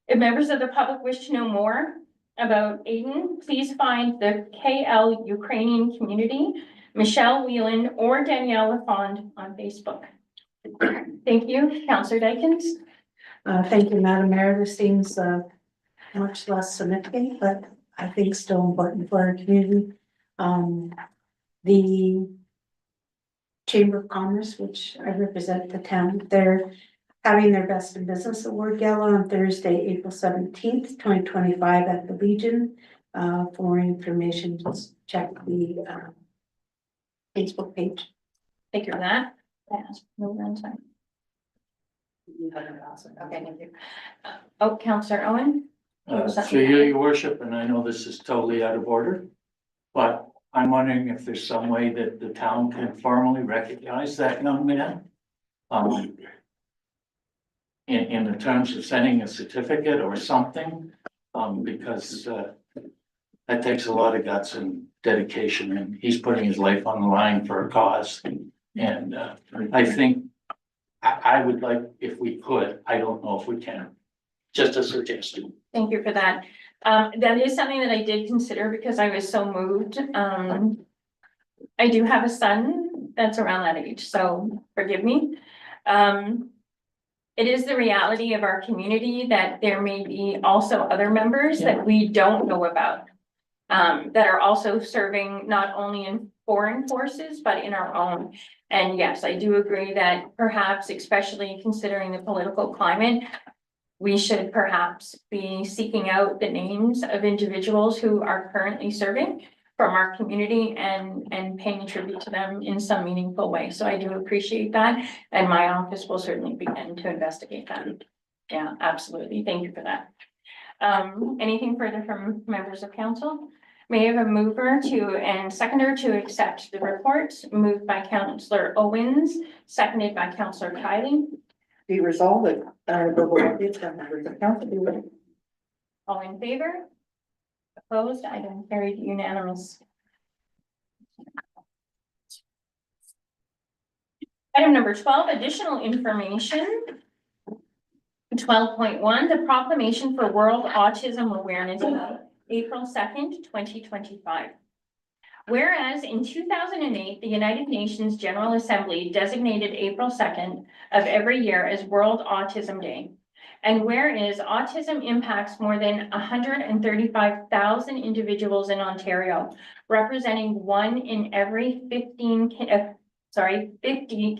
If members of the public wish to know more about Aiden, please find the KL Ukrainian community, Michelle Whelan or Danielle Lafond on Facebook. Thank you, Councillor Dykens. Thank you, Madam Mayor. This seems much less significant, but I think still important for our community. The Chamber of Commerce, which I represent the town, they're having their Best in Business Award Gala on Thursday, April 17th, 2025 at the Legion. For more information, just check the Facebook page. Thank you for that. Okay, thank you. Oh, Councillor Owen? Through you, your worship, and I know this is totally out of order, but I'm wondering if there's some way that the town can formally recognize that young man. In the terms of sending a certificate or something, because that takes a lot of guts and dedication, and he's putting his life on the line for a cause. And I think I would like, if we could, I don't know if we can, just a suggestion. Thank you for that. That is something that I did consider because I was so moved. I do have a son that's around that age, so forgive me. It is the reality of our community that there may be also other members that we don't know about, that are also serving not only in foreign forces, but in our own. And yes, I do agree that perhaps, especially considering the political climate, we should perhaps be seeking out the names of individuals who are currently serving from our community and paying tribute to them in some meaningful way. So I do appreciate that, and my office will certainly begin to investigate that. Yeah, absolutely. Thank you for that. Anything further from members of council? May I have a mover to and seconder to accept the report, moved by Councillor Owens, seconded by Councillor Kylie. Be resolved that, verbal updates from members of council be read. All in favor? Opposed? Item carried unanimous. Item number 12, additional information. 12.1, the proclamation for World Autism Awareness Day, April 2nd, 2025. Whereas in 2008, the United Nations General Assembly designated April 2nd of every year as World Autism Day. And whereas autism impacts more than 135,000 individuals in Ontario, representing 1 in every 50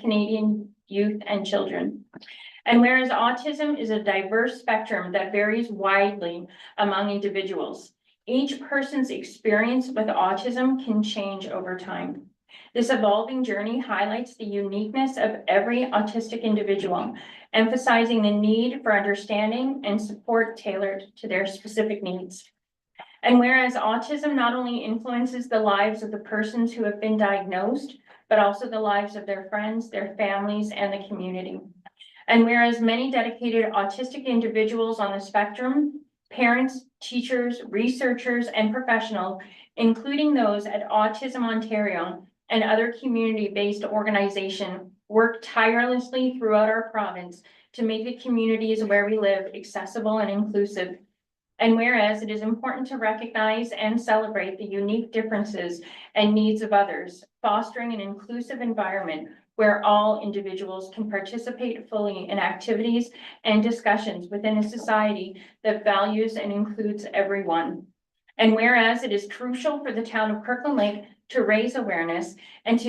Canadian youth and children. And whereas autism is a diverse spectrum that varies widely among individuals, each person's experience with autism can change over time. This evolving journey highlights the uniqueness of every autistic individual, emphasizing the need for understanding and support tailored to their specific needs. And whereas autism not only influences the lives of the persons who have been diagnosed, but also the lives of their friends, their families, and the community. And whereas many dedicated autistic individuals on the spectrum, parents, teachers, researchers, and professionals, including those at Autism Ontario and other community-based organizations, work tirelessly throughout our province to make the communities where we live accessible and inclusive. And whereas it is important to recognize and celebrate the unique differences and needs of others, fostering an inclusive environment where all individuals can participate fully in activities and discussions within a society that values and includes everyone. And whereas it is crucial for the town of Kirkland Lake to raise awareness and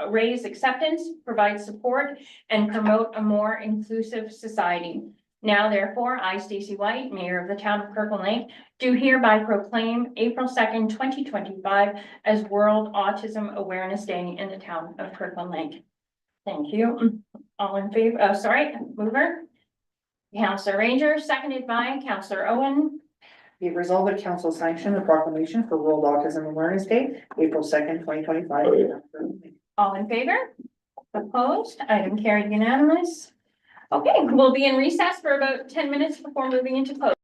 raise acceptance, provide support, and promote a more inclusive society. Now, therefore, I, Stacey White, Mayor of the town of Kirkland Lake, do hereby proclaim April 2nd, 2025 as World Autism Awareness Day in the town of Kirkland Lake. Thank you. All in favor, mover. Councillor Ranger, seconded by Councillor Owen. Be resolved that council sanction the proclamation for World Autism Awareness Day, April 2nd, 2025. All in favor? Opposed? Item carried unanimous. Okay, we'll be in recess for about 10 minutes before moving into close.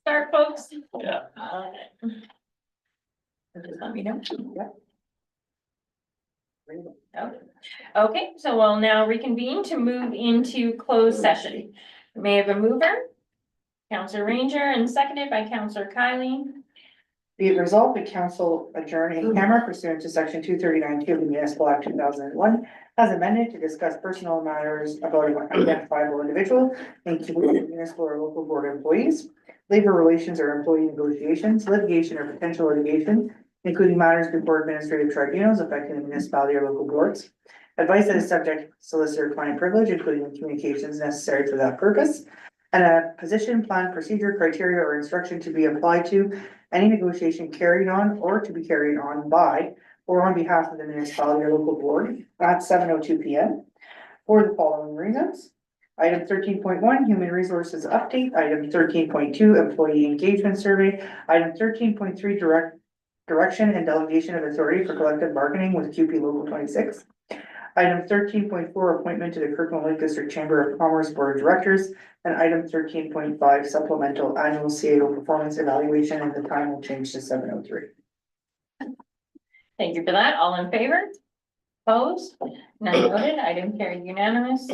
start, folks? Yeah. Just let me know. Okay, so we'll now reconvene to move into closed session. May I have a mover? Counselor Ranger and seconded by Counselor Kylie. Be it resolved, the council adjourn in camera pursuant to section 239 of the Municipal Act 2001 as amended to discuss personal matters about an identifiable individual, including municipal or local board employees, labor relations or employee negotiations, litigation or potential litigation, including matters before administrative tribunals affecting the municipality or local boards. Advice that is subject to solicitor-client privilege, including the communications necessary for that purpose, and a position, plan, procedure, criteria, or instruction to be applied to any negotiation carried on or to be carried on by or on behalf of the municipality or local board at 7:02 p.m. for the following reasons. Item 13.1, human resources update. Item 13.2, employee engagement survey. Item 13.3, direction and delegation of authority for collective bargaining with QP Local 26. Item 13.4, appointment to the Kirkland Lake District Chamber of Commerce Board of Directors. And item 13.5, supplemental annual CAO performance evaluation, and the time will change to 7:03. Thank you for that. All in favor? Opposed? None voted. Item carried unanimous.